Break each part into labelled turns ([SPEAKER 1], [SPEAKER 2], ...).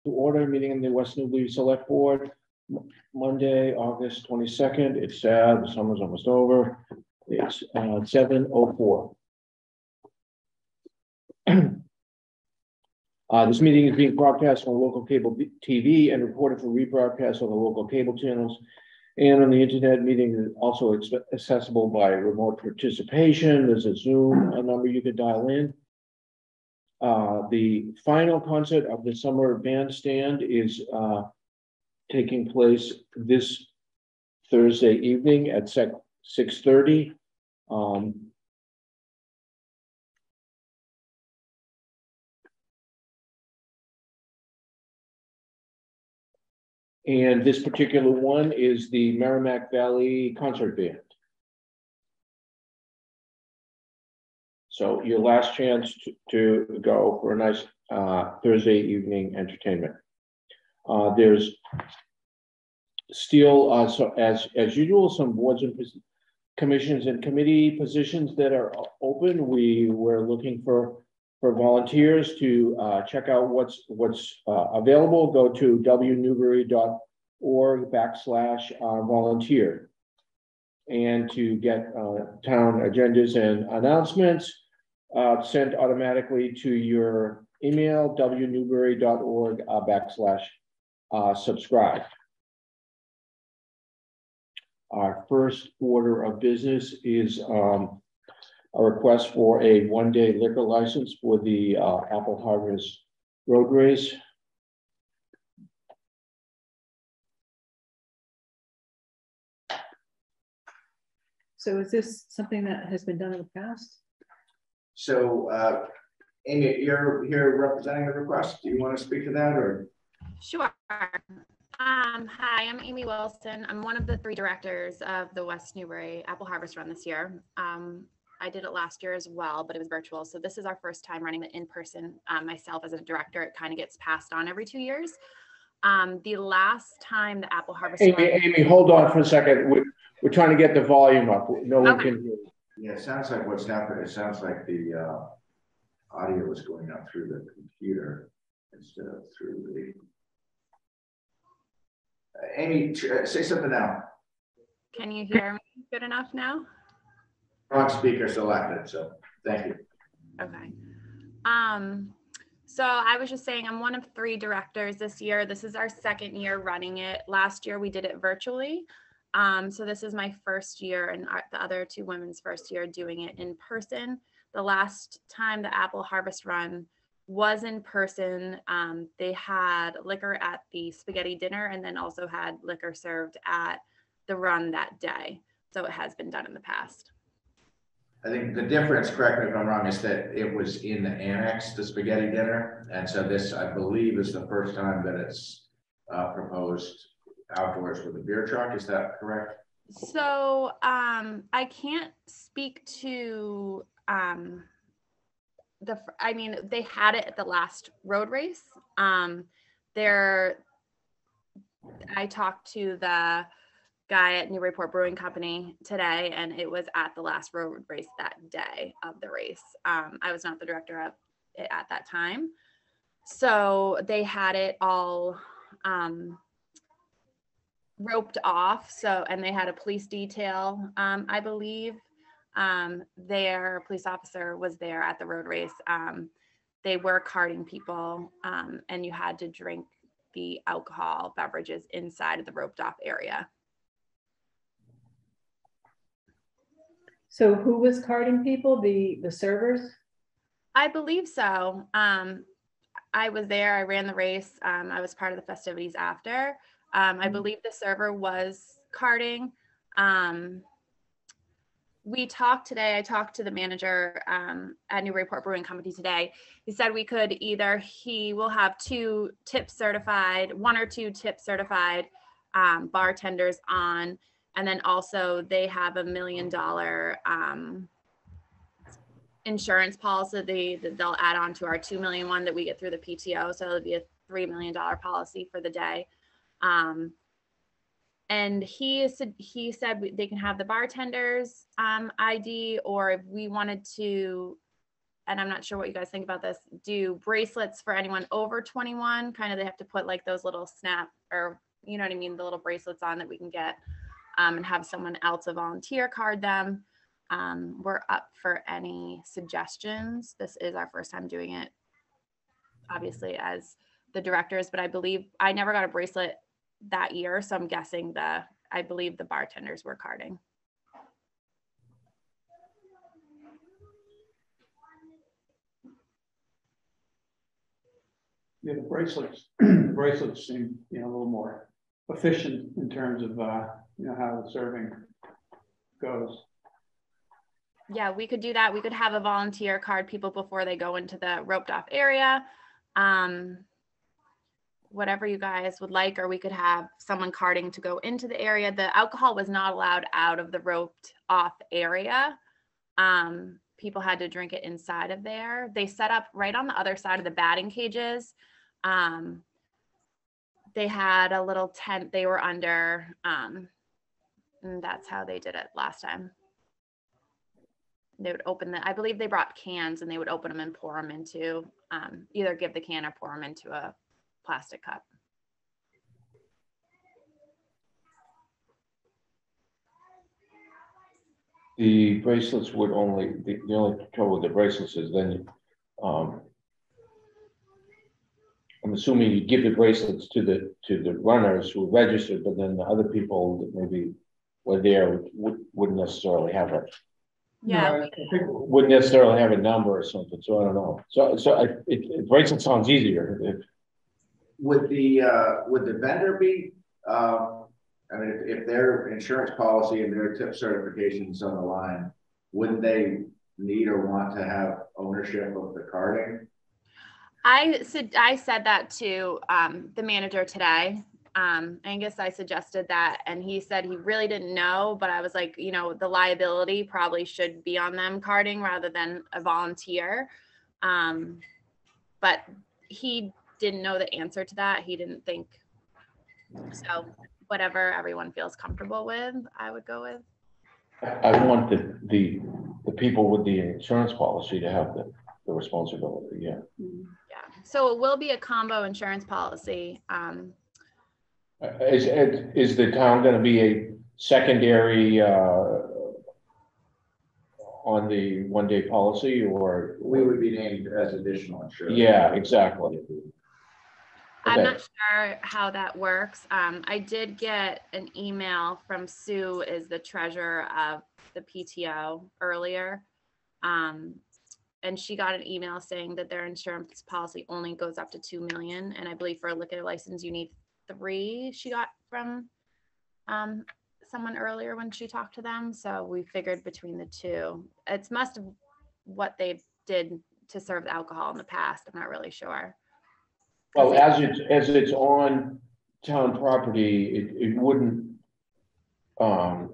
[SPEAKER 1] to order meeting in the West Newbury Selectboard, Monday, August 22nd. It's sad, the summer's almost over. It's 7:04. This meeting is being broadcast on local cable TV and recorded for rebroadcast on the local cable channels and on the internet. Meeting is also accessible by remote participation. There's a Zoom number you could dial in. The final concert of the summer bandstand is taking place this Thursday evening at 6:30. And this particular one is the Merrimack Valley Concert Band. So your last chance to go for a nice Thursday evening entertainment. There's still, so as usual, some boards and commissions and committee positions that are open. We were looking for volunteers to check out what's available. Go to wnewbury.org/volunteer and to get town agendas and announcements sent automatically to your email, wnewbury.org/subscribe. Our first order of business is a request for a one-day liquor license for the Apple Harvest Road Race.
[SPEAKER 2] So is this something that has been done in the past?
[SPEAKER 3] So, Amy, you're here representing the request. Do you want to speak to that, or?
[SPEAKER 4] Sure. Hi, I'm Amy Wilson. I'm one of the 3 directors of the West Newbury Apple Harvest Run this year. I did it last year as well, but it was virtual. So this is our first time running it in person. Myself as a director, it kind of gets passed on every 2 years. The last time the Apple Harvest
[SPEAKER 1] Amy, hold on for a second. We're trying to get the volume up. No one can hear you.
[SPEAKER 3] Yeah, it sounds like what's happened. It sounds like the audio is going out through the computer instead of through the. Amy, say something now.
[SPEAKER 4] Can you hear me good enough now?
[SPEAKER 3] On speaker selected, so thank you.
[SPEAKER 4] Okay. So I was just saying I'm one of 3 directors this year. This is our 2nd year running it. Last year we did it virtually. So this is my first year and the other 2 women's first year doing it in person. The last time the Apple Harvest Run was in person, they had liquor at the spaghetti dinner and then also had liquor served at the run that day. So it has been done in the past.
[SPEAKER 3] I think the difference, correct me if I'm wrong, is that it was in the annex to spaghetti dinner. And so this, I believe, is the first time that it's proposed outdoors with a beer truck. Is that correct?
[SPEAKER 4] So I can't speak to I mean, they had it at the last road race. I talked to the guy at Newbury Brewing Company today, and it was at the last road race that day of the race. I was not the director of it at that time. So they had it all roped off. And they had a police detail, I believe. Their police officer was there at the road race. They were carting people, and you had to drink the alcohol beverages inside of the roped off area.
[SPEAKER 2] So who was carting people? The servers?
[SPEAKER 4] I believe so. I was there. I ran the race. I was part of the festivities after. I believe the server was carting. We talked today. I talked to the manager at Newbury Brewing Company today. He said we could he will have 2 tip certified, 1 or 2 tip certified bartenders on. And then also they have $1 million insurance policy they'll add on to our $2 million one that we get through the PTO. So it'll be a $3 million policy for the day. And he said they can have the bartender's ID, or if we wanted to and I'm not sure what you guys think about this, do bracelets for anyone over 21. Kind of, they have to put like those little snap, or you know what I mean, the little bracelets on that we can get, and have someone else, a volunteer, card them. We're up for any suggestions. This is our first time doing it, obviously, as the directors, but I believe I never got a bracelet that year, so I'm guessing I believe the bartenders were carding.
[SPEAKER 5] Yeah, the bracelets seem, a little more efficient in terms of, how the serving goes.
[SPEAKER 4] Yeah, we could do that. We could have a volunteer card people before they go into the roped off area. Whatever you guys would like, or we could have someone carding to go into the area. The alcohol was not allowed out of the roped off area. People had to drink it inside of there. They set up right on the other side of the batting cages. They had a little tent they were under, and that's how they did it last time. They would open I believe they brought cans, and they would open them and pour them into, either give the can or pour them into a plastic cup.
[SPEAKER 1] The bracelets would only, the only trouble with the bracelets is then, I'm assuming you give the bracelets to the runners who are registered, but then the other people that maybe were there wouldn't necessarily have it.
[SPEAKER 4] Yeah,
[SPEAKER 5] No, I think
[SPEAKER 1] Wouldn't necessarily have a number or something, so I don't know. So bracelet sounds easier.
[SPEAKER 3] Would the vendor be, I mean, if their insurance policy and their tip certifications on the line, wouldn't they need or want to have ownership of the carding?
[SPEAKER 4] I said that to the manager today. Angus, I suggested that, and he said he really didn't know, but I was like, the liability probably should be on them carding rather than a volunteer. But he didn't know the answer to that. He didn't think so. Whatever everyone feels comfortable with, I would go with.
[SPEAKER 1] I want the people with the insurance policy to have the responsibility. Yeah.
[SPEAKER 4] Yeah. So it will be a combo insurance policy.
[SPEAKER 1] Is the town going to be a secondary on the one-day policy, or
[SPEAKER 3] We would be named as additional insurance.
[SPEAKER 1] Yeah, exactly.
[SPEAKER 4] I'm
[SPEAKER 1] Okay.
[SPEAKER 4] not sure how that works. I did get an email from Sue, is the treasurer of the PTO, earlier. And she got an email saying that their insurance policy only goes up to 2 million. And I believe for a liquor license, you need 3. She got from someone earlier when she talked to them. So we figured between the two, it's must have what they did to serve the alcohol in the past. I'm not really sure.
[SPEAKER 1] Well, as it's on town property, it wouldn't. I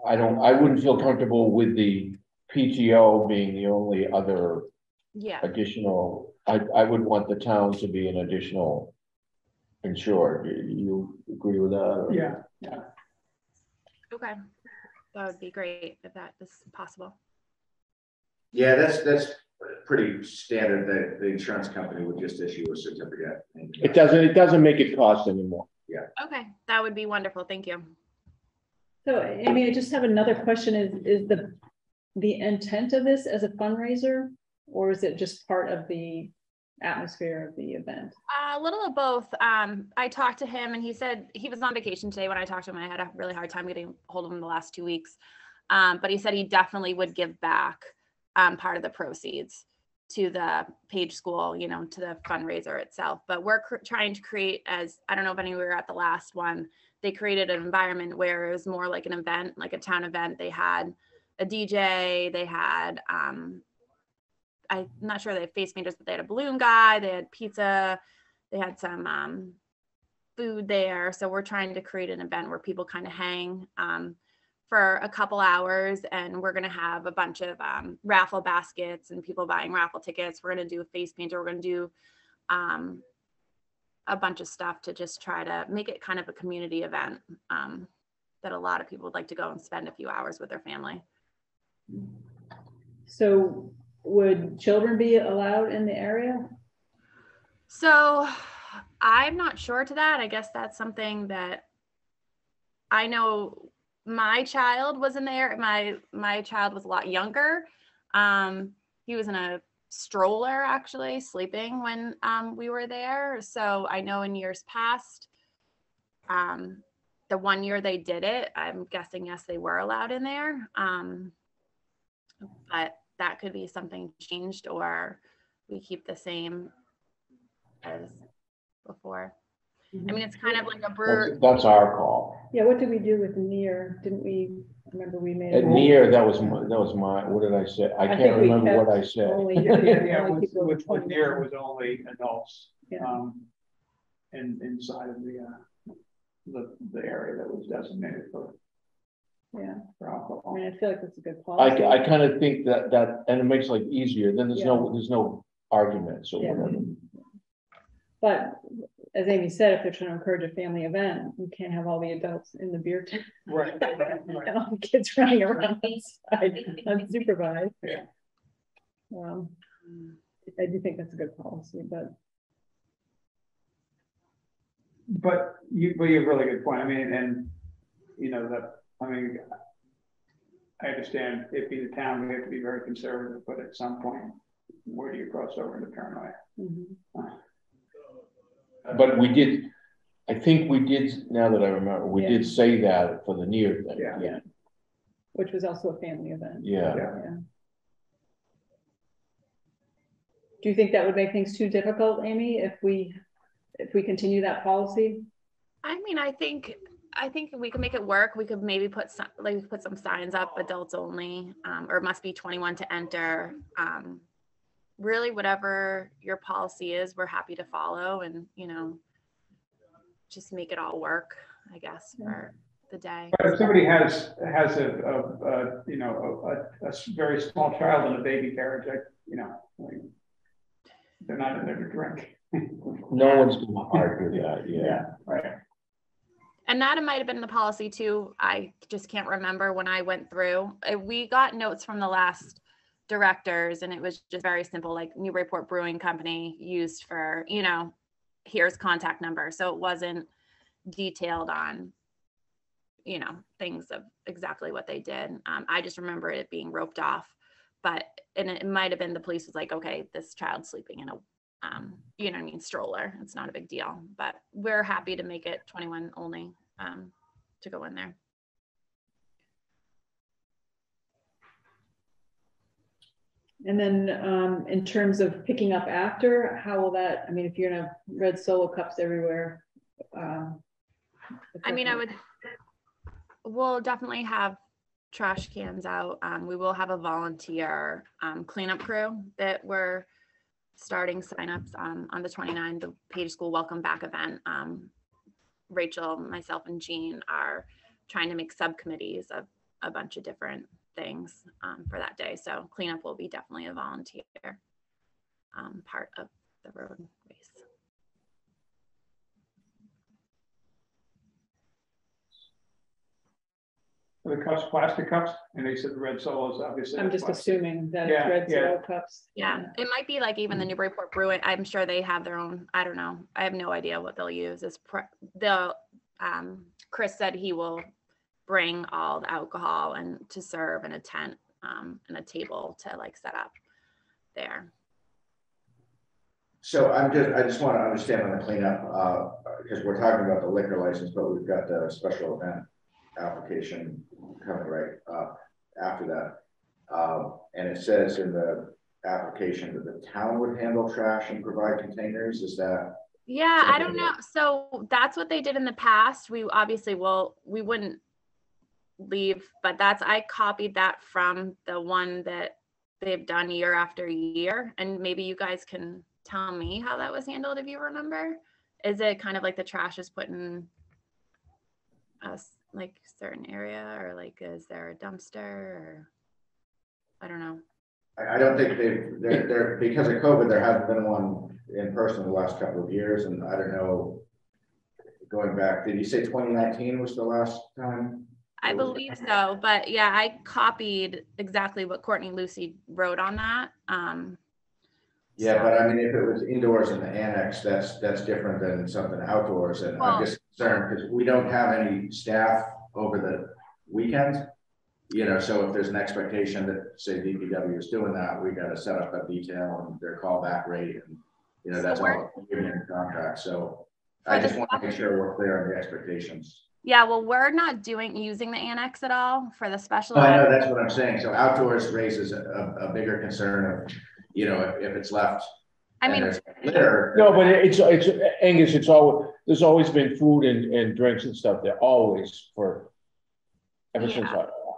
[SPEAKER 1] wouldn't feel comfortable with the PTO being the only other additional. I would want the town to be an additional insured. You agree with that?
[SPEAKER 5] Yeah.
[SPEAKER 4] Okay, that would be great if that is possible.
[SPEAKER 3] Yeah, that's pretty standard that the insurance company would just issue a certificate.
[SPEAKER 1] It doesn't make it cost anymore.
[SPEAKER 3] Yeah.
[SPEAKER 4] Okay, that would be wonderful. Thank you.
[SPEAKER 2] So, Amy, I just have another question. Is the intent of this as a fundraiser, or is it just part of the atmosphere of the event?
[SPEAKER 4] A little of both. I talked to him, and he said he was on vacation today. When I talked to him, I had a really hard time getting a hold of him the last 2 weeks. But he said he definitely would give back part of the proceeds to the Page School, to the fundraiser itself. But we're trying to create, as I don't know if any were at the last one, they created an environment where it was more like an event, like a town event. They had a DJ, they had, I'm not sure they had face painters, but they had a balloon guy, they had pizza, they had some food there. So we're trying to create an event where people kind of hang for a couple hours, and we're going to have a bunch of raffle baskets and people buying raffle tickets. We're going to do a face painter. We're going to do a bunch of stuff to just try to make it kind of a community event that a lot of people would like to go and spend a few hours with their family.
[SPEAKER 2] So would children be allowed in the area?
[SPEAKER 4] So I'm not sure to that. I guess that's something that I know my child was in there. My child was a lot younger. He was in a stroller actually sleeping when we were there. So I know in years past, the one year they did it, I'm guessing, yes, they were allowed in there. But that could be something changed, or we keep the same as before. I mean, it's kind of like a brewer.
[SPEAKER 1] That's our call.
[SPEAKER 2] Yeah, what did we do with near? Didn't we, remember we made.
[SPEAKER 1] At near, that was my, what did I say? I can't
[SPEAKER 2] think we
[SPEAKER 1] remember what I
[SPEAKER 2] kept
[SPEAKER 1] said.
[SPEAKER 2] only-
[SPEAKER 5] Yeah,
[SPEAKER 2] only people
[SPEAKER 5] with
[SPEAKER 2] 21.
[SPEAKER 5] near it was only adults.
[SPEAKER 2] Yeah.
[SPEAKER 5] And inside of the area that was designated for
[SPEAKER 2] Yeah, I
[SPEAKER 5] alcohol.
[SPEAKER 2] mean, I feel like that's a good policy.
[SPEAKER 1] I kind of think that, and it makes life easier, then there's no arguments or
[SPEAKER 2] Yeah.
[SPEAKER 1] whatever.
[SPEAKER 2] But as Amy said, if they're trying to encourage a family event, you can't have all the adults in the beer tent.
[SPEAKER 5] Right.
[SPEAKER 2] And all the kids running around outside unsupervised.
[SPEAKER 5] Yeah.
[SPEAKER 2] I do think that's a good policy, but.
[SPEAKER 5] But you have a really good point. I mean, and I understand it being a town, we have to be very conservative, but at some point, where do you cross over into paranoia?
[SPEAKER 1] But we did, I think we did, now that I remember, we did say that for the near thing.
[SPEAKER 2] Yeah. Which was also a family event.
[SPEAKER 1] Yeah.
[SPEAKER 2] Do you think that would make things too difficult, Amy, if we continue that policy?
[SPEAKER 4] I mean, I think we can make it work. We could maybe put some signs up, adults only, or must be 21 to enter. Really, whatever your policy is, we're happy to follow, and just make it all work, I guess, for the day.
[SPEAKER 5] But if somebody has a very small child in a baby carriage, they're not in there to drink.
[SPEAKER 1] No one's going to argue that.
[SPEAKER 5] Yeah, right.
[SPEAKER 4] And that might have been the policy too. I just can't remember when I went through. We got notes from the last directors, and it was just very simple, like Newburyport Brewing Company used for, here's contact number. So it wasn't detailed on, things of exactly what they did. I just remember it being roped off, and it might have been the police was like, okay, this child's sleeping in a stroller. It's not a big deal, but we're happy to make it 21 only to go in there.
[SPEAKER 2] And then in terms of picking up after, how will that, I mean, if you're gonna have red Solo cups everywhere.
[SPEAKER 4] We'll definitely have trash cans out. We will have a volunteer cleanup crew that we're starting signups on the 29th, the Page School Welcome Back event. Rachel, myself, and Jean are trying to make subcommittees of a bunch of different things for that day. So cleanup will be definitely a volunteer part of the road race.
[SPEAKER 5] Are the cups plastic cups? And they said the red Solos, obviously.
[SPEAKER 2] I'm just
[SPEAKER 5] plastic.
[SPEAKER 2] assuming that it's red Solo cups.
[SPEAKER 4] Yeah, it might be like even the Newburyport Brewing. I'm sure they have their own. I don't know. I have no idea what they'll use. Chris said he will bring all the alcohol and to serve in a tent and a table to set up there.
[SPEAKER 3] So I just want to understand on the cleanup, because we're talking about the liquor license, but we've got the special event application coming right up after that. And it says in the application that the town would handle trash and provide containers. Is that?
[SPEAKER 4] Yeah, I don't know. So that's what they did in the past. We obviously we wouldn't leave, but I copied that from the one that they've done year after year. And maybe you guys can tell me how that was handled if you remember. Is it kind of like the trash is put in a certain area, or is there a dumpster, or I don't know.
[SPEAKER 3] I don't think they're because of COVID, there hasn't been one in person the last couple of years. And I don't know, going back, did you say 2019 was the last time?
[SPEAKER 4] I believe so, but yeah, I copied exactly what Courtney Lucy wrote on that.
[SPEAKER 3] Yeah,
[SPEAKER 4] So-
[SPEAKER 3] but I mean, if it was indoors in the annex, that's different than something outdoors, and I'm just concerned because we don't have any staff over the weekends. You know, so if there's an expectation that, say, DPW is doing that, we got to set up a detail and their callback rate, and you know, that's all given in the contract. So I just want to make sure we're clear on the expectations.
[SPEAKER 4] Yeah, well, we're not using the annex at all for the special.
[SPEAKER 3] I know, that's what I'm saying. So outdoors raises a bigger concern of, you know, if it's left.
[SPEAKER 4] I mean,
[SPEAKER 3] litter.
[SPEAKER 1] No, but it's Angus, there's always been food and drinks and stuff there, always, ever since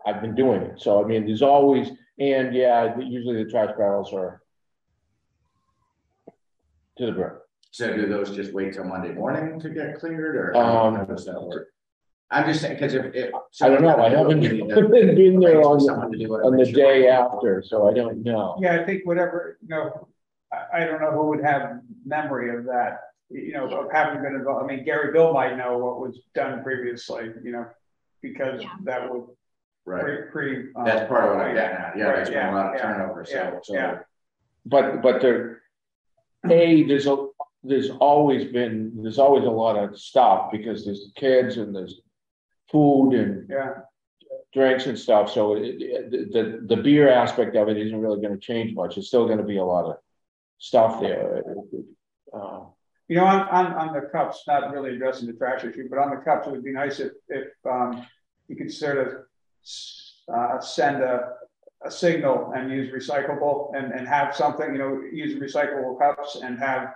[SPEAKER 1] I've been doing it. So I mean, there's always, and yeah, usually the trash barrels are to the brim.
[SPEAKER 3] So do those just wait till Monday morning to get cleared, or how does that work? I'm just saying, because if
[SPEAKER 1] I don't know, I haven't been there on the day after, so I don't know.
[SPEAKER 5] Yeah, I think whatever, you know, I don't know who would have memory of that, you know, of having been involved. I mean, Gary Bill might know what was done previously, you know, because that would pre.
[SPEAKER 3] That's part of what I'm getting at. Yeah, there's been a lot of turnover.
[SPEAKER 1] But there's always a lot of stuff because there's kids and there's food and drinks and stuff. So the beer aspect of it isn't really going to change much. It's still going to be a lot of stuff there.
[SPEAKER 5] You know, on the cups, not really addressing the trash issue, but on the cups, it would be nice if you could sort of send a signal and use recyclable and have something, you know, use recyclable cups and have,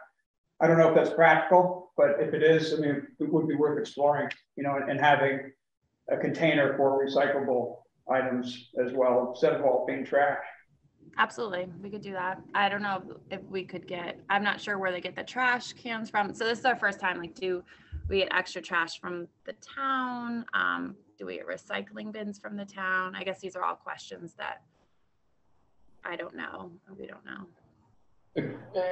[SPEAKER 5] I don't know if that's practical, but if it is, I mean, it would be worth exploring, you know, and having a container for recyclable items as well, instead of all being trash.
[SPEAKER 4] Absolutely, we could do that. I don't know if we could I'm not sure where they get the trash cans from. So this is our first time, like, do we get extra trash from the town? Do we get recycling bins from the town? I guess these are all questions that I don't know. We don't know.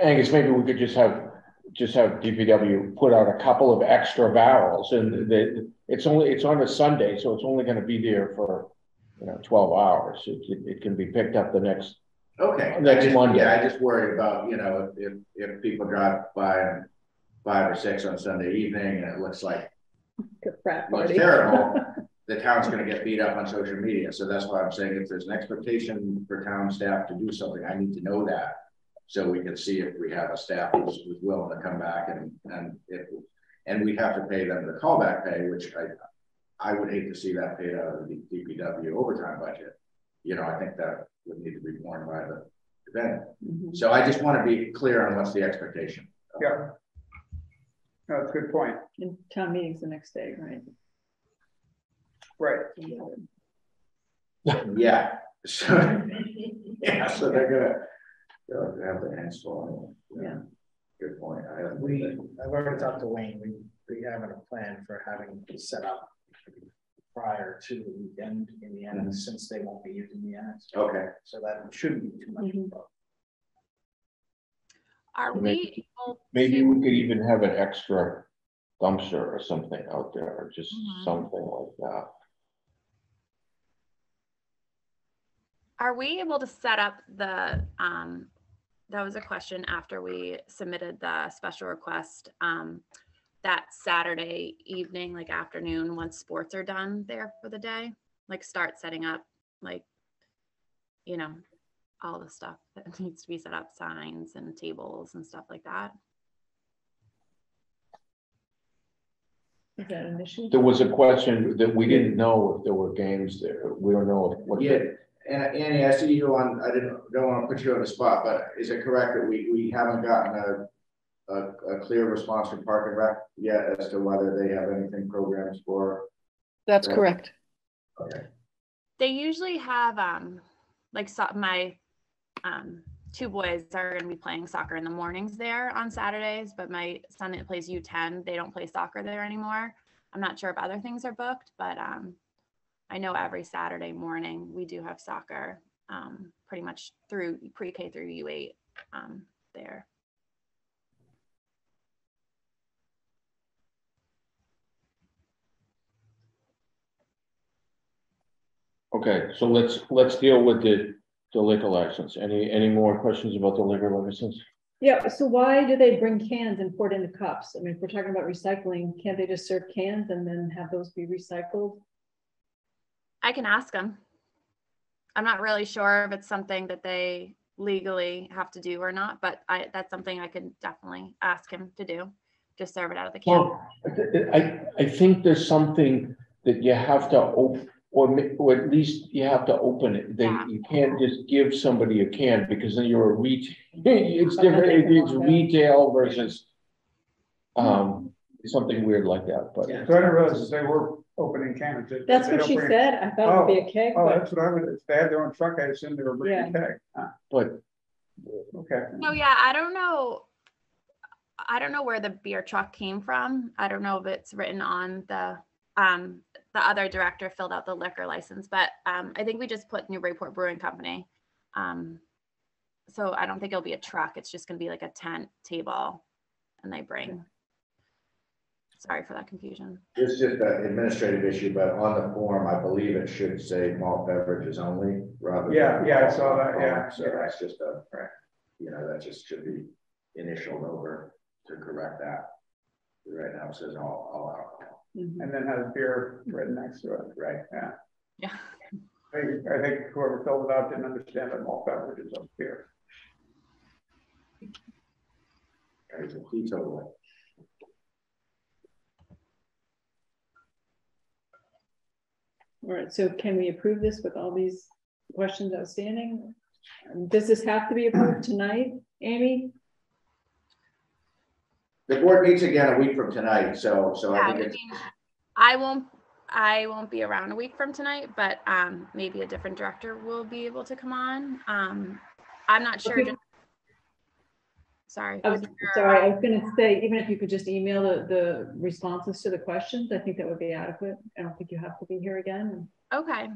[SPEAKER 1] Angus, maybe we could just have DPW put out a couple of extra barrels, and it's on a Sunday, so it's only going to be there for 12 hours. It can be picked up the next Monday.
[SPEAKER 3] Yeah, I just worry about if people drive by 5 or 6 on Sunday evening and it looks like looks terrible, the town's going to get beat up on social media. So that's why I'm saying if there's an expectation for town staff to do something, I need to know that, so we can see if we have a staff who's willing to come back and we have to pay them the callback pay, which I would hate to see that paid out of the DPW overtime budget. I think that would need to be borne by the event. Mm-hmm. So I just want to be clear on what's the expectation.
[SPEAKER 5] Yeah. No, that's a good point.
[SPEAKER 2] And town meeting's the next day, right?
[SPEAKER 5] Right.
[SPEAKER 3] Yeah. So they're gonna have their hands full. Yeah. Good point.
[SPEAKER 6] I've already talked to Wayne. We have a plan for having it set up prior to the weekend in the annex, since they won't be using the annex.
[SPEAKER 3] Okay.
[SPEAKER 6] So that shouldn't be too much.
[SPEAKER 4] Are we
[SPEAKER 1] maybe we could even have an extra dumpster or something out there, or just something like that.
[SPEAKER 4] Are we able to set up that was a question after we submitted the special request, that Saturday evening, like afternoon, once sports are done there for the day, like start setting up, like, all the stuff that needs to be set up, signs and tables and stuff like that.
[SPEAKER 2] Is that an issue?
[SPEAKER 1] There was a question that we didn't know if there were games there. We don't know what.
[SPEAKER 3] And Annie, I see you on. I don't want to put you on the spot, but is it correct that we haven't gotten a clear response from Park and Rec yet as to whether they have anything programs for?
[SPEAKER 2] That's correct.
[SPEAKER 3] Okay.
[SPEAKER 4] They usually have my 2 boys are going to be playing soccer in the mornings there on Saturdays, but my son that plays U10, they don't play soccer there anymore. I'm not sure if other things are booked, but I know every Saturday morning we do have soccer, pretty much through pre-K through U8 there.
[SPEAKER 1] Okay, so let's deal with the liquor license. Any more questions about the liquor license?
[SPEAKER 2] Yeah, so why do they bring cans and pour it into cups? I mean, if we're talking about recycling, can't they just serve cans and then have those be recycled?
[SPEAKER 4] I can ask them. I'm not really sure if it's something that they legally have to do or not, but that's something I could definitely ask him to do. Just serve it out of the can.
[SPEAKER 1] Well, I think there's something that you have to open, or at least you have to open it. You can't just give somebody a can, because then you're a retail. It's different. It's retail versus something weird like that. But
[SPEAKER 5] So I didn't realize they were opening cans.
[SPEAKER 2] That's what she said. I thought it would be a keg.
[SPEAKER 5] Oh,
[SPEAKER 2] but
[SPEAKER 5] that's what I would. If they had their own truck, I assumed they were bringing a keg.
[SPEAKER 1] but
[SPEAKER 5] Okay.
[SPEAKER 4] No, yeah, I don't know where the beer truck came from. I don't know if it's written on the other director filled out the liquor license, but I think we just put Newburyport Brewing Company. So I don't think it'll be a truck. It's just going to be like a tent table, and they bring. Sorry for that confusion.
[SPEAKER 3] It's just an administrative issue, but on the form, I believe it should say malt beverages only rather than.
[SPEAKER 5] Yeah, I saw that. Yeah.
[SPEAKER 3] So that's just that just should be initialed over to correct that. Right now it says all alcohol.
[SPEAKER 5] And then has beer written next to it.
[SPEAKER 3] Right.
[SPEAKER 5] Yeah.
[SPEAKER 4] Yeah.
[SPEAKER 5] I think whoever filled it out didn't understand that malt beverages of beer.
[SPEAKER 3] It's a teetotal.
[SPEAKER 2] All right, so can we approve this with all these questions outstanding? Does this have to be approved tonight, Amy?
[SPEAKER 3] The board meets again a week from tonight, so
[SPEAKER 4] Yeah,
[SPEAKER 3] I think it's.
[SPEAKER 4] I won't be around a week from tonight, but maybe a different director will be able to come on. I'm not sure.
[SPEAKER 2] Okay.
[SPEAKER 4] Sorry.
[SPEAKER 2] I was going to say, even if you could just email the responses to the questions, I think that would be adequate. I don't think you have to be here again.
[SPEAKER 4] Okay.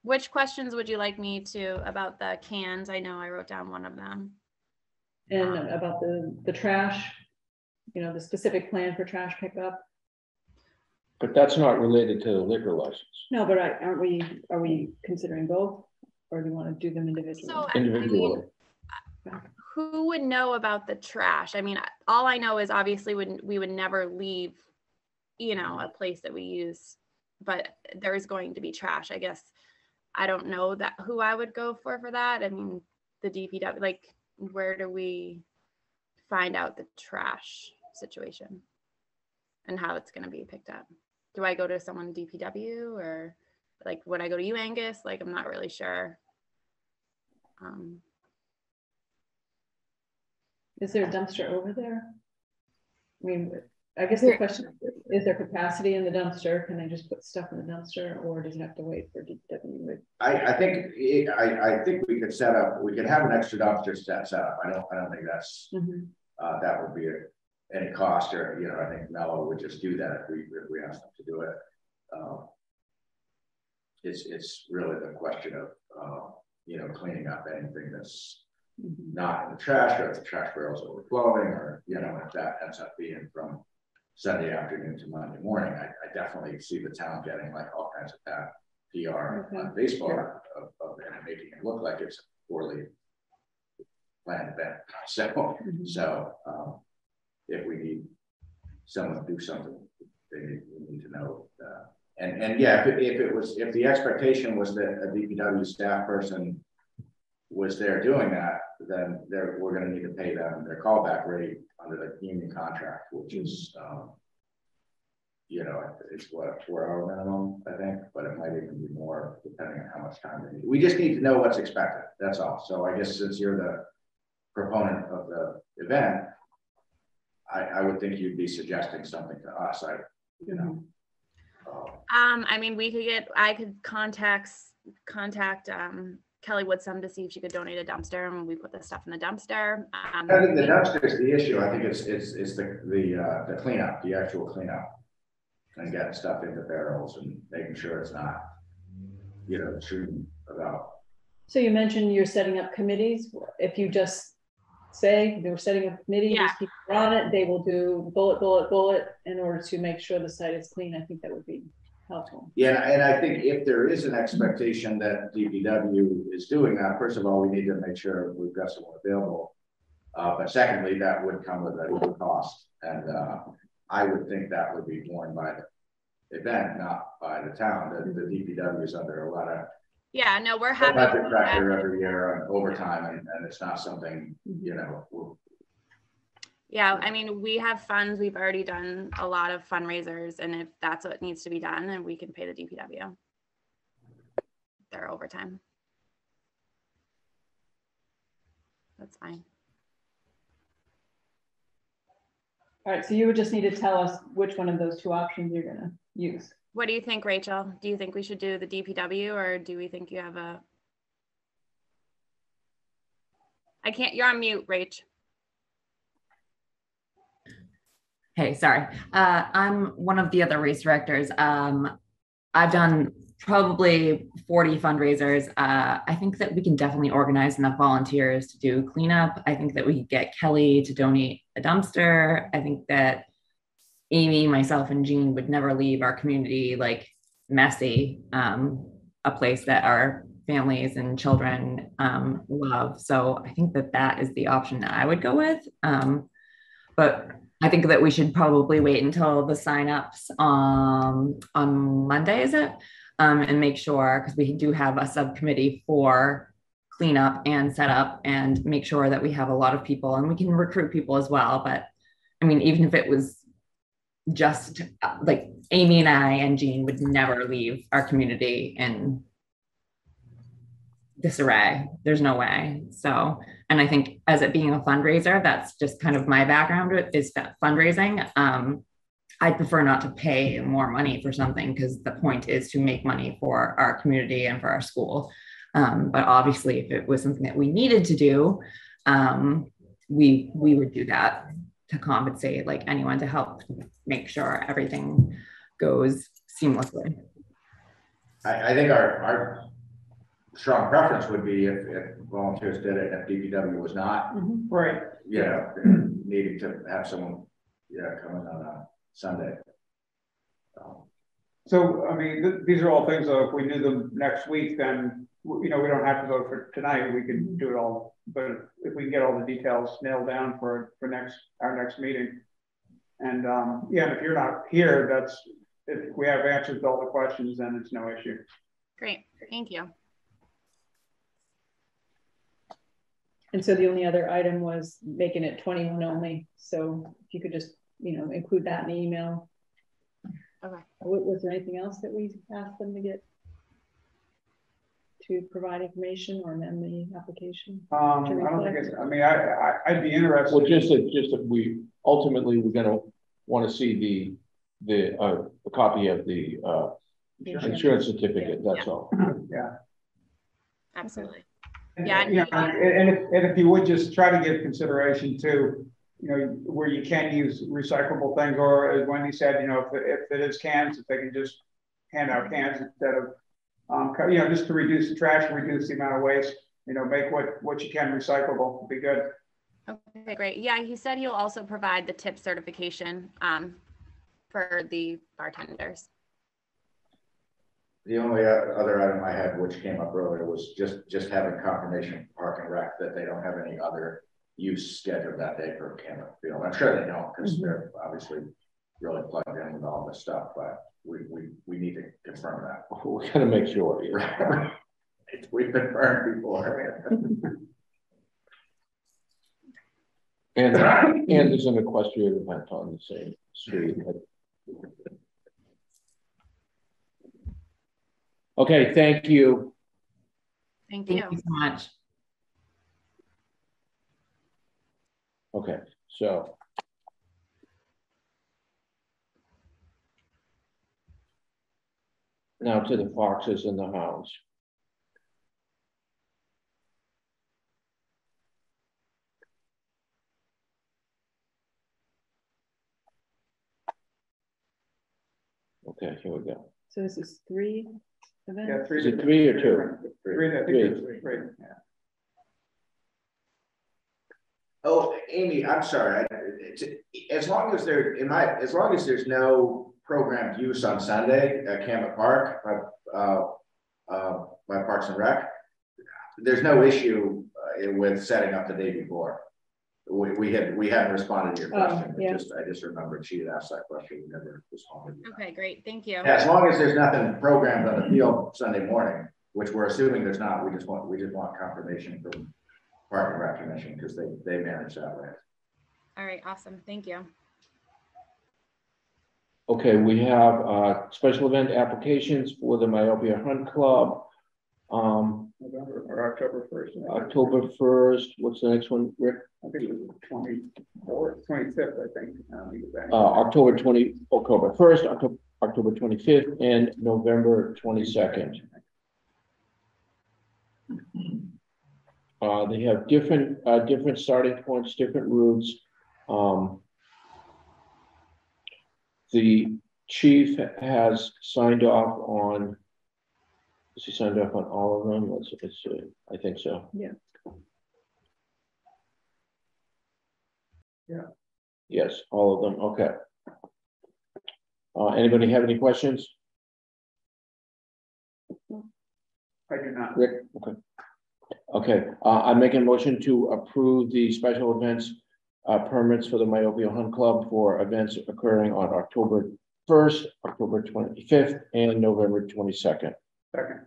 [SPEAKER 4] Which questions would you like me to about the cans? I know I wrote down one of them.
[SPEAKER 2] And about the trash, the specific plan for trash pickup.
[SPEAKER 1] But that's not related to the liquor license.
[SPEAKER 2] No, but are we considering both, or do you want to do them individually?
[SPEAKER 4] So,
[SPEAKER 1] Individually.
[SPEAKER 4] Who would know about the trash? I mean, all I know is obviously we would never leave, a place that we use, but there is going to be trash. I guess I don't know that who I would go for that. I mean, the DPW, like, where do we find out the trash situation and how it's going to be picked up? Do I go to someone DPW, or like, would I go to you, Angus? Like, I'm not really sure.
[SPEAKER 2] Is there a dumpster over there? I mean, I guess the question is there capacity in the dumpster? Can they just put stuff in the dumpster, or does it have to wait for DPW?
[SPEAKER 3] I think we could have an extra dumpster set up. I don't think that's that would be any cost, or I think Mello would just do that if we asked them to do it. It's really the question of cleaning up anything that's not in the trash, or if the trash barrel's overflowing, or if that ends up being from Sunday afternoon to Monday morning. I definitely see the town getting like all kinds of bad PR on Facebook of and making it look like it's a poorly planned event. So if we need someone to do something, we need to know. And yeah, if the expectation was that a DPW staff person was there doing that, then we're going to need to pay them their callback rate under the union contract, which is, it's what, a 4-hour minimum, I think, but it might even be more depending on how much time they need. We just need to know what's expected. That's all. So I guess since you're the proponent of the event, I would think you'd be suggesting something to us.
[SPEAKER 4] I mean, I could contact Kelly Woodsum to see if she could donate a dumpster, and we put the stuff in the dumpster.
[SPEAKER 3] I think the dumpster is the issue. I think it's the cleanup, the actual cleanup, and getting stuff into barrels and making sure it's not, shooting about.
[SPEAKER 2] So you mentioned you're setting up committees. If you just say they were setting up a committee, these people are on it, they will do bullet in order to make sure the site is clean. I think that would be helpful.
[SPEAKER 3] Yeah, and I think if there is an expectation that DPW is doing that, first of all, we need to make sure we've got someone available. But secondly, that would come with a cost. And I would think that would be borne by the event, not by the town. The DPW is under a lot of
[SPEAKER 4] Yeah, no, we're happy.
[SPEAKER 3] budget pressure every year on overtime, and it's not something, you know.
[SPEAKER 4] Yeah, I mean, we have funds. We've already done a lot of fundraisers, and if that's what needs to be done, then we can pay the DPW their overtime. That's fine.
[SPEAKER 2] All right, so you would just need to tell us which one of those two options you're gonna use.
[SPEAKER 4] What do you think, Rachel? Do you think we should do the DPW, or do we think you have a? I can't, you're on mute, Rach.
[SPEAKER 7] Hey, sorry. I'm one of the other race directors. I've done probably 40 fundraisers. I think that we can definitely organize enough volunteers to do cleanup. I think that we could get Kelly to donate a dumpster. I think that Amy, myself, and Jean would never leave our community like messy, a place that our families and children love. So I think that that is the option that I would go with. But I think that we should probably wait until the signups on Monday, is it? And make sure, because we do have a subcommittee for cleanup and setup, and make sure that we have a lot of people, and we can recruit people as well. But I mean, even if it was just like Amy and I and Jean would never leave our community in disarray. There's no way. So, and I think as it being a fundraiser, that's just kind of my background is fundraising. I'd prefer not to pay more money for something, because the point is to make money for our community and for our school. But obviously, if it was something that we needed to do, we would do that to compensate like anyone, to help make sure everything goes seamlessly.
[SPEAKER 3] I think our strong preference would be if volunteers did it, if DPW was not,
[SPEAKER 5] Right.
[SPEAKER 3] you know, needing to have someone, come in on a Sunday.
[SPEAKER 5] So, I mean, these are all things that if we knew them next week, then, you know, we don't have to vote for tonight. We can do it all. But if we can get all the details nailed down for our next meeting. And yeah, and if you're not here, if we have answers to all the questions, then it's no issue.
[SPEAKER 4] Great, thank you.
[SPEAKER 2] And so the only other item was making it 21 only. So if you could just, include that in the email.
[SPEAKER 4] Okay.
[SPEAKER 2] Was there anything else that we asked them to provide information or amend the application?
[SPEAKER 5] I don't think it's, I mean, I'd be interested.
[SPEAKER 1] Well, just that we ultimately, we're going to want to see the copy of the insurance certificate. That's all.
[SPEAKER 5] Yeah.
[SPEAKER 4] Absolutely.
[SPEAKER 5] Yeah. And if you would just try to give consideration to, where you can use recyclable things, or as Wendy said, if it is cans, if they can just hand out cans instead of, just to reduce the trash, reduce the amount of waste, make what you can recyclable would be good.
[SPEAKER 4] Okay, great. Yeah, he said he'll also provide the tip certification for the bartenders.
[SPEAKER 3] The only other item I had, which came up earlier, was just having confirmation from Park and Rec that they don't have any other use scheduled that day for Cameron Field. I'm sure they don't, because they're obviously really plugged in with all this stuff, but we need to confirm that.
[SPEAKER 1] We got to make sure.
[SPEAKER 3] Right. We've been burned before.
[SPEAKER 1] And there's an equestrian event on the same street. Okay, thank you.
[SPEAKER 4] Thank you.
[SPEAKER 7] Thank you so much.
[SPEAKER 1] Okay, so. Now to the foxes and the hounds. Okay, here we go.
[SPEAKER 2] So this is 3 events?
[SPEAKER 5] Yeah,
[SPEAKER 1] Is it 3 or 2?
[SPEAKER 5] Three. Yeah.
[SPEAKER 3] Oh, Amy, I'm sorry. As long as there's no programmed use on Sunday at Campbell Park by Parks and Rec. There's no issue with setting up the day before. We hadn't responded to your question.
[SPEAKER 2] Yeah.
[SPEAKER 3] I just remembered she had asked that question. We never responded.
[SPEAKER 4] Okay, great. Thank you.
[SPEAKER 3] As long as there's nothing programmed on the field Sunday morning, which we're assuming there's not, we just want confirmation from Park and Rec Commission because they manage that way.
[SPEAKER 4] All right, awesome. Thank you.
[SPEAKER 1] Okay, we have special event applications for the Myopia Hunt Club.
[SPEAKER 5] November or October 1st.
[SPEAKER 1] October 1st. What's the next one, Rick?
[SPEAKER 5] I think it was the 24th, 25th, I think.
[SPEAKER 1] October 1st, October 25th, and November 22nd. They have different starting points, different routes. The chief has signed off on. Has he signed off on all of them? Let's see. I think so.
[SPEAKER 2] Yeah.
[SPEAKER 5] Yeah.
[SPEAKER 1] Yes, all of them. Okay. Anybody have any questions?
[SPEAKER 5] I do not.
[SPEAKER 1] Rick? Okay. Okay. I'm making a motion to approve the special events permits for the Myopia Hunt Club for events occurring on October 1st, October 25th, and November 22nd.
[SPEAKER 5] Second.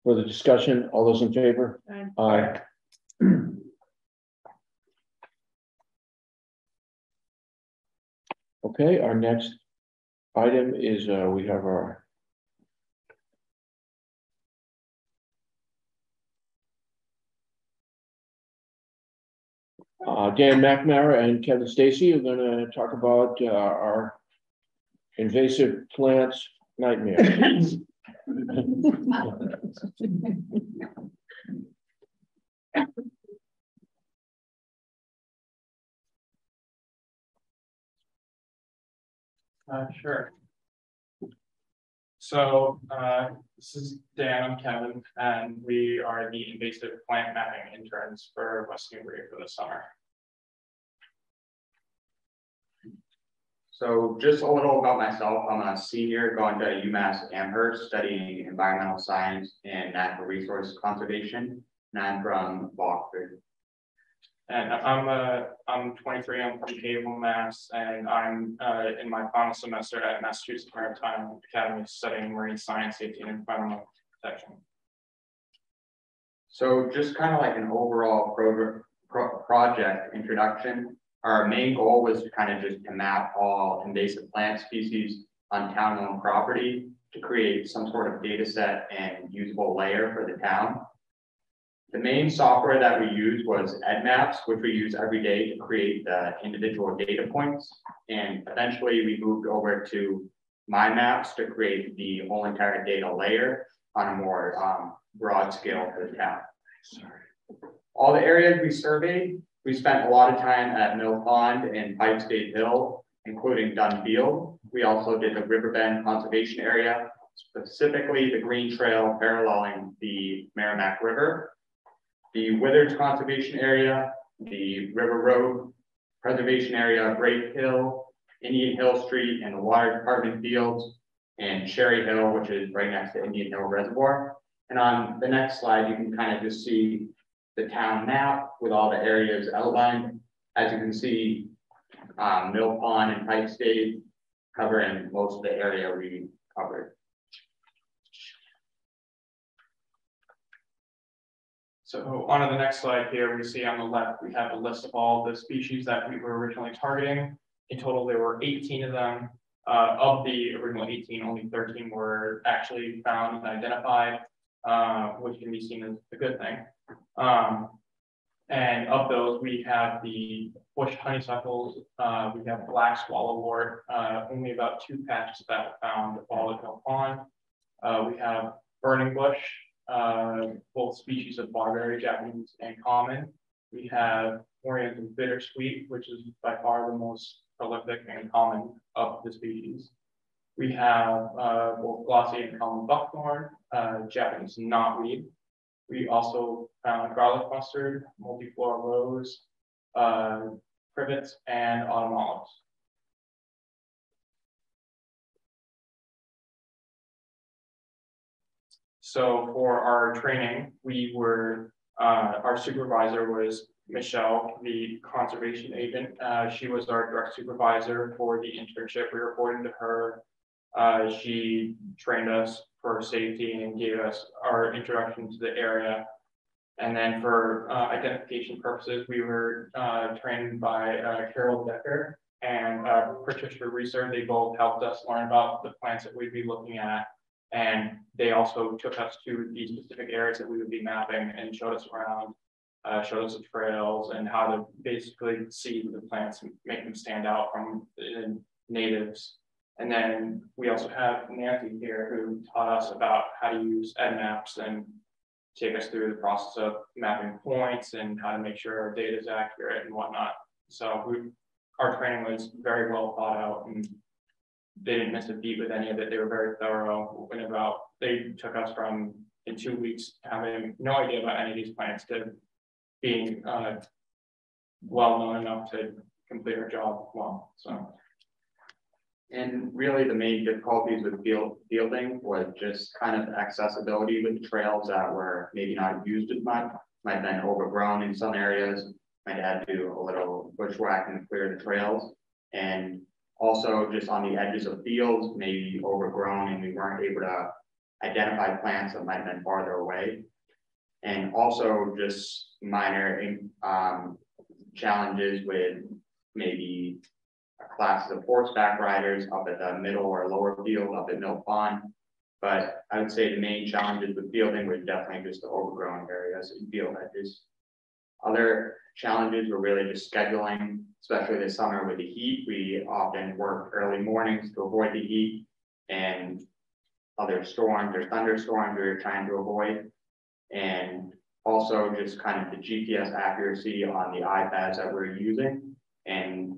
[SPEAKER 1] Further discussion? All those in favor?
[SPEAKER 2] Aye.
[SPEAKER 1] Aye. Okay, our next item is we have our Dan McNamara and Kevin Stacy are going to talk about our invasive plants nightmare.
[SPEAKER 8] Sure. So this is Dan and Kevin, and we are the invasive plant mapping interns for West Newbury for the summer.
[SPEAKER 9] So just a little about myself. I'm a senior going to UMass Amherst studying environmental science and natural resource conservation, and I'm from Boston.
[SPEAKER 8] And I'm 23, I'm from Cable, Mass, and I'm in my final semester at Massachusetts Maritime Academy studying marine science, safety, and environmental protection.
[SPEAKER 9] So just kind of like an overall project introduction. Our main goal was to kind of just to map all invasive plant species on town-owned property to create some sort of data set and usable layer for the town. The main software that we used was EdMaps, which we use every day to create the individual data points. And eventually we moved over to MyMaps to create the whole entire data layer on a more broad scale for the town. All the areas we surveyed, we spent a lot of time at Mill Pond and Pipe State Hill, including Dunn Field. We also did the Riverbend Conservation Area, specifically the Green Trail paralleling the Merrimack River, the Withers Conservation Area, the River Road Preservation Area, Great Hill, Indian Hill Street, and the Water Department Fields, and Cherry Hill, which is right next to Indian Hill Reservoir. And on the next slide, you can kind of just see the town map with all the areas outlined. As you can see, Mill Pond and Pipe State covering most of the area we covered.
[SPEAKER 8] So on to the next slide here, we see on the left, we have a list of all the species that we were originally targeting. In total, there were 18 of them. Of the original 18, only 13 were actually found and identified, which can be seen as a good thing. And of those, we have the bush honeysuckles, we have black swallowwort, only about 2 patches that were found all at Mill Pond. We have burning bush, both species of barberry, Japanese, and common. We have Oriental bittersweet, which is by far the most prolific and common of the species. We have both glossy and common buckthorn, Japanese knotweed. We also found garlic mustard, multiflora rose, privets, and autumn olives. So for our training, we were, our supervisor was Michelle, the conservation agent. She was our direct supervisor for the internship. We reported to her. She trained us for safety and gave us our introduction to the area. And then for identification purposes, we were trained by Carol Decker and Patricia Reeser. They both helped us learn about the plants that we'd be looking at. And they also took us to the specific areas that we would be mapping and showed us around, showed us the trails and how to basically see the plants and make them stand out from the natives. And then we also have Nancy here who taught us about how to use EdMaps and take us through the process of mapping points and how to make sure our data is accurate and whatnot. So our training was very well thought out and they didn't miss a beat with any of it. They were very thorough. They took us from in 2 weeks having no idea about any of these plants to being well known enough to complete our job well. So.
[SPEAKER 9] And really the main difficulties with fielding was just kind of accessibility with the trails that were maybe not used as much, might have been overgrown in some areas, might have to do a little bushwhacking to clear the trails. And also just on the edges of fields, maybe overgrown and we weren't able to identify plants that might have been farther away. And also just minor challenges with maybe classes of horseback riders up at the middle or lower field up at Mill Pond. But I would say the main challenges with fielding were definitely just the overgrown areas and field edges. Other challenges were really just scheduling, especially this summer with the heat. We often work early mornings to avoid the heat and other storms or thunderstorms we were trying to avoid. And also just kind of the GPS accuracy on the iPads that we're using and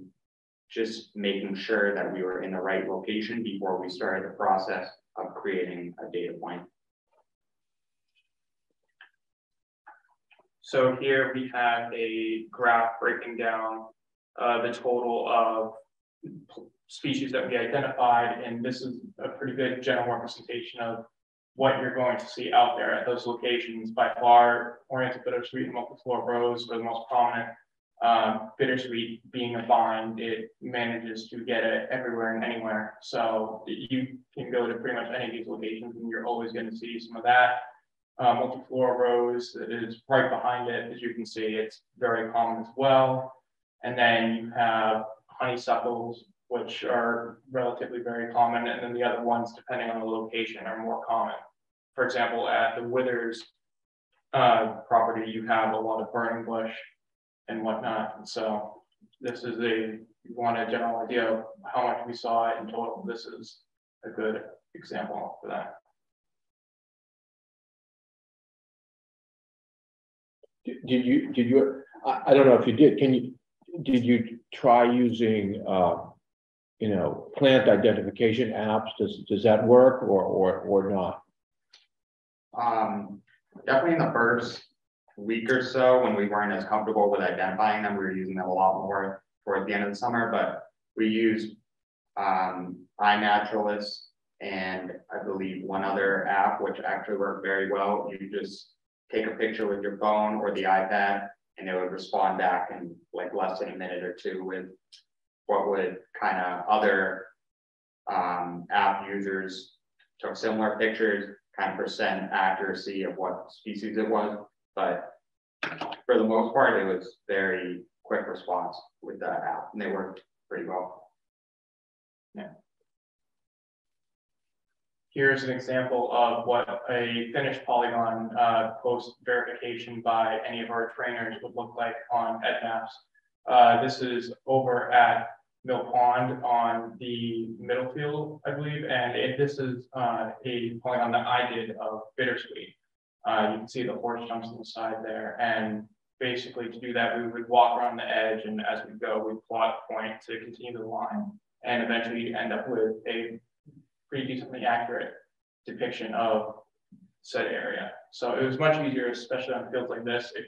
[SPEAKER 9] just making sure that we were in the right location before we started the process of creating a data point.
[SPEAKER 8] So here we have a graph breaking down the total of species that we identified, and this is a pretty good general representation of what you're going to see out there at those locations. By far, oriental bittersweet and multiflora rose were the most prominent. Bittersweet being a vine, it manages to get it everywhere and anywhere. So you can go to pretty much any of these locations and you're always going to see some of that. Multiflora rose is right behind it. As you can see, it's very common as well. And then you have honeysuckles, which are relatively very common. And then the other ones, depending on the location, are more common. For example, at the Withers property, you have a lot of burning bush and whatnot. And so this is you want a general idea of how much we saw in total. This is a good example for that.
[SPEAKER 1] Did you, I don't know if you did, did you try using, plant identification apps? Does that work or not?
[SPEAKER 9] Definitely in the first week or so when we weren't as comfortable with identifying them, we were using them a lot more towards the end of the summer, but we used iNaturalist and I believe one other app, which actually worked very well. You just take a picture with your phone or the iPad and it would respond back in like less than a minute or two with what would kind of other app users took similar pictures, kind of percent accuracy of what species it was. But for the most part, it was very quick response with that app and they worked pretty well.
[SPEAKER 8] Yeah. Here's an example of what a finished polygon post verification by any of our trainers would look like on EdMaps. This is over at Mill Pond on the middle field, I believe, and this is a polygon that I did of bittersweet. You can see the horse jumps on the side there, and basically to do that, we would walk around the edge, and as we go, we plot a point to continue the line, and eventually you end up with a pretty decently accurate depiction of said area. So it was much easier, especially on fields like this. It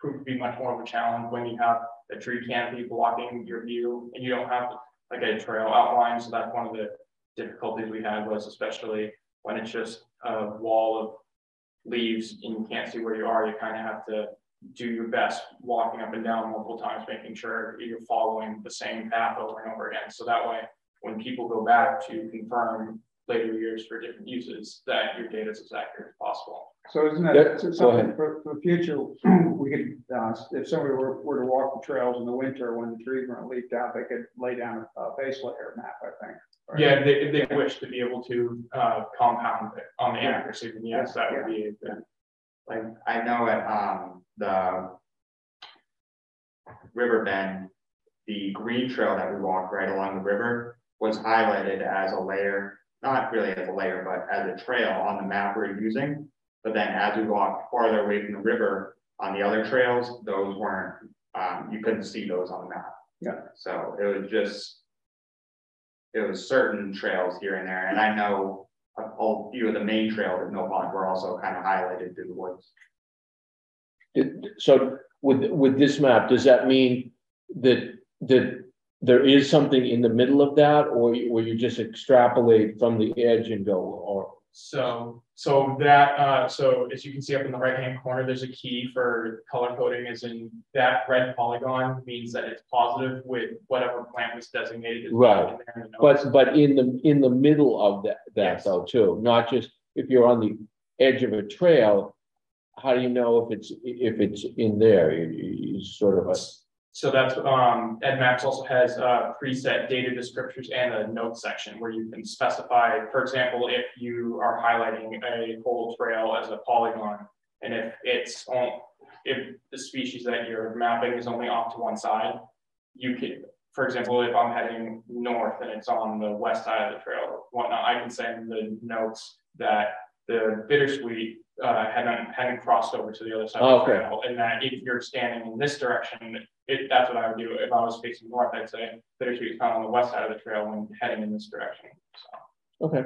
[SPEAKER 8] proved to be much more of a challenge when you have a tree canopy blocking your view and you don't have like a trail outline. So that's one of the difficulties we had, was especially when it's just a wall of leaves and you can't see where you are, you kind of have to do your best walking up and down multiple times, making sure you're following the same path over and over again. So that way, when people go back to confirm later years for different uses, that your data is as accurate as possible.
[SPEAKER 5] So isn't that something for the future? We could, if somebody were to walk the trails in the winter when the trees weren't leafed out, they could lay down a base layer map, I think. Right?
[SPEAKER 8] Yeah, if they wish to be able to compound it on the accuracy, then yes, that would be a good.
[SPEAKER 9] Like I know at the river bend, the green trail that we walked right along the river was highlighted as a layer, not really as a layer, but as a trail on the map we're using. But then as we walked farther away from the river on the other trails, those weren't, you couldn't see those on the map.
[SPEAKER 5] Yeah.
[SPEAKER 9] So it was certain trails here and there. And I know a few of the main trails at Mill Pond were also kind of highlighted through the woods.
[SPEAKER 1] So with this map, does that mean that there is something in the middle of that, or you just extrapolate from the edge and go, or?
[SPEAKER 8] So as you can see up in the right-hand corner, there's a key for color coding, as in that red polygon means that it's positive with whatever plant was designated as
[SPEAKER 1] right.
[SPEAKER 8] In there in the
[SPEAKER 1] but in the middle of that
[SPEAKER 8] yes.
[SPEAKER 1] though too, not just if you're on the edge of a trail. How do you know if it's in there? You sort of
[SPEAKER 8] So that's EdMaps also has preset data descriptors and a note section where you can specify, for example, if you are highlighting a whole trail as a polygon, and if the species that you're mapping is only off to one side, you can, for example, if I'm heading north and it's on the west side of the trail or whatnot, I can send the notes that the bittersweet hadn't crossed over to the other side of the trail, and that if you're standing in this direction, that's what I would do. If I was facing north, I'd say bittersweet is found on the west side of the trail when heading in this direction. So.
[SPEAKER 1] okay.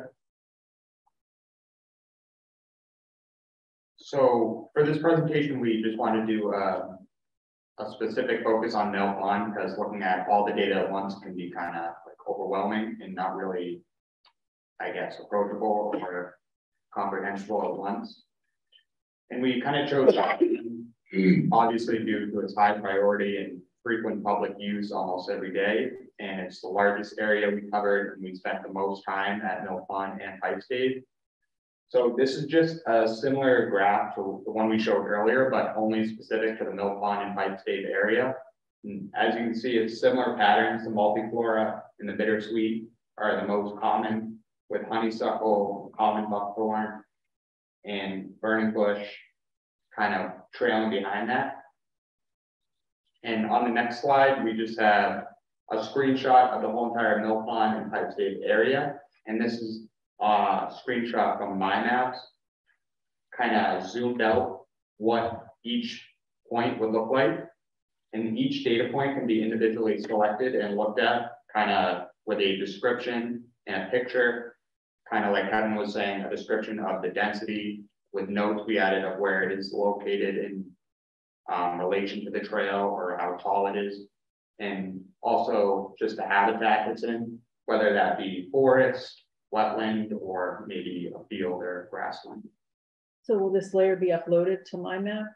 [SPEAKER 9] So for this presentation, we just want to do a specific focus on Mill Pond, because looking at all the data at once can be kind of like overwhelming and not really, I guess, approachable or comprehensible at once. And we kind of chose that, obviously due to its high priority and frequent public use almost every day. And it's the largest area we covered, and we spent the most time at Mill Pond and Pipe Stage. So this is just a similar graph to the one we showed earlier, but only specific to the Mill Pond and Pipe Stage area. And as you can see, it's similar patterns. The multiflora and the bittersweet are the most common, with honeysuckle, common buckthorn, and burning bush kind of trailing behind that. And on the next slide, we just have a screenshot of the whole entire Mill Pond and Pipe Stage area. And this is a screenshot from my maps, kind of zoomed out what each point would look like. And each data point can be individually selected and looked at, kind of with a description and a picture, kind of like Kevin was saying, a description of the density with notes we added of where it is located in relation to the trail or how tall it is. And also just the habitat it's in, whether that be forest, wetland, or maybe a field or grassland.
[SPEAKER 2] So will this layer be uploaded to my map?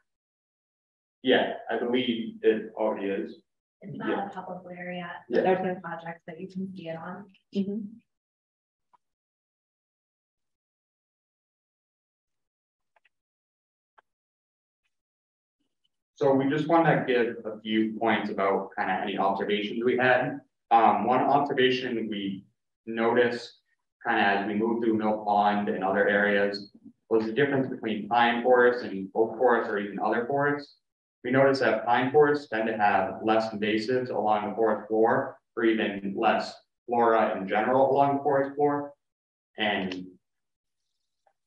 [SPEAKER 9] Yeah, I believe it already is.
[SPEAKER 10] It's not a public layer yet.
[SPEAKER 9] Yeah.
[SPEAKER 10] There's no projects that you can see it on.
[SPEAKER 2] Mm-hmm.
[SPEAKER 9] So we just want to give a few points about kind of any observations we had. One observation we noticed kind of as we moved through Mill Pond and other areas was the difference between pine forests and oak forests or even other forests. We noticed that pine forests tend to have less invasives along the forest floor, or even less flora in general along the forest floor. And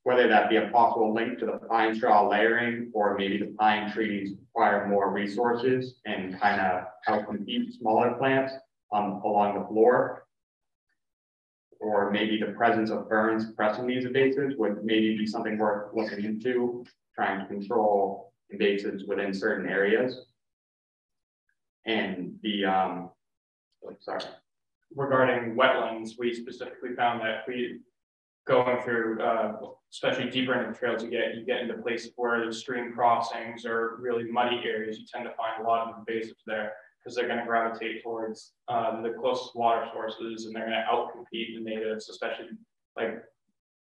[SPEAKER 9] whether that be a possible link to the pine straw layering, or maybe the pine trees require more resources and kind of help compete smaller plants along the floor. Or maybe the presence of ferns suppressing these invasives would maybe be something worth looking into, trying to control invasives within certain areas. And the,
[SPEAKER 8] regarding wetlands, we specifically found that going through, especially deeper into the trails, you get into places where the stream crossings or really muddy areas, you tend to find a lot of invasives there because they're going to gravitate towards the closest water sources, and they're going to outcompete the natives, especially like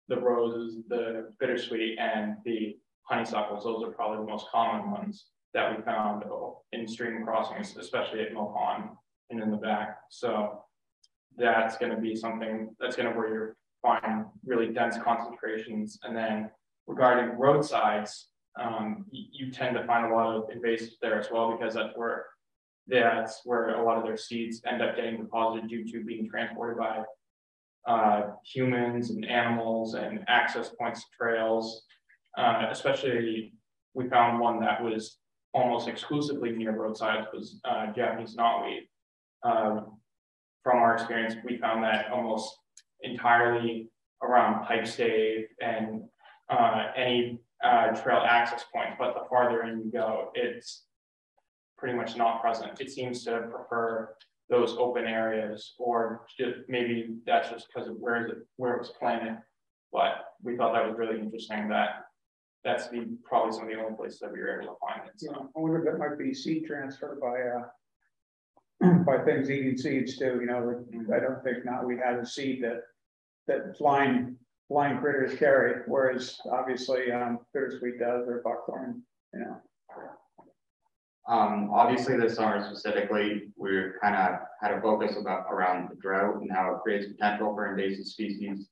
[SPEAKER 8] the roses, the bittersweet, and the honeysuckles. Those are probably the most common ones that we found in stream crossings, especially at Mill Pond and in the back. So that's going to be something that's going to where you're find really dense concentrations. And then regarding roadsides, you tend to find a lot of invasives there as well, because that's where a lot of their seeds end up getting deposited due to being transported by humans and animals and access points to trails. Especially, we found one that was almost exclusively near roadsides was Japanese knotweed. From our experience, we found that almost entirely around pipe stave and any trail access points, but the farther in you go, it's pretty much not present. It seems to prefer those open areas, or just maybe that's just because of where it was planted. But we thought that was really interesting. That's probably some of the only places that we were able to find it. So.
[SPEAKER 5] Yeah, I wonder if that might be seed transfer by things eating seeds too. You know, I don't think we have a seed that flying critters carry, whereas obviously bittersweet does, or buckthorn, you know.
[SPEAKER 9] Obviously this summer specifically, we're kind of had a focus around the drought and how it creates potential for invasive species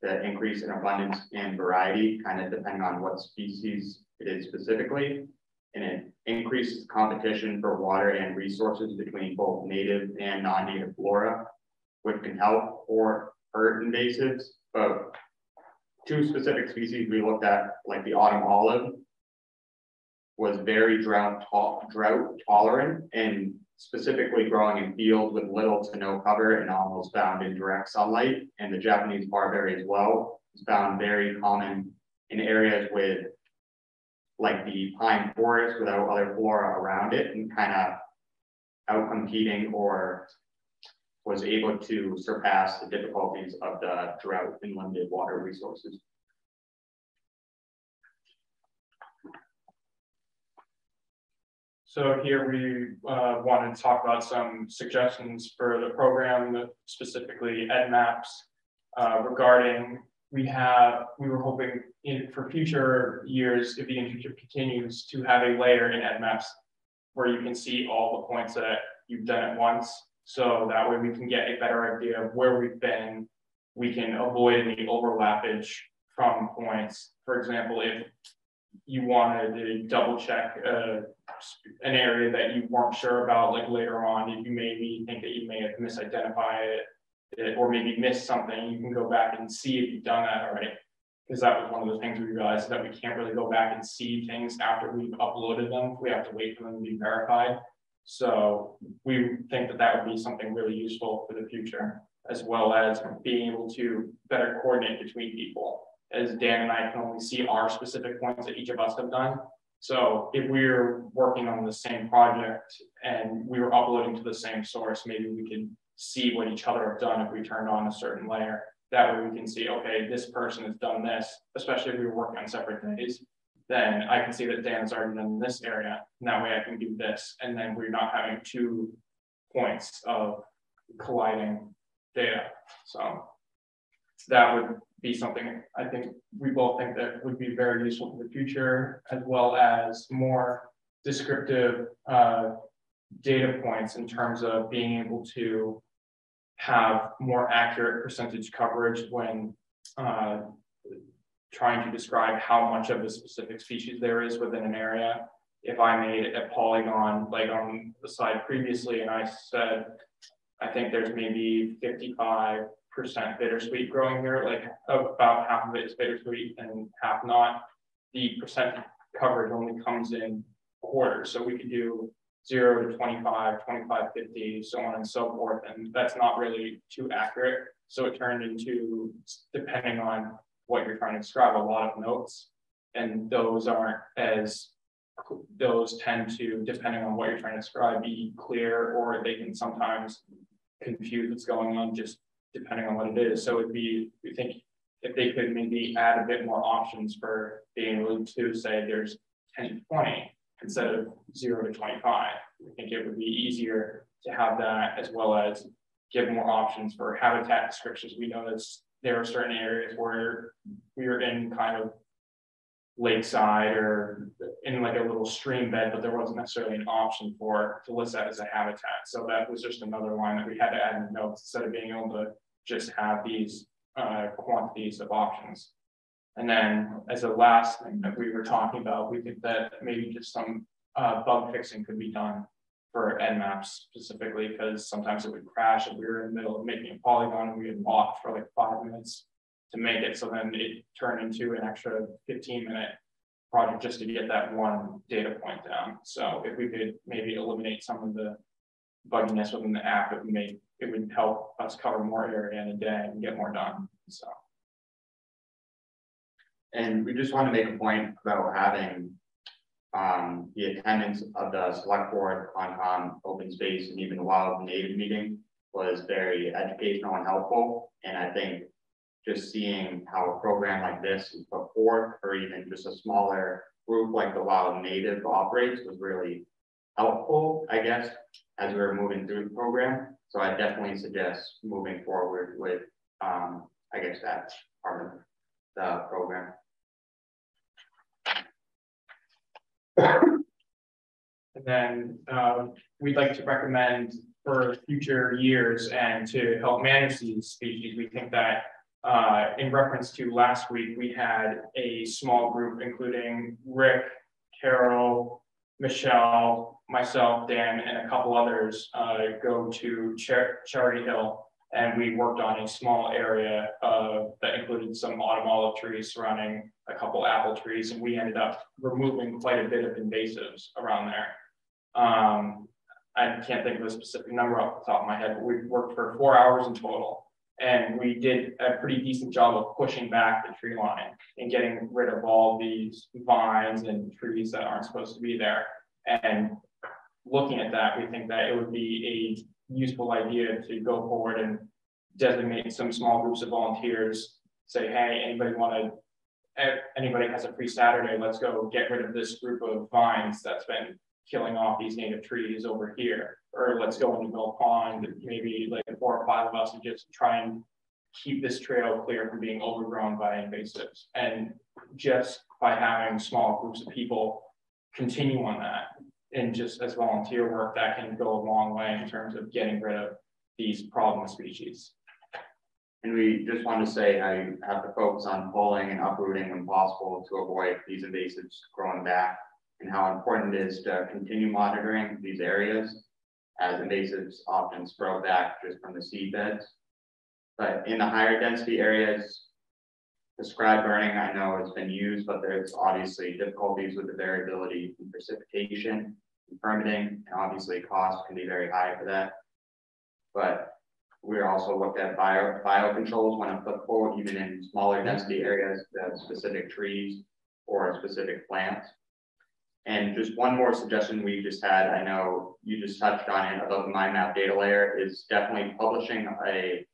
[SPEAKER 9] that increase in abundance and variety, kind of depending on what species it is specifically. And it increases competition for water and resources between both native and non-native flora, which can help or hurt invasives. But two specific species we looked at, like the autumn olive, was very drought tolerant and specifically growing in fields with little to no cover and almost found in direct sunlight. And the Japanese barberry as well is found very common in areas with like the pine forest without other flora around it, and kind of outcompeting or was able to surpass the difficulties of the drought and limited water resources.
[SPEAKER 8] So here we wanted to talk about some suggestions for the program, specifically EdMaps, regarding we were hoping for future years, if the internship continues, to have a layer in EdMaps where you can see all the points that you've done at once. So that way we can get a better idea of where we've been. We can avoid any overlappage from points. For example, if you wanted to double check an area that you weren't sure about, like later on, if you maybe think that you may have misidentified it or maybe missed something, you can go back and see if you've done that already. Because that was one of the things we realized, that we can't really go back and see things after we've uploaded them. We have to wait for them to be verified. So we think that that would be something really useful for the future, as well as being able to better coordinate between people. As Dan and I can only see our specific points that each of us have done. So if we're working on the same project and we were uploading to the same source, maybe we could see what each other have done if we turned on a certain layer. That way we can see, okay, this person has done this, especially if we were working on separate days. Then I can see that Dan's already done this area, and that way I can do this. And then we're not having 2 points of colliding data. So that would be something I think we both think that would be very useful for the future, as well as more descriptive data points in terms of being able to have more accurate percentage coverage when trying to describe how much of a specific species there is within an area. If I made a polygon like on the slide previously, and I said, I think there's maybe 55% bittersweet growing here, like about half of it is bittersweet and half not, the percent coverage only comes in quarters. So we could do 0 to 25, 25, 50, so on and so forth. And that's not really too accurate. So it turned into, depending on what you're trying to describe, a lot of notes. And those tend to, depending on what you're trying to describe, be clear, or they can sometimes confuse what's going on just depending on what it is. So we think if they could maybe add a bit more options for being able to say there's 10 to 20 instead of 0 to 25. I think it would be easier to have that, as well as give more options for habitat descriptions. We know that there are certain areas where we are in kind of lakeside or in like a little stream bed, but there wasn't necessarily an option to list that as a habitat. So that was just another line that we had to add in the notes instead of being able to just have these quantities of options. And then as a last thing that we were talking about, we think that maybe just some bug fixing could be done for EdMaps specifically, because sometimes it would crash if we were in the middle of making a polygon and we had walked for like 5 minutes to make it. So then it turned into an extra 15-minute project just to get that one data point down. So if we could maybe eliminate some of the bugginess within the app, it would help us cover more area in a day and get more done. So.
[SPEAKER 9] And we just want to make a point about having the attendance of the select board, Concom, open space, and even the wild native meeting was very educational and helpful. And I think just seeing how a program like this is put forth, or even just a smaller group like the wild native operates, was really helpful, I guess, as we were moving through the program. So I definitely suggest moving forward with, I guess that's part of the program.
[SPEAKER 8] And then we'd like to recommend for future years and to help manage these species, we think that in reference to last week, we had a small group, including Rick, Carol, Michelle, myself, Dan, and a couple others go to Cherry Hill. And we worked on a small area that included some autumn olive trees surrounding a couple apple trees. And we ended up removing quite a bit of invasives around there. I can't think of a specific number off the top of my head, but we worked for 4 hours in total. And we did a pretty decent job of pushing back the tree line and getting rid of all these vines and trees that aren't supposed to be there. And looking at that, we think that it would be a useful idea to go forward and designate some small groups of volunteers, say, hey, anybody has a free Saturday, let's go get rid of this group of vines that's been killing off these native trees over here, or let's go into Mill Pond, maybe like 4 or 5 of us, and just try and keep this trail clear from being overgrown by invasives. And just by having small groups of people continue on that, and just as volunteer work, that can go a long way in terms of getting rid of these problem species.
[SPEAKER 9] And we just want to say how you have to focus on pulling and uprooting when possible to avoid these invasives growing back, and how important it is to continue monitoring these areas, as invasives often sprout back just from the seed beds. But in the higher density areas, prescribed burning, I know has been used, but there's obviously difficulties with the variability in precipitation and permitting, and obviously cost can be very high for that. But we're also looked at biocontrols when applicable, even in smaller density areas, that specific trees or specific plants. And just one more suggestion we just had, I know you just touched on it about the mind map data layer, is definitely publishing a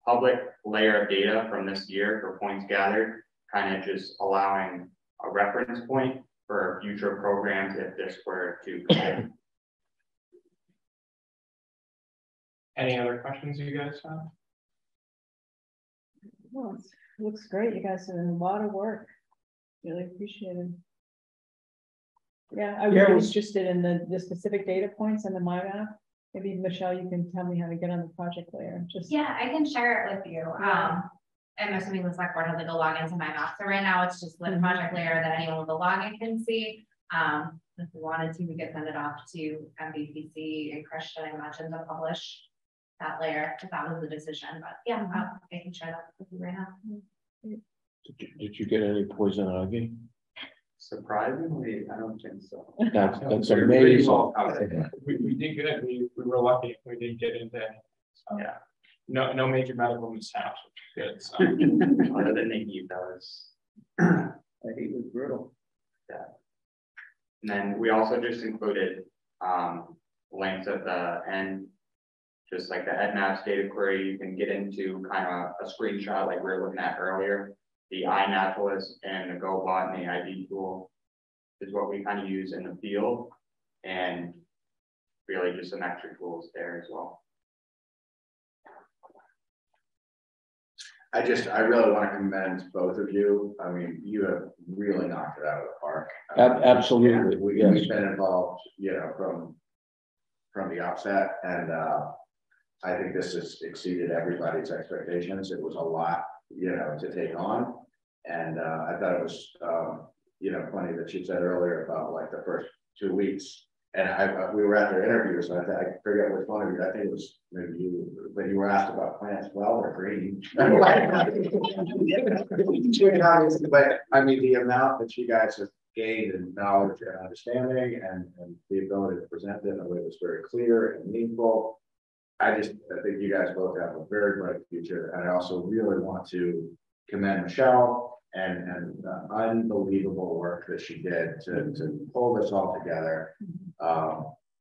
[SPEAKER 9] public layer of data from this year for points gathered, kind of just allowing a reference point for future programs if this were to come.
[SPEAKER 8] Any other questions you guys have?
[SPEAKER 2] Well, it looks great. You guys are doing a lot of work. Really appreciate it. Yeah, I was interested in the specific data points and the my map. Maybe Michelle, you can tell me how to get on the project layer. Just
[SPEAKER 10] yeah, I can share it with you.
[SPEAKER 2] Yeah.
[SPEAKER 10] I'm assuming the select board has like a login to my map. So right now it's just the project layer that anyone with a login can see. If we wanted to, we could send it off to MVPC and Christian, I imagine, to publish that layer if that was the decision. But yeah, I can share that with you right now.
[SPEAKER 1] Did you get any poison ivy?
[SPEAKER 9] Surprisingly, I don't think so.
[SPEAKER 1] That's amazing.
[SPEAKER 8] We did good. We were lucky. We didn't get into any. So, yeah. No major medical mishaps, which is good. So.
[SPEAKER 9] Other than the heat, that was
[SPEAKER 6] The heat was brutal.
[SPEAKER 9] Yeah. And then we also just included links at the end just like the EdMaps data query, you can get into kind of a screenshot like we were looking at earlier. The iNaturalist and the GoBot and the ID tool is what we kind of use in the field, and really just some extra tools there as well.
[SPEAKER 3] I really want to commend both of you. I mean, you have really knocked it out of the park.
[SPEAKER 1] Absolutely.
[SPEAKER 3] We've been involved, from the outset, and I think this has exceeded everybody's expectations. It was a lot, to take on, and I thought it was, funny that you said earlier about like the first 2 weeks. And we were at their interviews, and I forget which one of you, I think it was maybe you, but you were asked about plants. Well, they're green. But I mean, the amount that you guys have gained in knowledge and understanding, and the ability to present it in a way that's very clear and meaningful. I think you guys both have a very bright future. And I also really want to commend Michelle and unbelievable work that she did to pull this all together.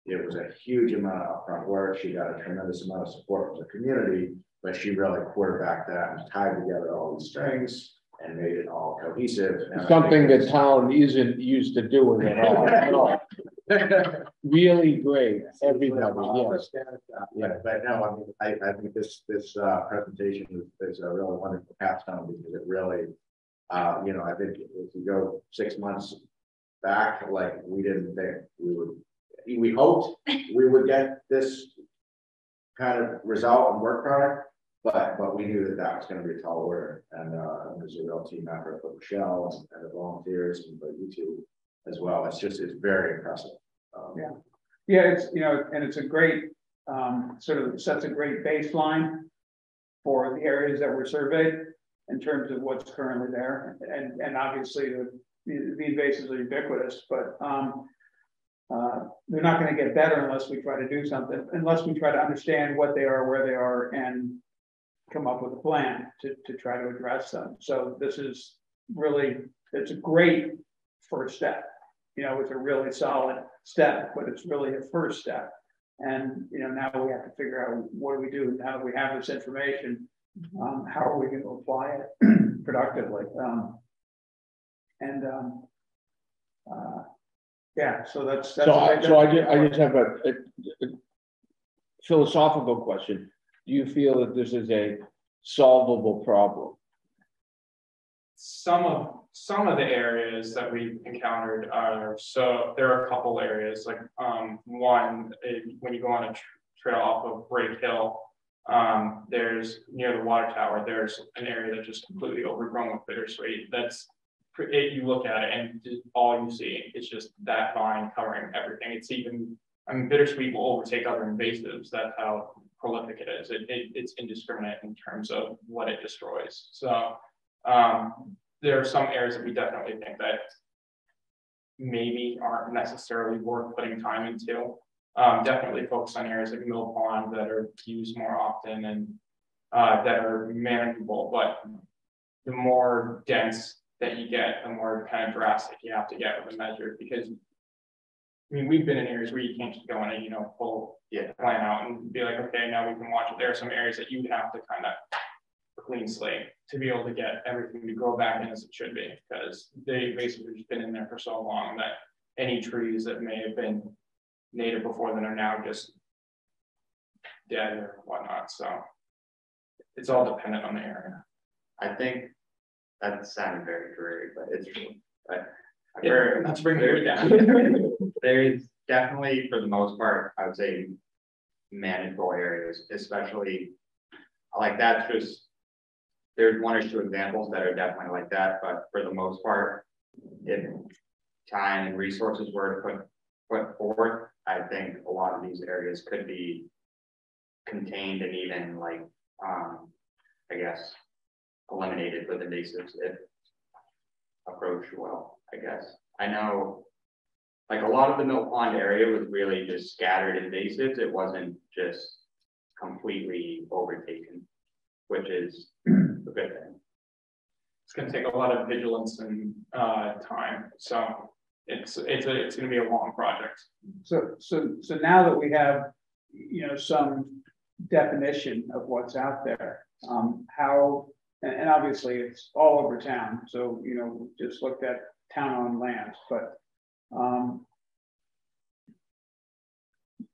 [SPEAKER 3] It was a huge amount of upfront work. She got a tremendous amount of support from the community, but she really quarterbacked that and tied together all these strings and made it all cohesive.
[SPEAKER 1] Something the town isn't used to doing at all. Really great, everybody. Yes.
[SPEAKER 3] Yeah, but no, I mean, I think this presentation is a really wonderful capstone, because it really, I think if you go 6 months back, like, we didn't think we hoped we would get this kind of result and work product, but we knew that was going to be a tall order, and there's a real team effort for Michelle and the volunteers, and for you two as well. It's very impressive.
[SPEAKER 5] It's and it's a great sort of sets a great baseline for the areas that were surveyed in terms of what's currently there, and obviously the invasives are ubiquitous, but they're not going to get better unless we try to do something, unless we try to understand what they are, where they are, and come up with a plan to try to address them. So this is really, it's a great first step. It's a really solid step, but it's really a first step. And now we have to figure out, what do we do now that we have this information? How are we going to apply it productively? So that's
[SPEAKER 1] so I just have a philosophical question. Do you feel that this is a solvable problem?
[SPEAKER 8] Some of the areas that we've encountered there are a couple areas, like one, when you go on a trail off of Break Hill, there's near the water tower, there's an area that's just completely overgrown with bittersweet. You look at it and all you see is just that vine covering everything. It's even, bittersweet will overtake other invasives. That's how prolific it is. It's indiscriminate in terms of what it destroys. So there are some areas that we definitely think that maybe aren't necessarily worth putting time into. Definitely focus on areas like Mill Pond that are used more often and that are manageable, but the more dense that you get, the more kind of drastic you have to get with a measure, because we've been in areas where you can't just go in and pull the plan out and be like, okay, now we can watch it. There are some areas that you'd have to kind of clean slate to be able to get everything to grow back in as it should be, because they basically just been in there for so long that any trees that may have been native before then are now just dead or whatnot. So it's all dependent on the area.
[SPEAKER 9] I think that sounded very dreary, but it's true. But
[SPEAKER 8] let's bring it down.
[SPEAKER 9] There's definitely, for the most part, I would say, manageable areas, especially like that's just, there's one or two examples that are definitely like that, but for the most part, if time and resources were to put forward, I think a lot of these areas could be contained and even like, I guess, eliminated with invasives if approached well, I guess. I know like a lot of the Mill Pond area was really just scattered invasives. It wasn't just completely overtaken, which is a good thing.
[SPEAKER 8] It's going to take a lot of vigilance and time. So it's going to be a long project.
[SPEAKER 5] So now that we have, some definition of what's out there. How, and obviously it's all over town. So, you know, we just looked at town-owned lands, but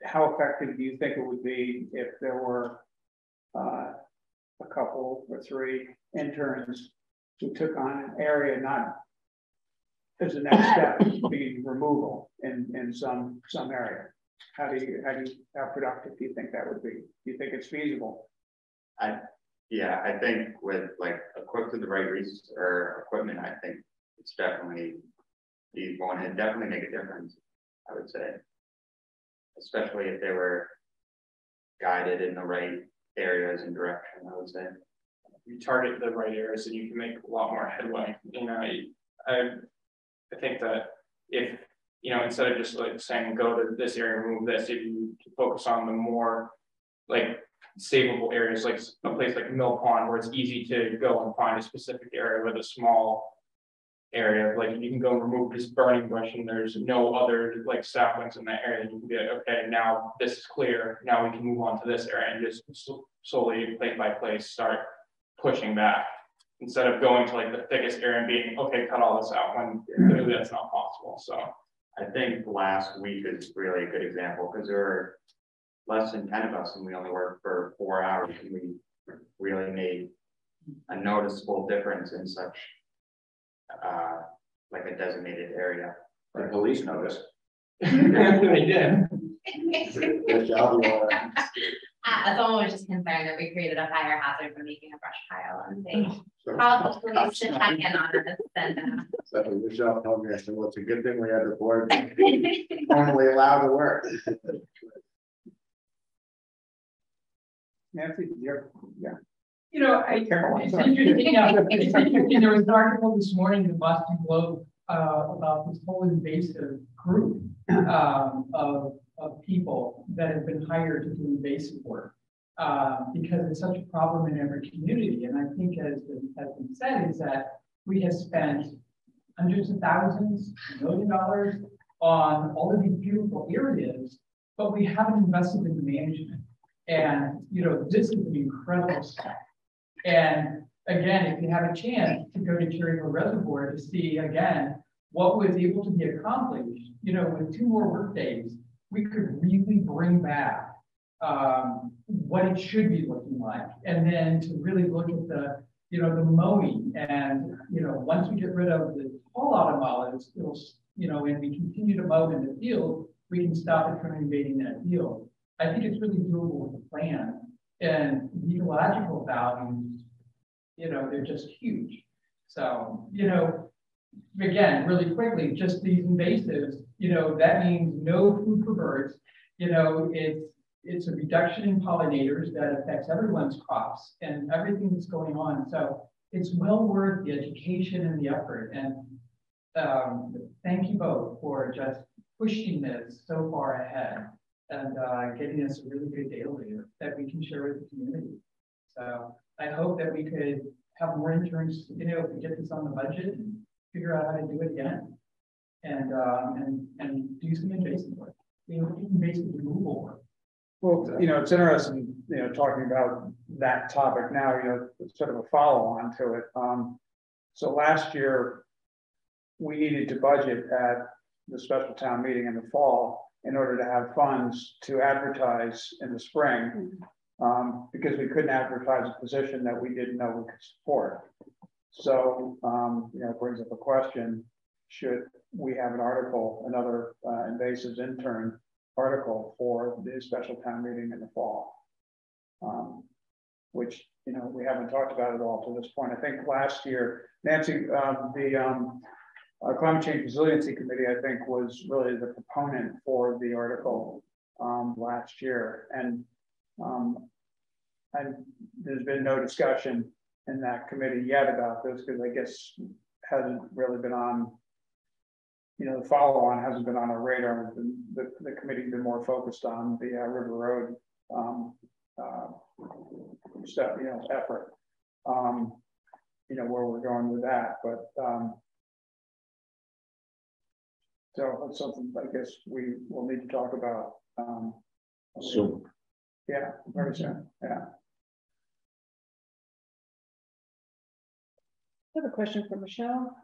[SPEAKER 5] how effective do you think it would be if there were a couple or three interns who took on an area, not as a next step, being removal in some area? How productive do you think that would be? Do you think it's feasible?
[SPEAKER 9] Yeah, I think with like equipped with the right resources or equipment, I think it's definitely feasible and it'd definitely make a difference, I would say. Especially if they were guided in the right areas and direction, I would say.
[SPEAKER 8] You target the right areas and you can make a lot more headway. You know, I think that if, you know, instead of just like saying go to this area, remove this, if you focus on the more like savable areas, like a place like Mill Pond, where it's easy to go and find a specific area with a small area, like you can go and remove this burning bush and there's no other like saplings in that area, and you can be like, okay, now this is clear, now we can move on to this area and just slowly, place by place, start pushing back instead of going to like the thickest area and being, okay, cut all this out, when clearly that's not possible. So
[SPEAKER 9] I think last week is really a good example because there were less than 10 of us and we only worked for 4 hours, and we really made a noticeable difference in such like a designated area.
[SPEAKER 3] The police noticed.
[SPEAKER 8] they did.
[SPEAKER 3] Good job, Laura.
[SPEAKER 10] Someone was just concerned that we created a fire hazard for making a brush pile, and they called the police to check in on us. And
[SPEAKER 3] So Michelle told me, I said, well, it's a good thing we had the board only allowed to work.
[SPEAKER 5] Nancy, yeah.
[SPEAKER 11] You know, it's interesting. It's interesting. There was an article this morning in the Boston Globe about this whole invasive group of people that have been hired to do invasive work because it's such a problem in every community. And I think, as has been said, is that we have spent hundreds of thousands, $1 million on all of these beautiful areas, but we haven't invested in the management. And you know, this is an incredible step. And again, if you have a chance to go to Cherry Hill Reservoir to see again what was able to be accomplished, you know, with 2 more work days, we could really bring back what it should be looking like. And then to really look at the, you know, the mowing, and, you know, once we get rid of the tall autumn olives, it'll, you know, and we continue to mow in the field, we can stop it from invading that field. I think it's really doable with the plan, and the ecological values, you know, they're just huge. So, you know, again, really quickly, just these invasives, you know, that means no food for birds. You know, it's a reduction in pollinators that affects everyone's crops and everything that's going on. So it's well worth the education and the effort. And thank you both for just pushing this so far ahead and getting us a really good data layer that we can share with the community. So I hope that we could have more interns, you know, if we get this on the budget and figure out how to do it again, and do some invasive work, you know, invasive removal work.
[SPEAKER 5] Well, you know, it's interesting, you know, talking about that topic now, you know, it's sort of a follow on to it. So last year, we needed to budget at the special town meeting in the fall in order to have funds to advertise in the spring, because we couldn't advertise a position that we didn't know we could support. So, you know, it brings up a question: should we have an article, another invasives intern article for the special town meeting in the fall? Which, you know, we haven't talked about it all to this point. I think last year, Nancy, the Climate Change Resiliency Committee, I think, was really the proponent for the article last year. And there's been no discussion in that committee yet about this, because I guess hasn't really been on, you know, the follow-on hasn't been on our radar. The committee's been more focused on the River Road stuff, you know, effort, you know, where we're going with that. But so that's something I guess we will need to talk about
[SPEAKER 1] soon.
[SPEAKER 5] Yeah, very soon, yeah.
[SPEAKER 2] I have a question for Michelle.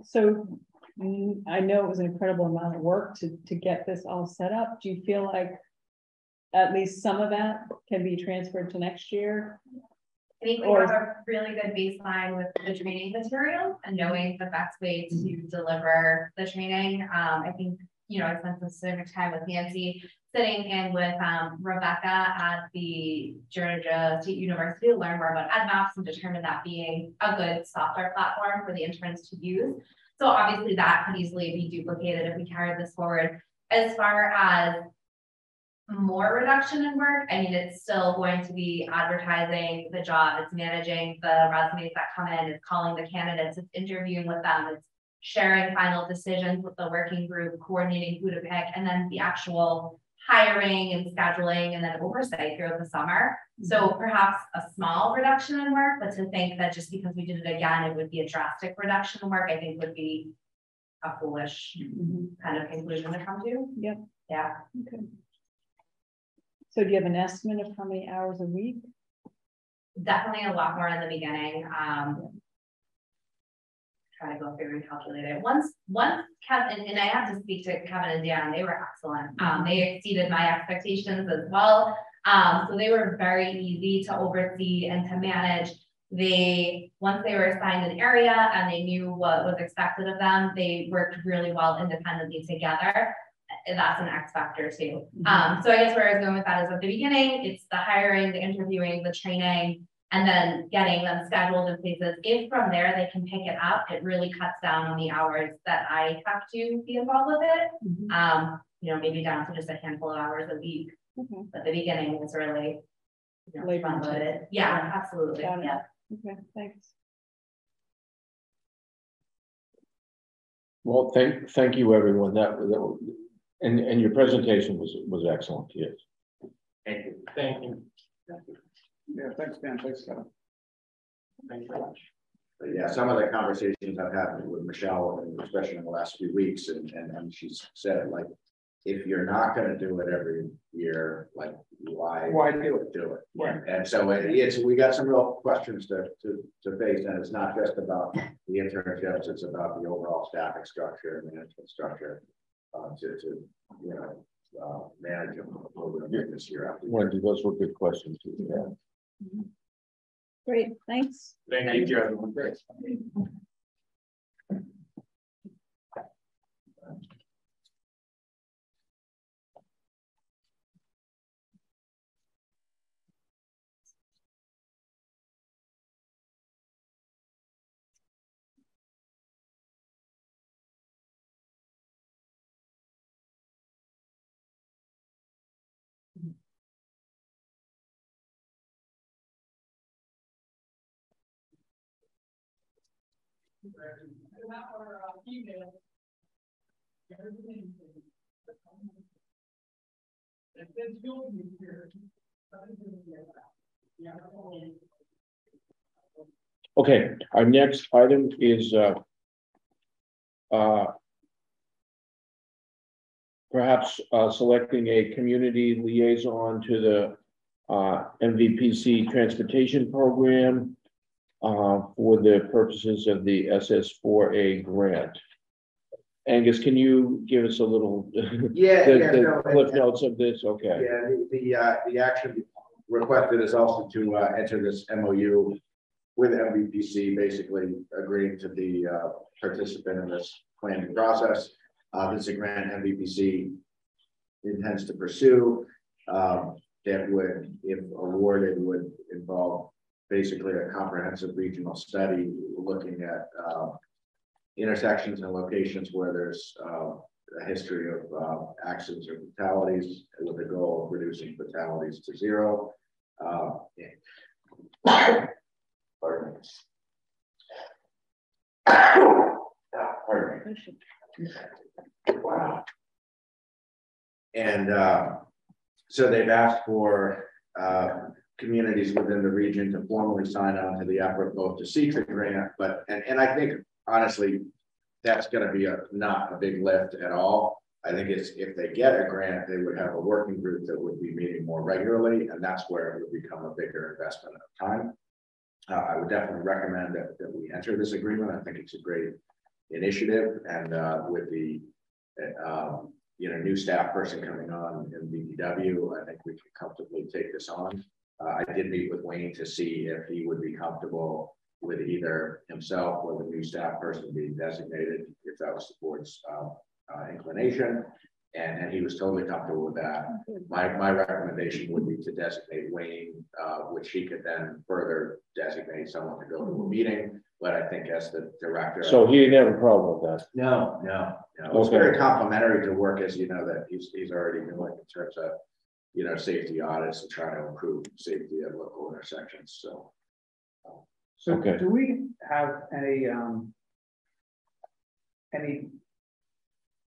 [SPEAKER 2] So I know it was an incredible amount of work to get this all set up. Do you feel like at least some of that can be transferred to next year?
[SPEAKER 10] I think we have a really good baseline with the training material and knowing the best way to deliver the training. I think, you know, I spent some specific time with Nancy sitting in with Rebecca at the Georgia State University to learn more about EdMaps and determine that being a good software platform for the interns to use. So obviously that could easily be duplicated if we carried this forward. As far as more reduction in work, I mean, it's still going to be advertising the job, it's managing the resumes that come in, it's calling the candidates, it's interviewing with them, it's sharing final decisions with the working group, coordinating who to pick, and then the actual hiring and scheduling and then oversight throughout the summer. So perhaps a small reduction in work, but to think that just because we did it again, it would be a drastic reduction in work, I think would be a foolish kind of conclusion to come to.
[SPEAKER 2] Yep.
[SPEAKER 10] Yeah.
[SPEAKER 2] Okay. So do you have an estimate of how many hours a week?
[SPEAKER 10] Definitely a lot more in the beginning. Try to go through and calculate it. Once Kevin, and I have to speak to Kevin and Dan, they were excellent. They exceeded my expectations as well. So they were very easy to oversee and to manage. Once they were assigned an area and they knew what was expected of them, they worked really well independently together. That's an X factor too. So I guess where I was going with that is at the beginning, it's the hiring, the interviewing, the training, and then getting them scheduled in places. If from there they can pick it up, it really cuts down on the hours that I have to be involved with it. You know, maybe down to just a handful of hours a week. But the beginning is really, you know, front-loaded. Yeah, absolutely. Yeah.
[SPEAKER 2] Okay, thanks.
[SPEAKER 1] Well, thank you, everyone. And your presentation was excellent. Yes.
[SPEAKER 9] Thank you.
[SPEAKER 8] Thank you.
[SPEAKER 5] Yeah, thanks, Dan. Thanks, Kevin.
[SPEAKER 8] Thank you very much.
[SPEAKER 3] But yeah, some of the conversations I've had with Michelle, and especially in the last few weeks, and she's said, like, if you're not going to do it every year, like, why do it?
[SPEAKER 5] Right.
[SPEAKER 3] And so we got some real questions to face, and it's not just about the internships, it's about the overall staffing structure and management structure to you know manage them over this year after.
[SPEAKER 1] Wendy, those were good questions. Yeah.
[SPEAKER 2] Great, thanks.
[SPEAKER 9] Thank you, everyone.
[SPEAKER 3] Great.
[SPEAKER 1] Okay, our next item is perhaps selecting a community liaison to the MVPC transportation program for the purposes of the SS4A grant. Angus, can you give us a little the cliff notes of this? Okay.
[SPEAKER 3] Yeah, the action requested is also to enter this MOU with MVPC, basically agreeing to be participant in this planning process. This is a grant MVPC intends to pursue that would, if awarded, would involve basically a comprehensive regional study looking at intersections and locations where there's a history of accidents or fatalities, with the goal of reducing fatalities to zero. Pardon me. Pardon me. Wow. And so they've asked for communities within the region to formally sign on to the effort, both to seek the grant, but and I think honestly that's going to be not a big lift at all. I think it's, if they get a grant, they would have a working group that would be meeting more regularly, and that's where it would become a bigger investment of time. I would definitely recommend that we enter this agreement. I think it's a great initiative, and with the new staff person coming on in BPW, I think we can comfortably take this on. I did meet with Wayne to see if he would be comfortable with either himself or the new staff person being designated, if that was the board's inclination, and he was totally comfortable with that. My recommendation would be to designate Wayne, which he could then further designate someone to go to a meeting. But I think as the director,
[SPEAKER 1] so he didn't have a problem with that.
[SPEAKER 3] No. It's very complimentary to work, as you know, that he's already doing in terms of safety audits and trying to improve safety at local intersections. So
[SPEAKER 5] okay. Do we have any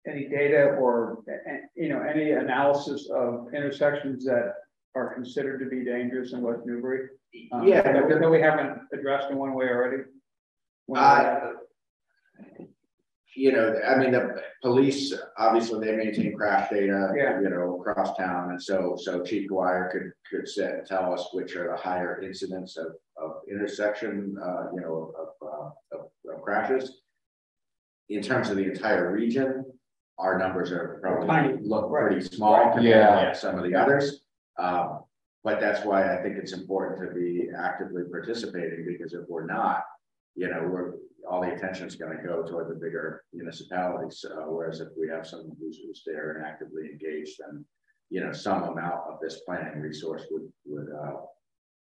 [SPEAKER 5] data or any analysis of intersections that are considered to be dangerous in West Newbury? That we haven't addressed in one way already.
[SPEAKER 3] I mean, the police obviously they maintain crash data, across town, and so Chief Dwyer could sit and tell us which are the higher incidents of intersection, of crashes. In terms of the entire region, our numbers are probably look pretty small compared to some of the others. But that's why I think it's important to be actively participating, because if we're not, all the attention is going to go toward the bigger municipalities. Whereas if we have someone who's there and actively engaged, then some amount of this planning resource would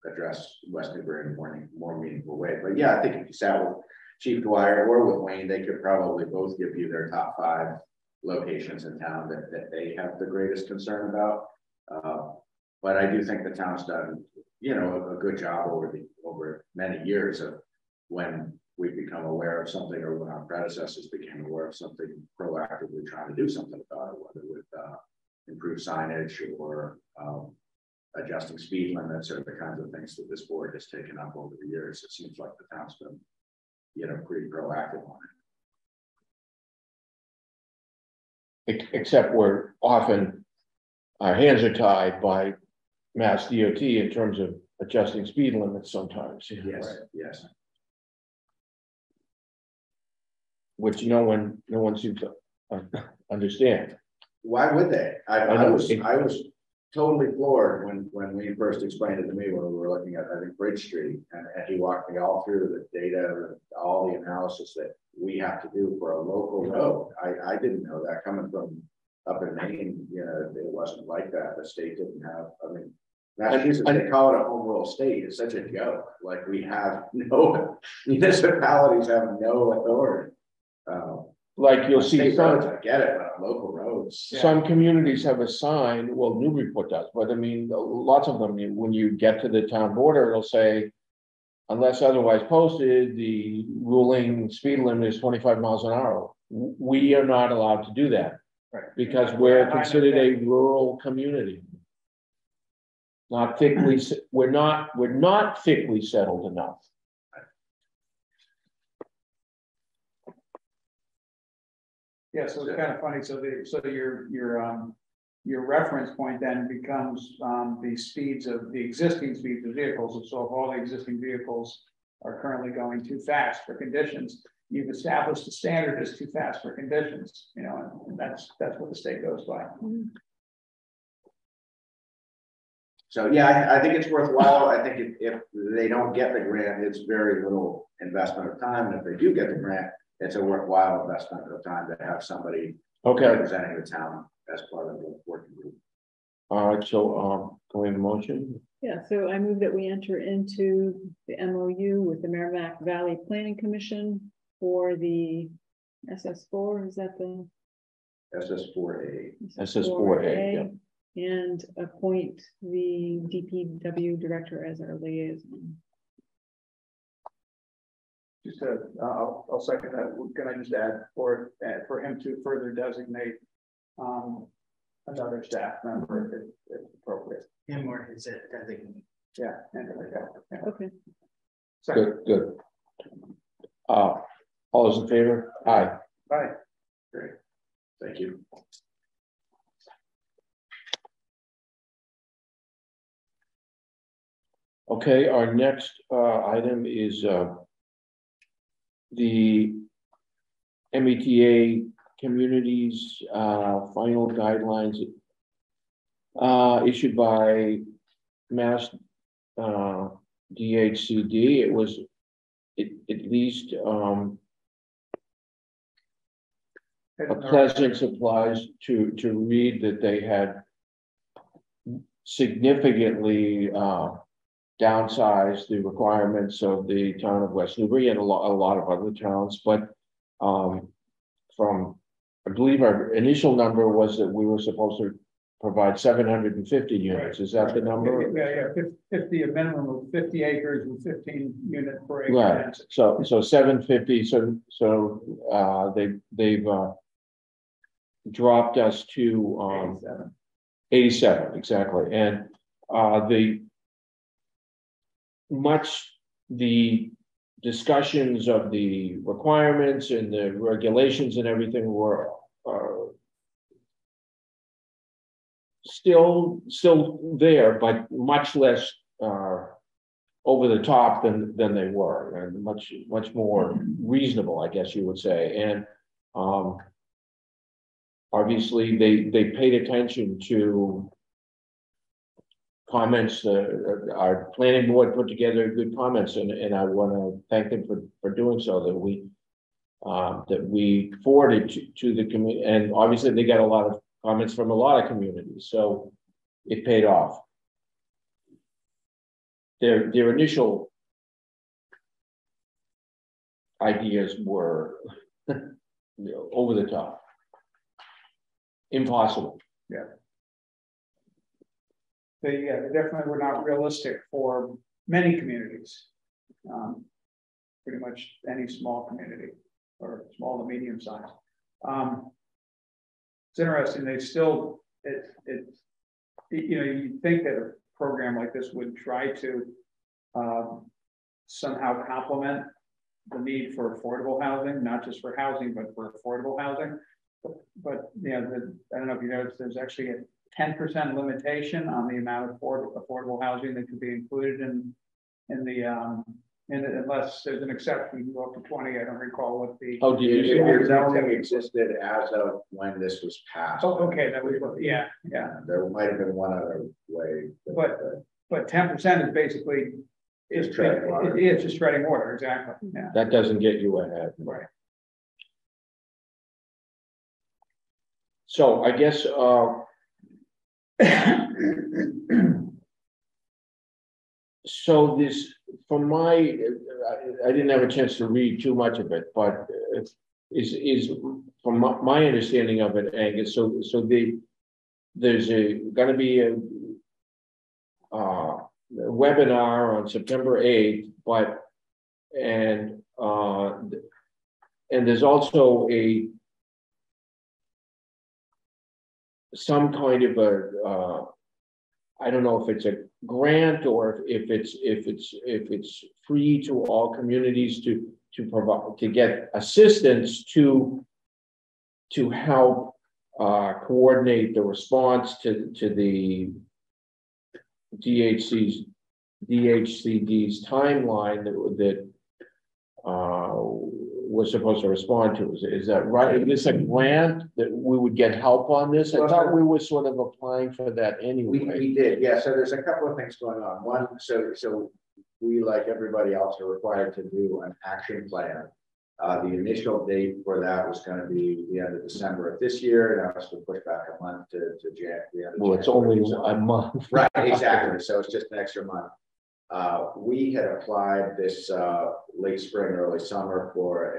[SPEAKER 3] address West Newbury in a more meaningful way. But yeah, I think if you sat with Chief Dwyer or with Wayne, they could probably both give you their top 5 locations in town that they have the greatest concern about. But I do think the town's done, a good job over many years of when we become aware of something, or when our predecessors became aware of something, proactively trying to do something about it, whether with improved signage or adjusting speed limits, or the kinds of things that this board has taken up over the years. It seems like the town's been, pretty proactive on it.
[SPEAKER 1] Except we're often, our hands are tied by Mass DOT in terms of adjusting speed limits sometimes.
[SPEAKER 3] Yes.
[SPEAKER 1] Which no one seems to understand.
[SPEAKER 3] Why would they? I was totally floored when we first explained it to me when we were looking at, I think, Bridge Street, and he walked me all through the data, all the analysis that we have to do for a local road. I didn't know that coming from up in Maine. It wasn't like that. The state didn't have. I mean, Massachusetts, they call it a home rule state. It's such a joke. Like, we have no municipalities have no authority.
[SPEAKER 1] Like you'll see some,
[SPEAKER 3] I get it, but on local roads,
[SPEAKER 1] some communities have a sign. Well, Newburyport does, but I mean, lots of them. When you get to the town border, it'll say, unless otherwise posted, the ruling speed limit is 25 miles an hour. We are not allowed to do that, because we're considered a rural community. Not thickly, we're not thickly settled enough.
[SPEAKER 5] Yeah, so it's kind of funny. So your reference point then becomes the existing speeds of vehicles. So if all the existing vehicles are currently going too fast for conditions, you've established the standard as too fast for conditions. And that's what the state goes by.
[SPEAKER 3] So yeah, I think it's worthwhile. I think if they don't get the grant, it's very little investment of time. And if they do get the grant, it's a worthwhile investment of time to have somebody representing the town as part of the working group.
[SPEAKER 1] All right, so can we have a motion?
[SPEAKER 2] Yeah, so I move that we enter into the MOU with the Merrimack Valley Planning Commission for the SS4. Is that the
[SPEAKER 3] SS4A?
[SPEAKER 1] SS4A, yeah.
[SPEAKER 2] And appoint the DPW director as our liaison.
[SPEAKER 5] Just I'll second that. Can I just add for him to further designate another staff member if appropriate?
[SPEAKER 6] Him or his designate.
[SPEAKER 5] Yeah.
[SPEAKER 2] Okay.
[SPEAKER 1] Good. All those in favor? Aye.
[SPEAKER 5] Aye.
[SPEAKER 3] Great. Thank you.
[SPEAKER 1] Okay, our next item is the META communities final guidelines issued by Mass DHCD. It was at least a pleasant surprise to read that they had significantly downsized the requirements of the town of West Newbury and a lot of other towns. But from, I believe our initial number was that we were supposed to provide 750 units. Is that the number?
[SPEAKER 5] Yeah, 50, a minimum of 50 acres with 15 units per acre.
[SPEAKER 1] Right. So 750. So they've dropped us to 87 exactly. And the discussions of the requirements and the regulations and everything were still there, but much less over the top than they were, and much more reasonable, I guess you would say. And obviously they paid attention to comments. Our planning board put together good comments, and I want to thank them for doing so, that we forwarded to the community. And obviously they got a lot of comments from a lot of communities, so it paid off. Their initial ideas were over the top, impossible.
[SPEAKER 5] Yeah. They definitely were not realistic for many communities. Pretty much any small community or small to medium size. It's interesting. They still, you think that a program like this would try to somehow complement the need for affordable housing, not just for housing, but for affordable housing. But I don't know if you noticed, there's actually a 10% limitation on the amount of affordable housing that could be included in the unless there's an exception, you can go up to 20. I don't recall what the
[SPEAKER 3] zoning existed as of when this was passed.
[SPEAKER 5] Oh, okay, that was yeah.
[SPEAKER 3] There might have been one other way,
[SPEAKER 5] but 10% is basically
[SPEAKER 3] just treading water.
[SPEAKER 5] It's just treading water, exactly. Yeah,
[SPEAKER 1] that doesn't get you ahead,
[SPEAKER 5] right?
[SPEAKER 1] So I guess so this, from my, I didn't have a chance to read too much of it, but is from my understanding of it, Angus. So there's going to be a webinar on September 8th, and there's also some kind of a I don't know if it's a grant or if it's free to all communities to provide, to get assistance to help coordinate the response to the DHCD's timeline that was supposed to respond to. Is that right? Is this a grant that we would get help on this? I thought we were sort of applying for that anyway.
[SPEAKER 3] We did, yeah. So there's a couple of things going on. One, so we, like everybody else, are required to do an action plan. The initial date for that was going to be the end of December of this year. Now it's been pushed back a month to January.
[SPEAKER 1] Well, it's only a month.
[SPEAKER 3] Right, exactly. So it's just an extra month. We had applied this late spring, early summer for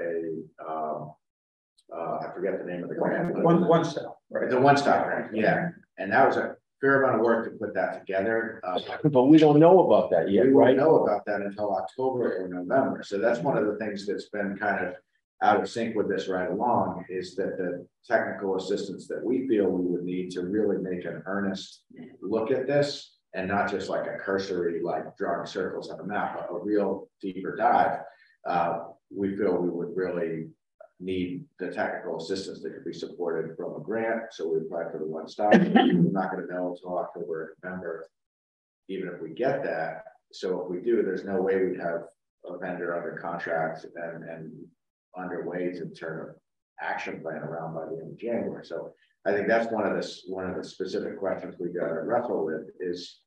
[SPEAKER 3] I forget the name of the grant.
[SPEAKER 5] One stop, right?
[SPEAKER 3] The one-stop grant, yeah. And that was a fair amount of work to put that together.
[SPEAKER 1] But we don't know about that yet,
[SPEAKER 3] we
[SPEAKER 1] right?
[SPEAKER 3] won't know about that until October or November. So that's one of the things that's been kind of out of sync with this right along, is that the technical assistance that we feel we would need to really make an earnest look at this, and not just like a cursory, like drawing circles on a map, but a real deeper dive. We feel we would really need the technical assistance that could be supported from a grant. So we applied for the one stop. We're not going to know until October or November, even if we get that, so if we do, there's no way we'd have a vendor under contract and underway to turn an action plan around by the end of January. So I think that's one of the specific questions we got to wrestle with is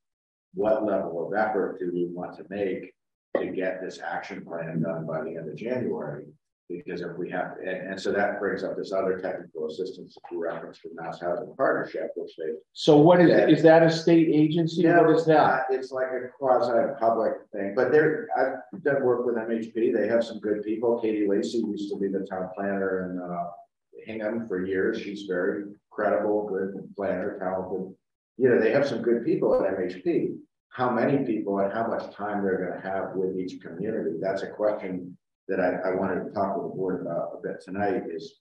[SPEAKER 3] what level of effort do we want to make to get this action plan done by the end of January? Because if we have, and so that brings up this other technical assistance reference to Mass Housing Partnership, which they.
[SPEAKER 1] So what is that a state agency?
[SPEAKER 3] No,
[SPEAKER 1] what is that?
[SPEAKER 3] It's like a quasi-public thing, but I've done work with MHP. They have some good people. Katie Lacey used to be the town planner in Hingham for years. She's very credible, good planner, talented. You know, they have some good people at MHP. How many people and how much time they're going to have with each community? That's a question that I wanted to talk with the board about a bit tonight, is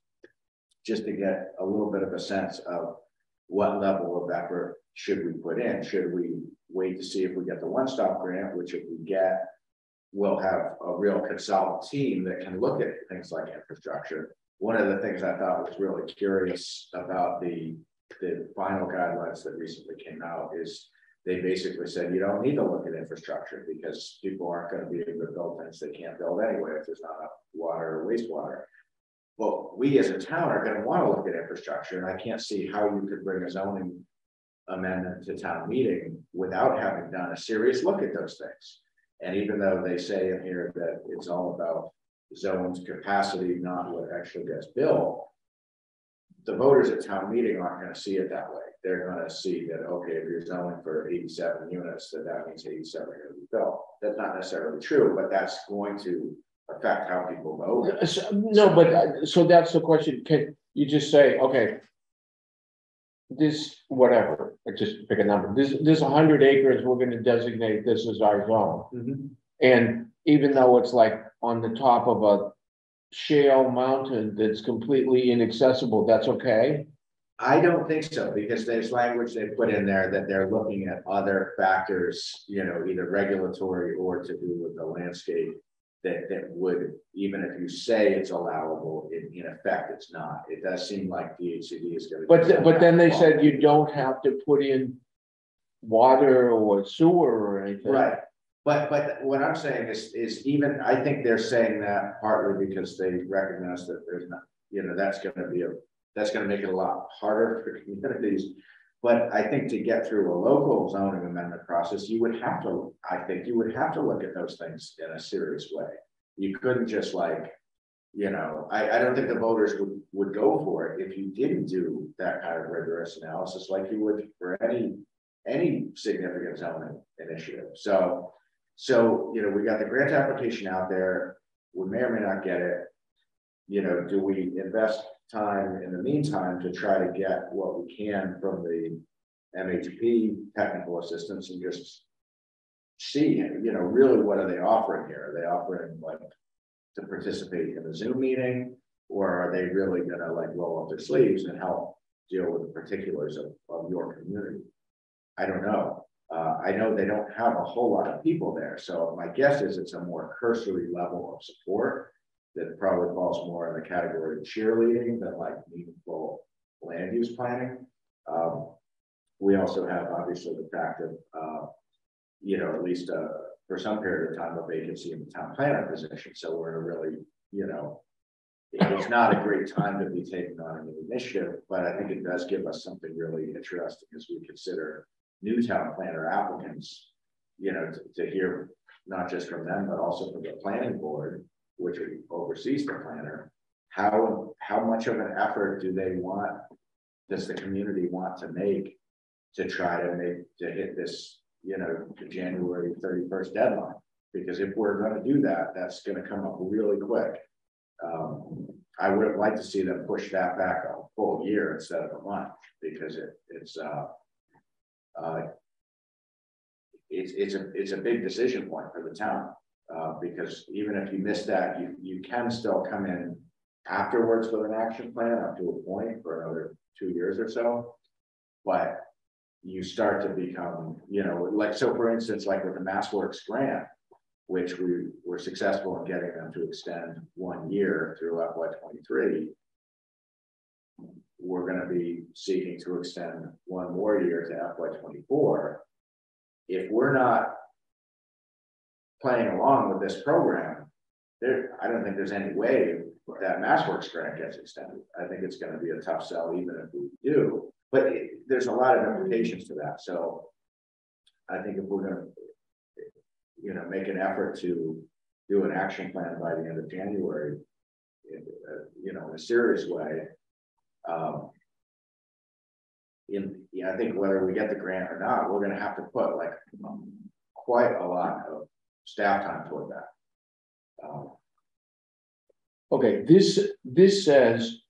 [SPEAKER 3] just to get a little bit of a sense of what level of effort should we put in. Should we wait to see if we get the one-stop grant, which if we get, we'll have a real consultant team that can look at things like infrastructure. One of the things I thought was really curious about the final guidelines that recently came out is they basically said you don't need to look at infrastructure because people aren't going to be able to build things they can't build anyway if there's not enough water or wastewater. Well, we as a town are going to want to look at infrastructure, and I can't see how you could bring a zoning amendment to town meeting without having done a serious look at those things. And even though they say in here that it's all about zones capacity, not what actually gets built, the voters at town meeting aren't going to see it that way. They're going to see that, okay, if you're zoning for 87 units, that means 87 are going to be built. That's not necessarily true, but that's going to affect how people vote.
[SPEAKER 1] So that's the question. Can you just say, okay, this, whatever, just pick a number. This 100 acres, we're going to designate this as our zone.
[SPEAKER 3] Mm-hmm.
[SPEAKER 1] And even though it's like on the top of a shale mountain that's completely inaccessible, that's okay?
[SPEAKER 3] I don't think so, because there's language they put in there that they're looking at other factors, you know, either regulatory or to do with the landscape that would, even if you say it's allowable, in effect, it's not. It does seem like DHCD is going to.
[SPEAKER 1] But then they said you don't have to put in water or sewer or anything.
[SPEAKER 3] Right. But what I'm saying is even, I think they're saying that partly because they recognize that there's not, you know, that's going to make it a lot harder for communities. But I think to get through a local zoning amendment process, you would have to, I think you would have to look at those things in a serious way. You couldn't just like, you know, I don't think the voters would go for it if you didn't do that kind of rigorous analysis like you would for any significant zoning initiative. So, you know, we got the grant application out there. We may or may not get it. You know, do we invest time in the meantime to try to get what we can from the MHP technical assistance and just see, you know, really what are they offering here? Are they offering like to participate in a Zoom meeting, or are they really going to like roll up their sleeves and help deal with the particulars of your community? I don't know. I know they don't have a whole lot of people there. So my guess is it's a more cursory level of support that probably falls more in the category of cheerleading than like meaningful land use planning. We also have obviously the fact of, you know, at least for some period of time, a vacancy in the town planner position. So we're in a really, you know, it's not a great time to be taking on a new initiative, but I think it does give us something really interesting as we consider new town planner applicants, you know, to hear not just from them, but also from the planning board, which oversees the planner, how much of an effort do they want, does the community want to make to try to hit this, you know, January 31st deadline? Because if we're going to do that, that's going to come up really quick. I would have liked to see them push that back a full year instead of a month, because it's a big decision point for the town. Because even if you miss that, you can still come in afterwards with an action plan up to a point for another 2 years or so. But you start to become, you know, like, so for instance, like with the MassWorks grant, which we were successful in getting them to extend 1 year through FY23, we're going to be seeking to extend 1 more year to FY24. If we're not playing along with this program, I don't think there's any way that MassWorks grant gets extended. I think it's going to be a tough sell, even if we do. But there's a lot of implications to that. So I think if we're going to, make an effort to do an action plan by the end of January, in a serious way, I think whether we get the grant or not, we're going to have to put like quite a lot of staff time toward that.
[SPEAKER 1] Okay, this says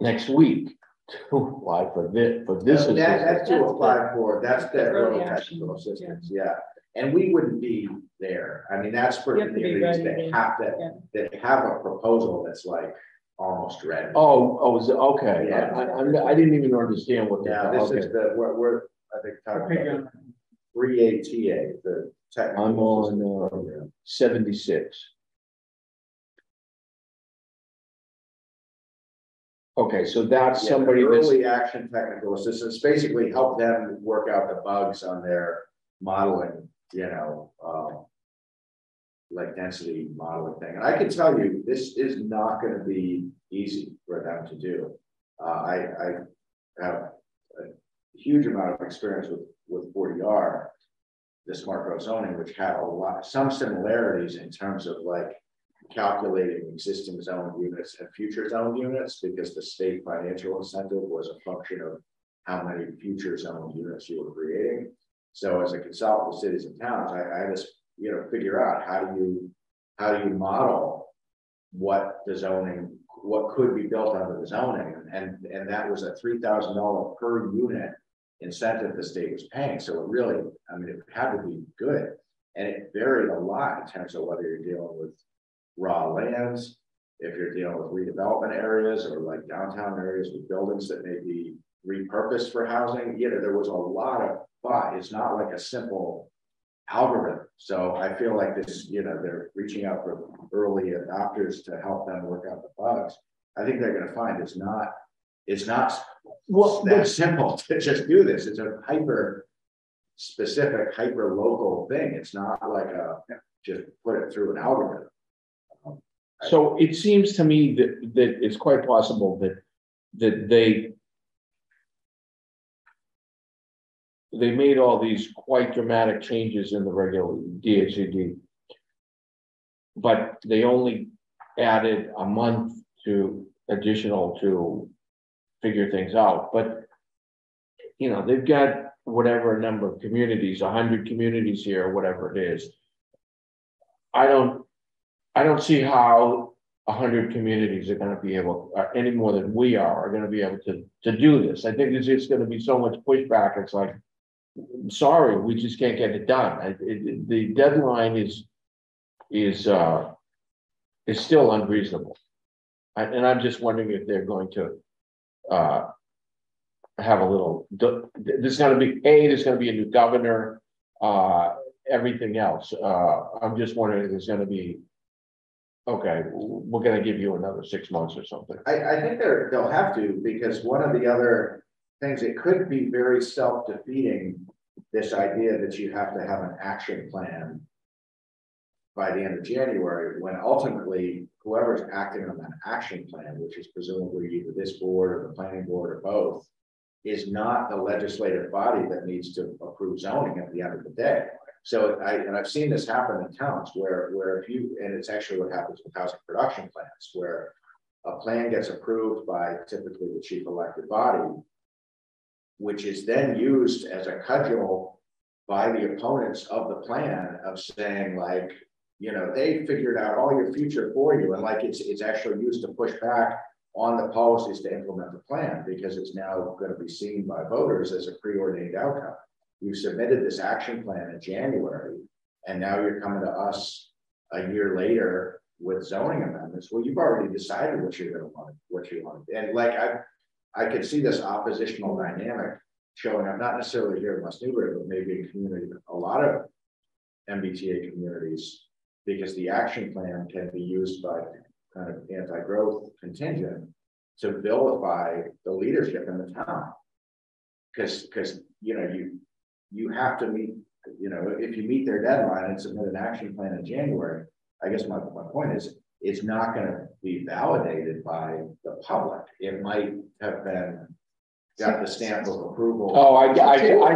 [SPEAKER 1] next week to apply for this.
[SPEAKER 3] That's to apply for. That's the early technical assistance. Yeah, and we wouldn't be there. I mean, that's for communities that have a proposal that's like almost ready.
[SPEAKER 1] Is it okay? Yeah, I didn't even understand what.
[SPEAKER 3] Yeah, this is we're I think talking about 3ATA, the technical.
[SPEAKER 1] I'm on 76. Okay, so that's somebody that's
[SPEAKER 3] early action technical assistance, basically help them work out the bugs on their modeling, like density modeling thing. And I can tell you, this is not going to be easy for them to do. I have a huge amount of experience with 40R, the smart growth zoning, which had some similarities in terms of like calculating existing zone units and future zone units, because the state financial incentive was a function of how many future zone units you were creating. So as a consultant with cities and towns, I had to figure out how do you model what could be built under the zoning, and that was a $3,000 per unit incentive the state was paying. So it really, it had to be good, and it varied a lot in terms of whether you're dealing with raw lands, if you're dealing with redevelopment areas or like downtown areas with buildings that may be repurposed for housing. There was a lot of thought. It's not like a simple algorithm. So I feel like this, they're reaching out for early adopters to help them work out the bugs. I think they're going to find it's not that simple to just do this. It's a hyper specific, hyper local thing. It's not like just put it through an algorithm.
[SPEAKER 1] So it seems to me that it's quite possible that they made all these quite dramatic changes in the regular DHCD, but they only added a month additional to figure things out. But they've got whatever number of communities, 100 communities here, whatever it is. I don't see how 100 communities are going to be able, any more than we are going to be able to do this. I think there's just going to be so much pushback. It's like, sorry, we just can't get it done. The deadline is still unreasonable, and I'm just wondering if they're going to have a little. There's going to be a new governor. Everything else. I'm just wondering if there's going to be. Okay, we're going to give you another 6 months or something.
[SPEAKER 3] I think they'll have to, because one of the other things, it could be very self-defeating, this idea that you have to have an action plan by the end of January, when ultimately whoever's acting on that action plan, which is presumably either this board or the planning board or both, is not the legislative body that needs to approve zoning at the end of the day. So I've seen this happen in towns where and it's actually what happens with housing production plans, where a plan gets approved by typically the chief elected body, which is then used as a cudgel by the opponents of the plan of saying like, they figured out all your future for you. And like, it's actually used to push back on the policies to implement the plan, because it's now going to be seen by voters as a preordained outcome. You submitted this action plan in January, and now you're coming to us a year later with zoning amendments. Well, you've already decided what you want. And like, I could see this oppositional dynamic showing up, not necessarily here in West Newbury, but maybe in community, a lot of MBTA communities, because the action plan can be used by kind of anti-growth contingent to vilify the leadership in the town. Because you have to meet, you know, if you meet their deadline and submit an action plan in January, I guess my point is, it's not gonna be validated by the public. It might have been, got the stamp of approval.
[SPEAKER 1] Oh, I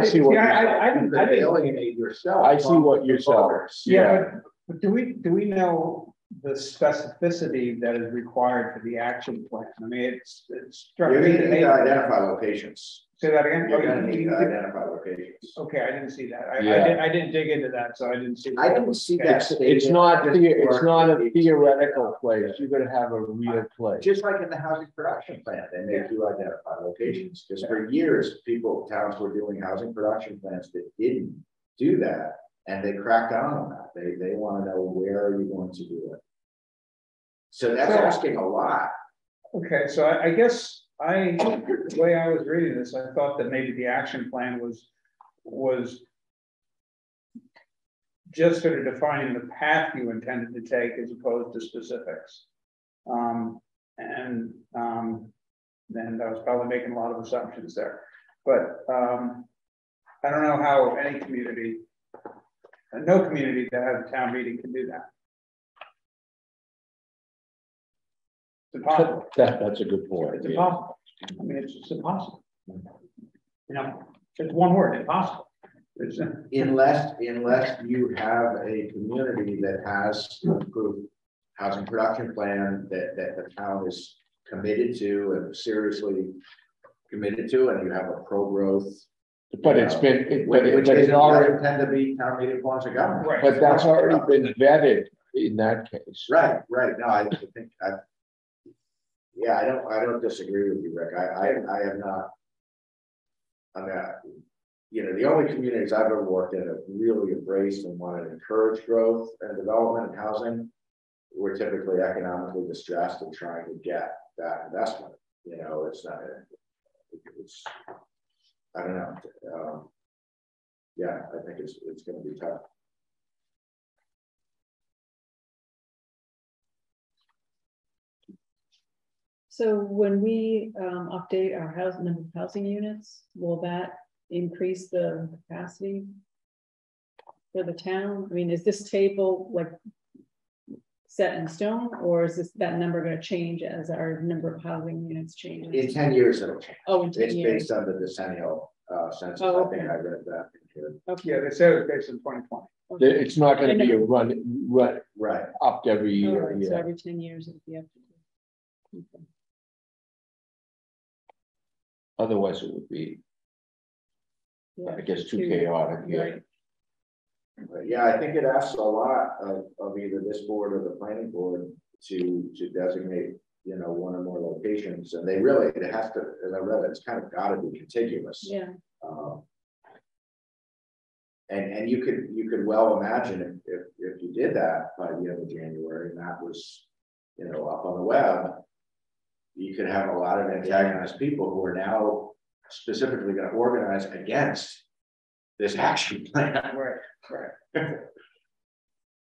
[SPEAKER 1] see what
[SPEAKER 5] I
[SPEAKER 1] you're
[SPEAKER 5] didn't
[SPEAKER 3] alienate yourself.
[SPEAKER 1] I see what you're saying.
[SPEAKER 5] Yeah, but do we know the specificity that is required for the action plan? I mean, it's
[SPEAKER 3] You're gonna need to identify locations.
[SPEAKER 5] Say that again.
[SPEAKER 3] You're gonna need to identify locations.
[SPEAKER 5] Okay, I didn't see that.
[SPEAKER 1] Yeah.
[SPEAKER 5] I didn't dig into that, so I didn't see.
[SPEAKER 3] I didn't see that.
[SPEAKER 1] It's not a theoretical place. You're gonna have a real place.
[SPEAKER 3] Just like in the housing production plan, they make you identify locations, because for years, towns were doing housing production plans that didn't do that, and they cracked down on that. They want to know, where are you going to do it? So that's asking a lot.
[SPEAKER 5] Okay, so I guess the way I was reading this, I thought that maybe the action plan was just sort of defining the path you intended to take as opposed to specifics. Then I was probably making a lot of assumptions there. But I don't know how any community, no community that has a town meeting can do that. It's impossible.
[SPEAKER 1] That's a good point.
[SPEAKER 5] It's impossible. I mean, it's just impossible. You know, it's one word, impossible.
[SPEAKER 3] Unless you have a community that has an approved housing production plan that the town is committed to and seriously committed to, and you have a pro-growth.
[SPEAKER 1] But it's been,
[SPEAKER 3] which
[SPEAKER 1] it's already
[SPEAKER 3] tend to be town meeting forms of government.
[SPEAKER 5] Right.
[SPEAKER 1] But that's already been vetted in that case.
[SPEAKER 3] Right. No, I think I don't disagree with you, Rick. I have not. I mean, you know, the only communities I've ever worked in have really embraced and wanted to encourage growth and development and housing. We're typically economically distressed and trying to get that investment. You know, it's not. It's. I don't know. Yeah, I think it's going to be tough.
[SPEAKER 2] So when we update our number of housing units, will that increase the capacity for the town? I mean, is this table like set in stone, or is that number going to change as our number of housing units changes?
[SPEAKER 3] In 10 years, it'll change.
[SPEAKER 2] Oh, in 10
[SPEAKER 3] it's
[SPEAKER 2] years.
[SPEAKER 3] based on the decennial census.
[SPEAKER 2] Oh,
[SPEAKER 3] okay. I think I read that.
[SPEAKER 2] Okay.
[SPEAKER 5] Yeah, they said it was based on 2020.
[SPEAKER 2] Okay.
[SPEAKER 1] It's not going to be a run
[SPEAKER 3] Right.
[SPEAKER 1] up every year.
[SPEAKER 2] Right, so every 10 years it'll be up to. Okay.
[SPEAKER 1] Otherwise, it would be,
[SPEAKER 2] Yeah,
[SPEAKER 1] I guess, too chaotic. Yeah.
[SPEAKER 2] Right.
[SPEAKER 3] But yeah, I think it asks a lot of either this board or the planning board to designate, you know, one or more locations, and it has to. As I read it, it's kind of got to be contiguous.
[SPEAKER 2] Yeah.
[SPEAKER 3] And you could well imagine if you did that by the end of January, and that was, you know, up on the web, you could have a lot of antagonized people who are now specifically going to organize against this action plan.
[SPEAKER 5] Right.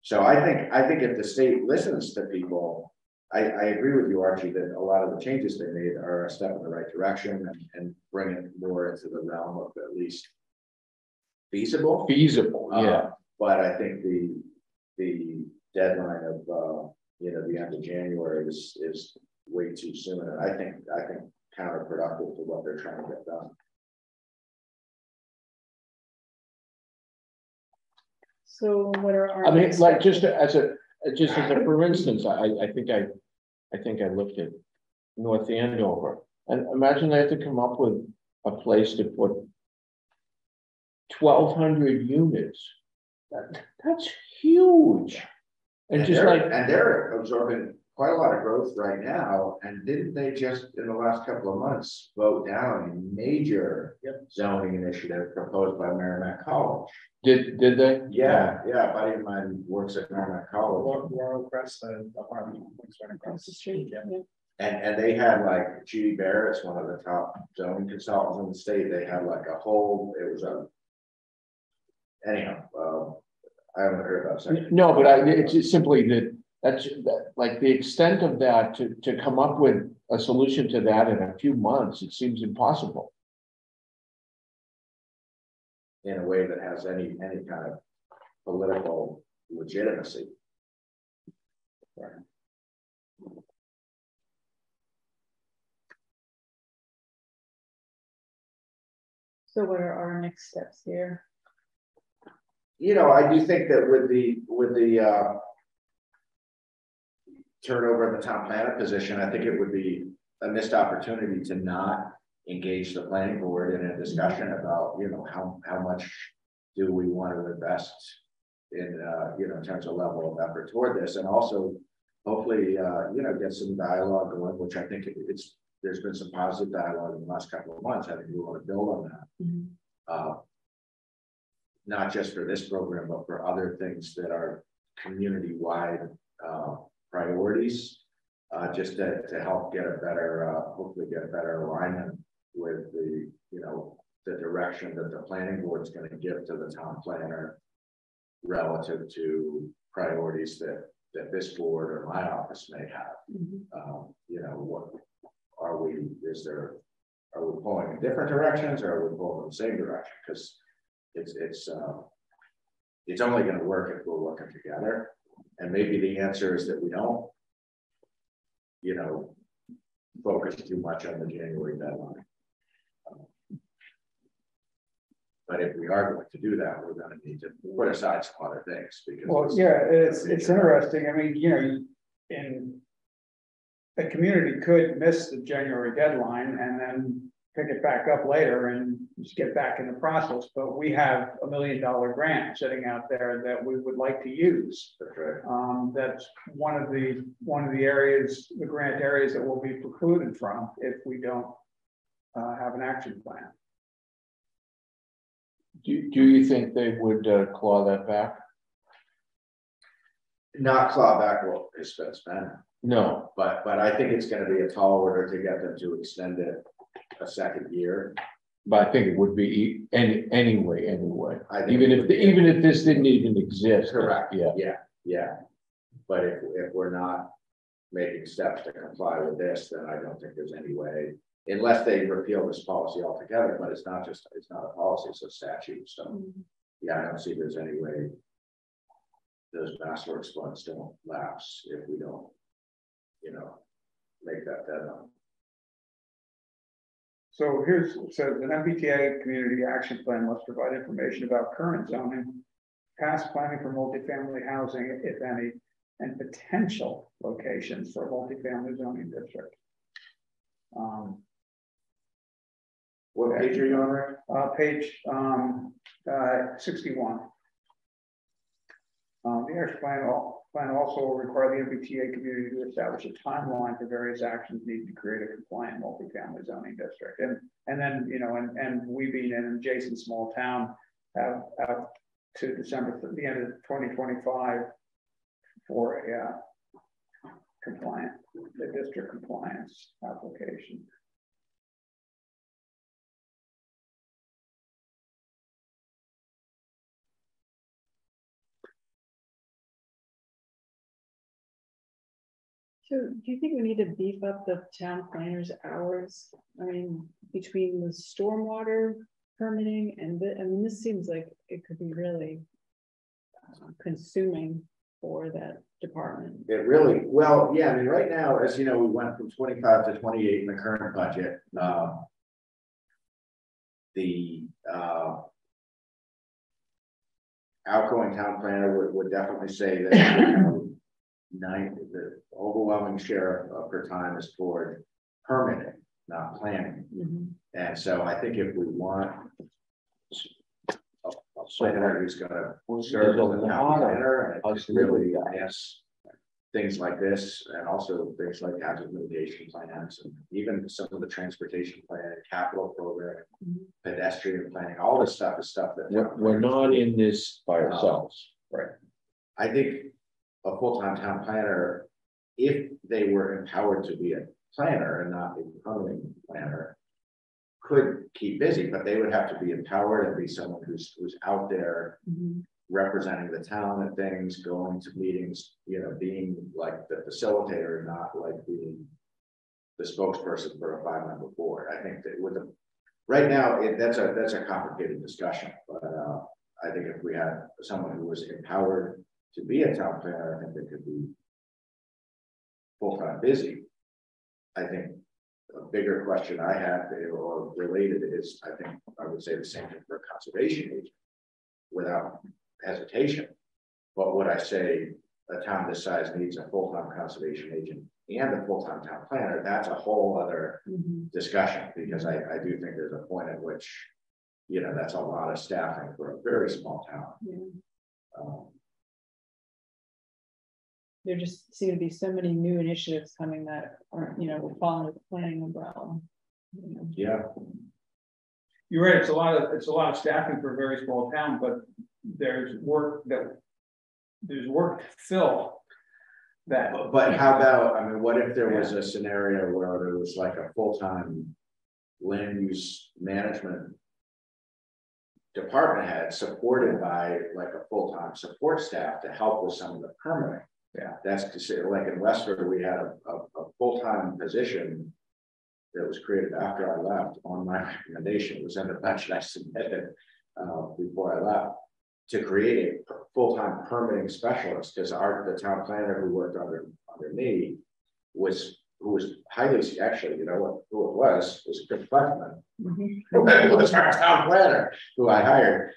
[SPEAKER 3] So I think if the state listens to people, I agree with you, Archie, that a lot of the changes they made are a step in the right direction and bring it more into the realm of at least feasible.
[SPEAKER 1] Yeah.
[SPEAKER 3] But I think the deadline of you know, the end of January is way too soon, and I think counterproductive to what they're trying to get done.
[SPEAKER 2] So what are our?
[SPEAKER 1] I mean, like just as a for instance, I think I looked at North Andover, and imagine they have to come up with a place to put 1,200 units. That's huge. And just
[SPEAKER 3] they're absorbing quite a lot of growth right now. And didn't they just in the last couple of months vote down a major zoning initiative proposed by Merrimack College?
[SPEAKER 1] Did they?
[SPEAKER 3] Yeah. A buddy of mine works at Merrimack College.
[SPEAKER 6] Royal Crest apartment
[SPEAKER 2] Across the street. Yeah.
[SPEAKER 3] And they had like Judy Barrett's one of the top zoning consultants in the state. They had like a whole. It was a. Anyhow, I haven't heard about it.
[SPEAKER 1] No, but it's just simply that like the extent of that to come up with a solution to that in a few months, it seems impossible.
[SPEAKER 3] in a way that has any kind of political legitimacy.
[SPEAKER 2] So what are our next steps here?
[SPEAKER 3] You know, I do think that with the turnover in the town planner position, I think it would be a missed opportunity to not engage the planning board in a discussion about, you know, how much do we want to invest in, you know, in terms of level of effort toward this, and also hopefully, you know, get some dialogue going, which I think there's been some positive dialogue in the last couple of months. I think we want to build on that. Not just for this program, but for other things that are community-wide priorities, just to help get a better, hopefully get a better alignment with the, you know, the direction that the planning board is going to give to the town planner relative to priorities that this board or my office may have. You know, what are we? Are we pulling in different directions, or are we pulling in the same direction? Because it's only going to work if we're working together. And maybe the answer is that we don't, you know, focus too much on the January deadline. But if we are going to do that, we're going to need to put aside some other things. Because
[SPEAKER 5] well, yeah, it's interesting. I mean, you know, in the community could miss the January deadline and then pick it back up later and just get back in the process. But we have $1 million grant sitting out there that we would like to use.
[SPEAKER 3] That's right.
[SPEAKER 5] That's one of the areas, the grant areas that will be precluded from if we don't have an action plan.
[SPEAKER 1] Do you think they would claw that back?
[SPEAKER 3] Not claw back what is spent.
[SPEAKER 1] No,
[SPEAKER 3] but I think it's going to be a tall order to get them to extend it a second year.
[SPEAKER 1] but I think it would be anyway.
[SPEAKER 3] I think
[SPEAKER 1] Even if this didn't even exist.
[SPEAKER 3] Correct.
[SPEAKER 1] Yeah.
[SPEAKER 3] But if we're not making steps to comply with this, then I don't think there's any way, unless they repeal this policy altogether. But it's not a policy, it's a statute. So yeah, I don't see there's any way those MassWorks funds don't lapse if we don't, make that deadline.
[SPEAKER 5] So it says an MBTA community action plan must provide information about current zoning, past planning for multifamily housing, if any, and potential locations for a multifamily zoning district.
[SPEAKER 3] What page are you on, Rick?
[SPEAKER 5] Page 61. The action plan also will require the MBTA community to establish a timeline for various actions needed to create a compliant multifamily zoning district. And then, and we being an adjacent small town have to December, the end of 2025 for a the district compliance application.
[SPEAKER 2] So do you think we need to beef up the town planner's hours? I mean, between the stormwater permitting and this seems like it could be really consuming for that department.
[SPEAKER 3] It really, well, yeah, I mean, right now, as you know, we went from 25 to 28 in the current budget. The outgoing town planner would definitely say that the overwhelming share of her time is toward permitting, not planning. And so I think if we want a planner who's going to serve as the town planner and really ask things like this, and also things like hazard mitigation plans, and even some of the transportation plan, capital program, pedestrian planning, all this stuff is stuff that
[SPEAKER 1] we're not in this by ourselves.
[SPEAKER 3] Right. I think a full-time town planner, if they were empowered to be a planner and not a permitting planner, could keep busy, but they would have to be empowered and be someone who's out there representing the town and things, going to meetings, being like the facilitator, not like being the spokesperson for a 5-member board. I think that with right now, that's a complicated discussion, but I think if we had someone who was empowered to be a town planner, I think they could be full-time busy. I think a bigger question I have or related is, I think I would say the same thing for a conservation agent without hesitation. But would I say a town this size needs a full-time conservation agent and a full-time town planner? That's a whole other discussion, because I do think there's a point at which, you know, that's a lot of staffing for a very small town.
[SPEAKER 2] There just seem to be so many new initiatives coming that aren't, you know, will fall under the planning umbrella. You know?
[SPEAKER 3] Yeah.
[SPEAKER 5] You're right. It's a lot of staffing for a very small town, but there's work to fill that.
[SPEAKER 3] But how about, I mean, what if there was a scenario where there was like a full-time land use management department head supported by like a full-time support staff to help with some of the permitting? Yeah, that's to say, like in Westford, we had a full-time position that was created after I left on my recommendation. It was in the budget I submitted before I left, to create a full-time permitting specialist, because the town planner who worked under me who was highly, actually, you know who it was a good freshman. It was our town planner who I hired.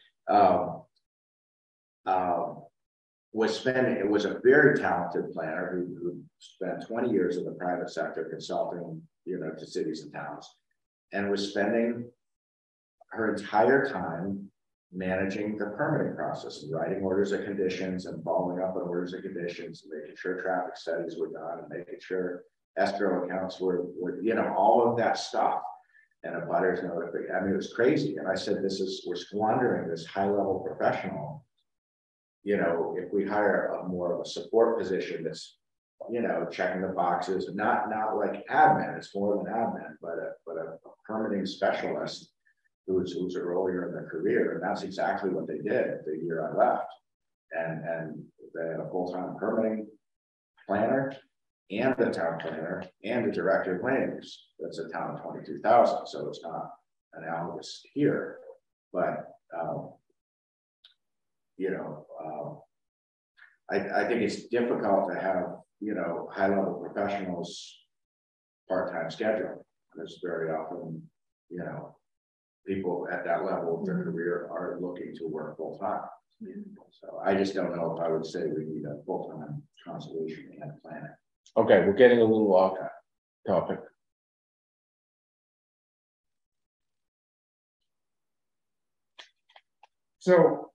[SPEAKER 3] It was a very talented planner who spent 20 years in the private sector consulting, you know, to cities and towns, and was spending her entire time managing the permitting process and writing orders of conditions and following up on orders of conditions and making sure traffic studies were done and making sure escrow accounts were you know, all of that stuff. And a butter's notification. I mean, it was crazy. And I said, we're squandering this high-level professional. You know, if we hire more of a support position that's, you know, checking the boxes, not like admin, it's more than admin, but a permitting specialist who's earlier in their career. And that's exactly what they did the year I left. And they had a full-time permitting planner and the town planner and the director of land use. That's a town of 22,000, so it's not analogous here, but you know, I think it's difficult to have, you know, high-level professionals part-time schedule. There's very often, you know, people at that level of their career are looking to work full-time. So I just don't know if I would say we need a full-time conservation and planning.
[SPEAKER 1] Okay, we're getting a little off topic.
[SPEAKER 5] So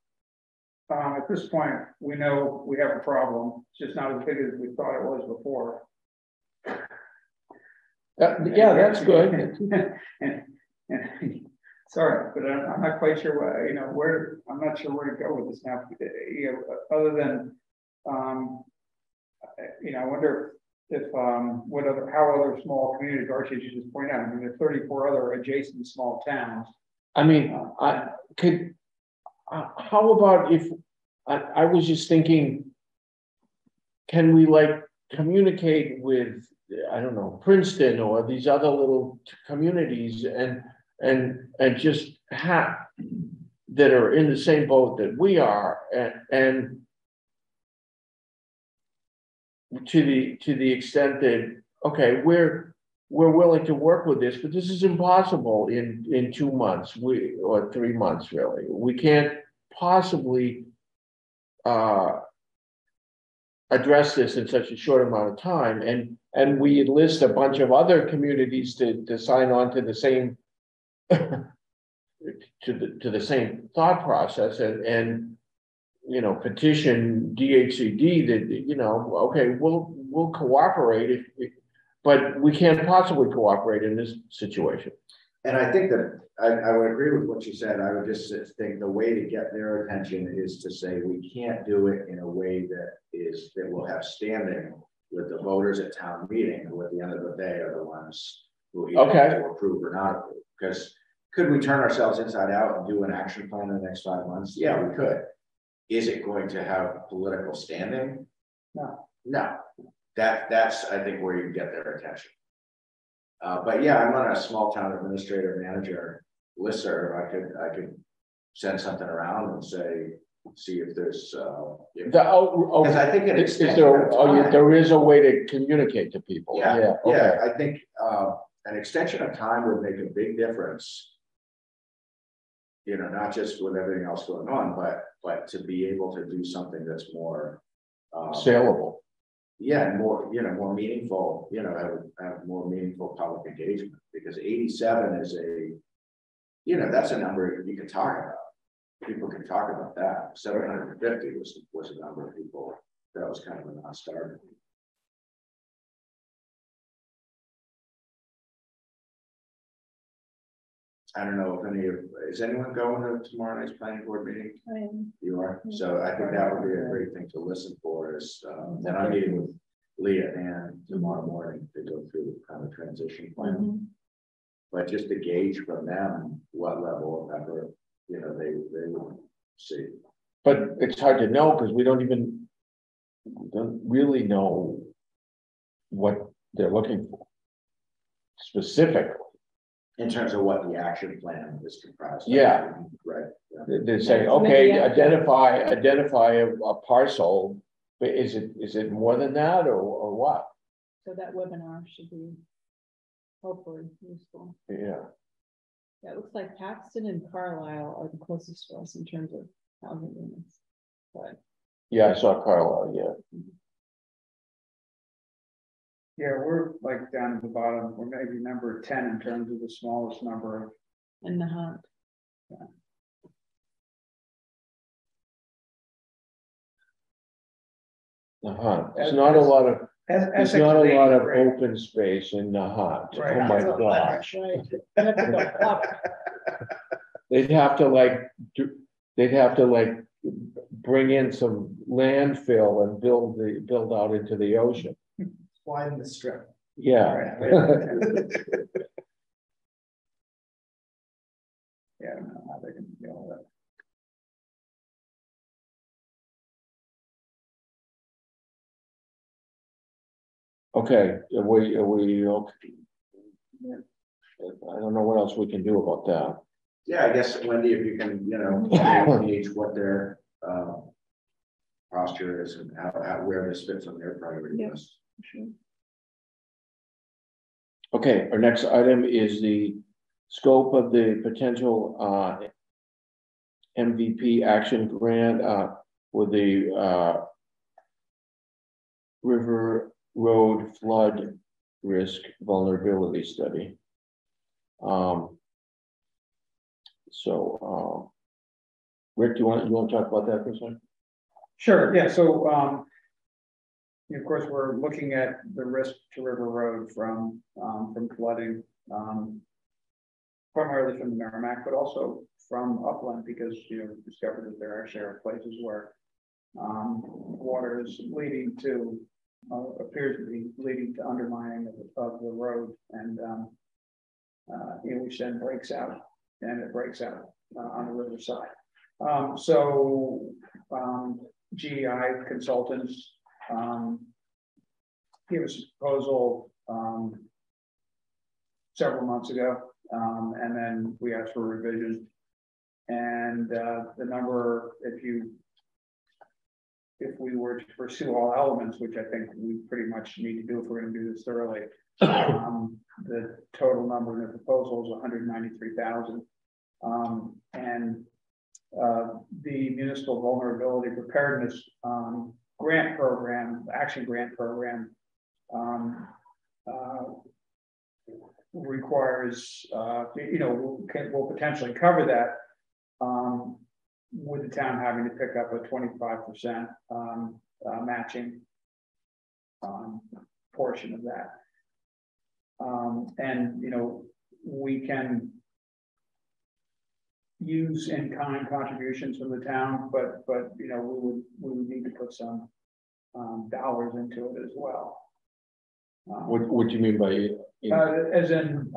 [SPEAKER 5] at this point, we know we have a problem. It's just not as big as we thought it was before.
[SPEAKER 1] Yeah, that's good.
[SPEAKER 5] and sorry, but I'm not quite sure what, you know, where, I'm not sure where to go with this now. You know, other than, you know, I wonder if how other small communities, Archie, you just point out, I mean, there are 34 other adjacent small towns.
[SPEAKER 1] I mean, how about if I was just thinking, can we like communicate with, I don't know, Princeton or these other little communities and just have that are in the same boat that we are, and to the extent that, okay, we're willing to work with this, but this is impossible in 2 months, or 3 months, really. We can't possibly address this in such a short amount of time, and we enlist a bunch of other communities to sign on to the same to the same thought process, and you know, petition DHCD that, you know, okay, we'll cooperate but we can't possibly cooperate in this situation.
[SPEAKER 3] And I think that I would agree with what you said. I would just think the way to get their attention is to say we can't do it in a way that will have standing with the voters at town meeting, who at the end of the day are the ones who either have to approve or not approve. Because could we turn ourselves inside out and do an action plan in the next 5 months? Yeah, we could. Is it going to have political standing? No. That's I think where you get their attention. But yeah, I'm on a small town administrator manager listserv, I could send something around and say, see if there's,
[SPEAKER 1] because
[SPEAKER 3] I think
[SPEAKER 1] there is a way to communicate to people.
[SPEAKER 3] Yeah,
[SPEAKER 1] Okay.
[SPEAKER 3] I think an extension of time would make a big difference. You know, not just with everything else going on, but to be able to do something that's more
[SPEAKER 1] saleable.
[SPEAKER 3] Yeah, and more, you know, more meaningful, you know, have more meaningful public engagement, because 87 is that's a number you can talk about. People can talk about that. 750 was a number of people that was kind of a non-starter. I don't know if is anyone going to tomorrow night's planning board meeting?
[SPEAKER 2] I am.
[SPEAKER 3] You are? So I think that would be a great thing to listen for is, and I'm meeting with Leah and tomorrow morning to go through kind of transition plan. But just to gauge from them what level of effort, you know, they would see.
[SPEAKER 1] But it's hard to know because we don't really know what they're looking for specifically.
[SPEAKER 3] In terms of what the action plan is comprised of.
[SPEAKER 1] Yeah.
[SPEAKER 3] Right.
[SPEAKER 1] Yeah. They say, okay, identify a parcel, but is it more than that or what?
[SPEAKER 2] So that webinar should be hopefully useful.
[SPEAKER 1] Yeah.
[SPEAKER 2] Yeah, it looks like Paxton and Carlisle are the closest to us in terms of housing units. But
[SPEAKER 1] yeah, I saw Carlisle, yeah.
[SPEAKER 5] Yeah, we're like down at the bottom. We're maybe number 10 in terms of the smallest number of.
[SPEAKER 2] In the hunt.
[SPEAKER 5] Yeah.
[SPEAKER 1] There's not a lot of open space in the hunt.
[SPEAKER 5] Right.
[SPEAKER 1] Oh my gosh.
[SPEAKER 2] Right.
[SPEAKER 1] They'd have to like bring in some landfill and build out into the ocean.
[SPEAKER 6] Widen the strip.
[SPEAKER 1] Yeah.
[SPEAKER 5] Yeah, I don't know how they can deal with it.
[SPEAKER 1] Okay, are we okay? I don't know what else we can do about that.
[SPEAKER 3] Yeah, I guess Wendy, if you can, you know, gauge what their posture is and how where this fits on their priority list.
[SPEAKER 2] Sure.
[SPEAKER 1] Okay, our next item is the scope of the potential MVP action grant with the River Road Flood Risk Vulnerability Study. Rick, do you want to talk about that for a second?
[SPEAKER 5] Sure, yeah, so of course, we're looking at the risk to River Road from flooding, primarily from the Merrimack, but also from upland, because we discovered that there actually are places where water is leading to appears to be leading to undermining of the road, and which then breaks out, and it breaks out on the river side. GEI consultants gave us a proposal several months ago, and then we asked for a revision. And the number, if we were to pursue all elements, which I think we pretty much need to do if we're going to do this thoroughly, the total number in the proposal is 193,000. And the municipal vulnerability preparedness grant program, action grant program, requires, will potentially cover that, with the town having to pick up a 25% matching portion of that. And we can use in-kind contributions from the town, but we would need to put some dollars into it as well.
[SPEAKER 1] What do you mean by
[SPEAKER 5] as in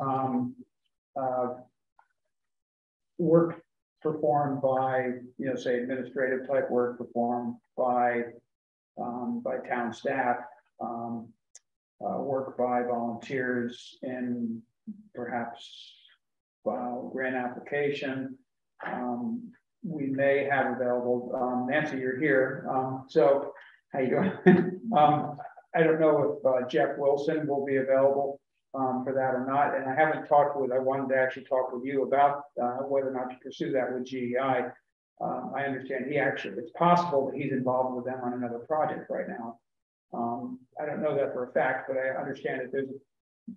[SPEAKER 5] work performed by say administrative type work performed by town staff, work by volunteers in perhaps grant application. We may have available, Nancy, you're here. So how you doing? I don't know if Jeff Wilson will be available for that or not. And I haven't talked with, I wanted to actually talk with you about whether or not to pursue that with GEI. I understand it's possible that he's involved with them on another project right now. I don't know that for a fact, but I understand that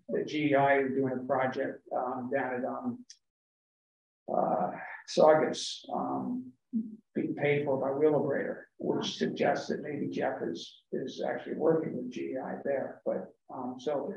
[SPEAKER 5] the GEI is doing a project down at Saugus, being paid for by Wheelabrator, which suggests that maybe Jeff is actually working with GEI there. But so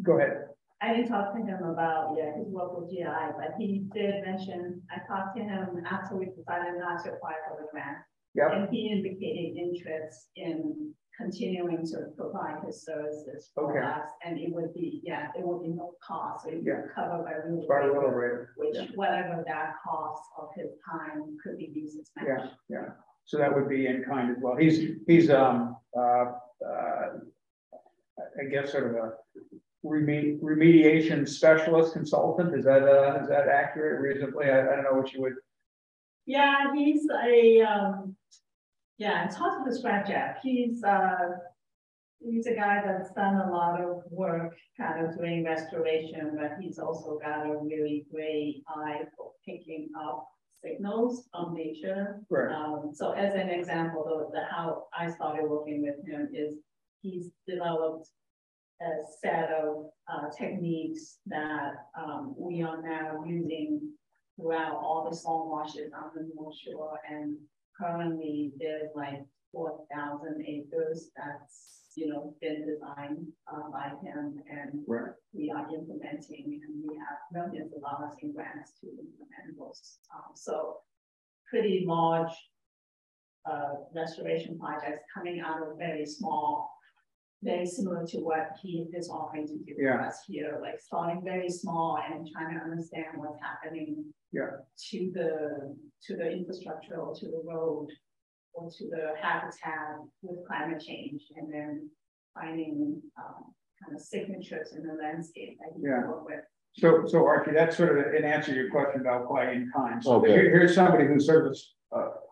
[SPEAKER 5] go ahead.
[SPEAKER 12] I didn't talk to him about his work with GI, but he did mention, I talked to him after we decided not to apply for the grant.
[SPEAKER 5] Yep.
[SPEAKER 12] And he indicated interest in continuing to provide his services for us. And it would be, it would be no cost. It would be covered by Wheelabrator, which whatever that cost of his time could be used as match.
[SPEAKER 5] Yeah. So that would be in kind as well. He's I guess sort of a remediation specialist consultant. Is that accurate reasonably? I don't know what you would.
[SPEAKER 12] Yeah, he's a it's hard to describe Jeff. He's a guy that's done a lot of work kind of doing restoration, but he's also got a really great eye for picking up signals from nature.
[SPEAKER 5] Right.
[SPEAKER 12] So as an example, how I started working with him is he's developed a set of techniques that we are now using throughout all the salt marshes on the North Shore, and currently there's like 4,000 acres that's been designed by him, and we are implementing, and we have millions of dollars in grants to implement those. So pretty large restoration projects coming out of very small. Very similar to what he is offering to do for us here, like starting very small and trying to understand what's happening to the infrastructure or to the road or to the habitat with climate change, and then finding kind of signatures in the landscape that you can work with.
[SPEAKER 5] So Archie, that's sort of an answer to your question about play in kind. So here's somebody who sort of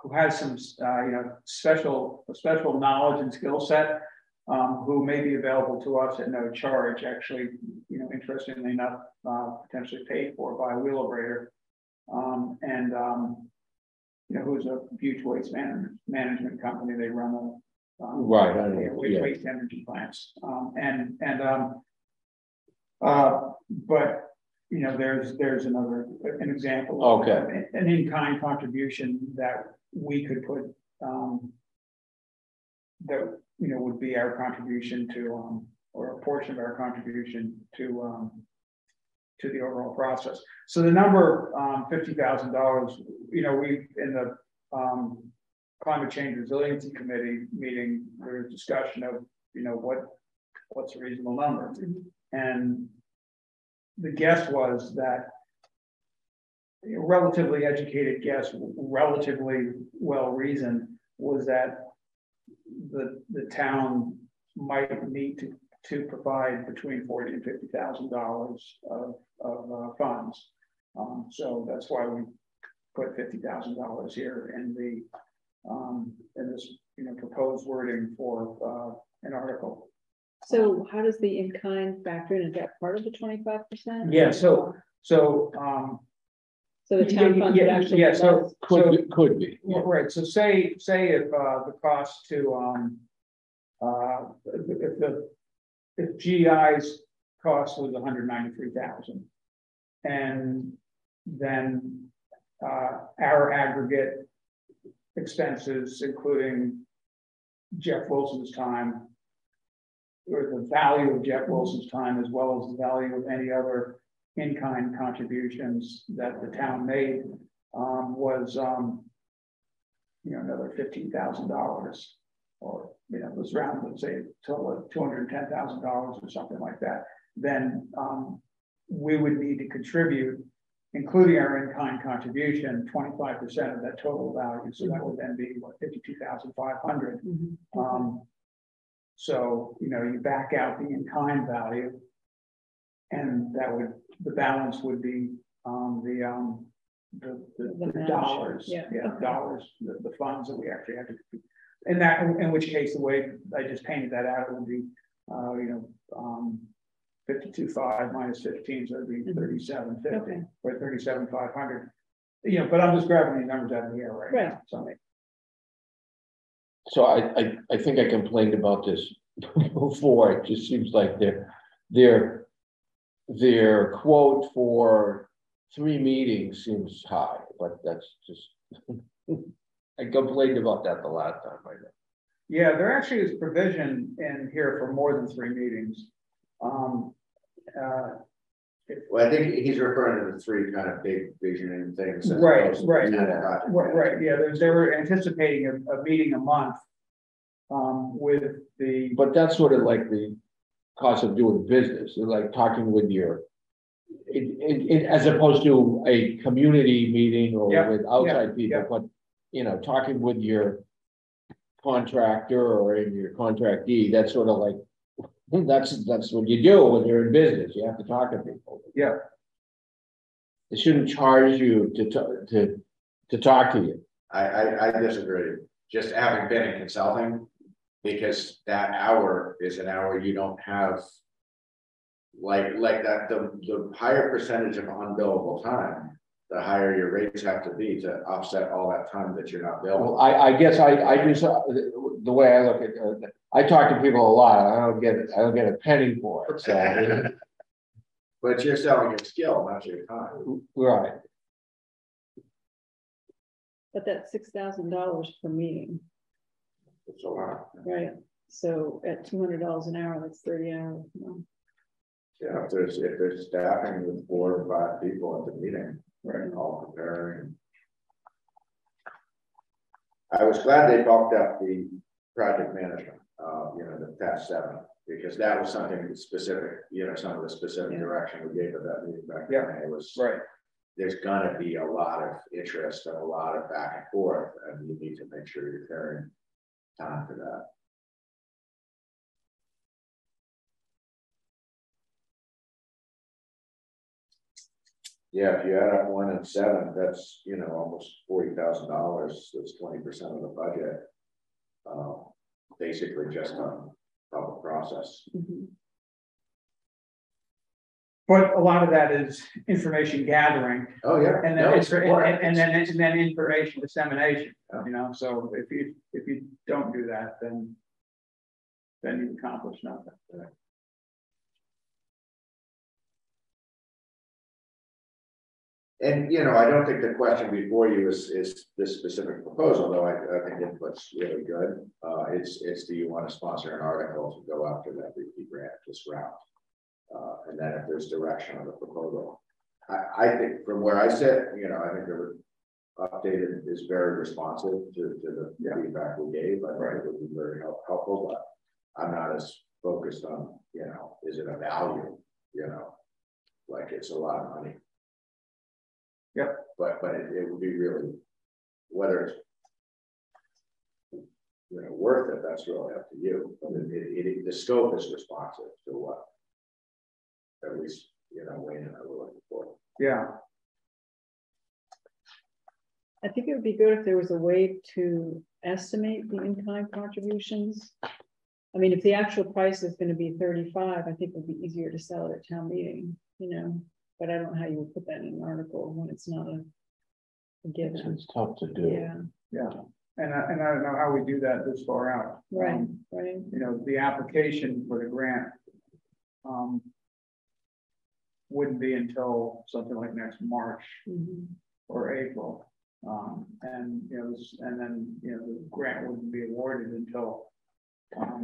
[SPEAKER 5] who has some special knowledge and skill set. Who may be available to us at no charge, actually, interestingly enough, potentially paid for by Wheelabrator, who's a huge waste management company. They run waste energy plants, but there's an example of an in-kind contribution that we could put that would be our contribution to or a portion of our contribution to the overall process. So the number $50,000, we in the Climate Change Resiliency Committee meeting, there was discussion of what's a reasonable number, and the guess was that a relatively educated guess, relatively well reasoned, was that the town might need to provide between $40,000 and $50,000 of funds. So that's why we put $50,000 here in this proposed wording for an article.
[SPEAKER 2] So how does the in-kind factor in? Is that part of the 25%?
[SPEAKER 5] Yeah. So
[SPEAKER 2] the town fund could actually
[SPEAKER 1] could be.
[SPEAKER 5] Right. So say if the cost to if GI's cost was $193,000, and then our aggregate expenses, including Jeff Wilson's time, or the value of Jeff Wilson's time, as well as the value of any other in-kind contributions that the town made, was another $15,000, or was around, let's say, total of $210,000 or something like that. Then we would need to contribute, including our in-kind contribution, 25% of that total value. So that would then be what, $52,500. So you back out the in-kind value, And that would, the balance would be the dollars, dollars, the funds that we actually have to, and that, in which case, the way I just painted that out, it would be, 52.5 minus 15, so it'd be 37.50 or 37.500. But I'm just grabbing these numbers out of the air right now.
[SPEAKER 1] So I think I complained about this before. It just seems like their quote for 3 meetings seems high, but that's just I complained about that the last time I know.
[SPEAKER 5] Yeah, there actually is provision in here for more than 3 meetings.
[SPEAKER 3] Well, I think he's referring to the 3 kind of big visioning things.
[SPEAKER 5] Right. Yeah, they were anticipating a meeting a month with the.
[SPEAKER 1] But that's sort of like the cost of doing business. It's like talking with your, as opposed to a community meeting or with outside people, but talking with your contractor or your contractee. That's sort of like. That's what you do when you're in business. You have to talk to people.
[SPEAKER 5] Yeah.
[SPEAKER 1] They shouldn't charge you to talk to you.
[SPEAKER 3] I disagree. Just having been in consulting, because that hour is an hour you don't have like that. The higher percentage of unbillable time, the higher your rates have to be to offset all that time that you're not billing.
[SPEAKER 1] Well, I guess I do the way I look at it. I talk to people a lot. I don't get a penny for it. So.
[SPEAKER 3] But you're selling your skill, not your time.
[SPEAKER 1] Right.
[SPEAKER 2] But that's $6,000 per meeting.
[SPEAKER 3] It's a lot.
[SPEAKER 2] Right. So at $200 an hour, that's 30 hours.
[SPEAKER 3] Yeah, if there's staffing with 4 or 5 people at the meeting, right, all preparing. I was glad they bulked up the project management, the past 7, because that was something specific, some of the specific direction we gave at that meeting back then. It was right. There's gonna be a lot of interest and a lot of back and forth, and you need to make sure you're carrying time for that. Yeah, if you add up 1 and 7, that's almost $40,000. That's 20% of the budget. Basically just on public process.
[SPEAKER 2] Mm-hmm.
[SPEAKER 5] But a lot of that is information gathering.
[SPEAKER 3] Oh yeah,
[SPEAKER 5] and then and then information dissemination. So if you don't do that, then you accomplish nothing.
[SPEAKER 3] Right. And I don't think the question before you is this specific proposal, though I think input's really good. It's do you want to sponsor an article to go after that BP grant this route? And then if there's direction on the proposal, I think from where I sit, I think the updated is very responsive to the feedback we gave. I think it would be very helpful, but I'm not as focused on is it a value? Like it's a lot of money.
[SPEAKER 5] Yep.
[SPEAKER 3] But it would be really, whether it's worth it, that's really up to you. But the scope is responsive to what at least Wayne and I were looking for.
[SPEAKER 5] Yeah.
[SPEAKER 2] I think it would be good if there was a way to estimate the in-kind contributions. I mean, if the actual price is going to be 35, I think it would be easier to sell it at town meeting, but I don't know how you would put that in an article when it's not a given.
[SPEAKER 1] It's tough to do.
[SPEAKER 5] Yeah. And I don't know how we do that this far out.
[SPEAKER 2] Right.
[SPEAKER 5] The application for the grant wouldn't be until something like next March or April. And then the grant wouldn't be awarded until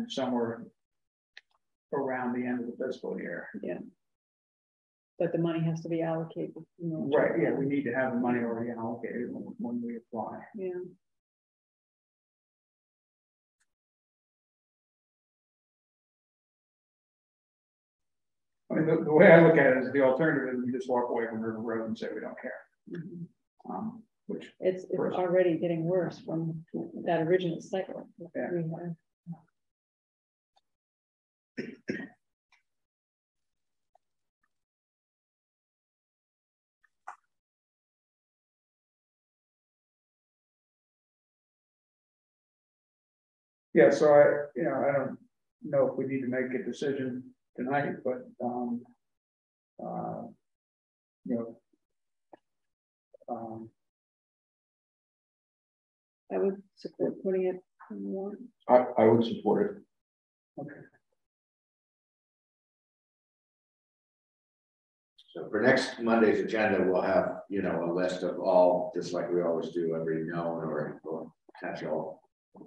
[SPEAKER 5] somewhere around the end of the fiscal year.
[SPEAKER 2] Yeah. But the money has to be allocated.
[SPEAKER 5] Right. Yeah, we need to have the money already allocated when we apply.
[SPEAKER 2] Yeah.
[SPEAKER 5] I mean, the way I look at it is the alternative is we just walk away from River Road and say we don't care. Which
[SPEAKER 2] it's already getting worse from that original cycle.
[SPEAKER 5] Yeah.
[SPEAKER 2] We had.
[SPEAKER 5] Yeah, so I don't know if we need to make a decision tonight, but,
[SPEAKER 2] I would support putting it on the warrant.
[SPEAKER 1] I would support it.
[SPEAKER 5] okay.
[SPEAKER 3] So for next Monday's agenda, we'll have, a list of all, just like we always do, every known or potential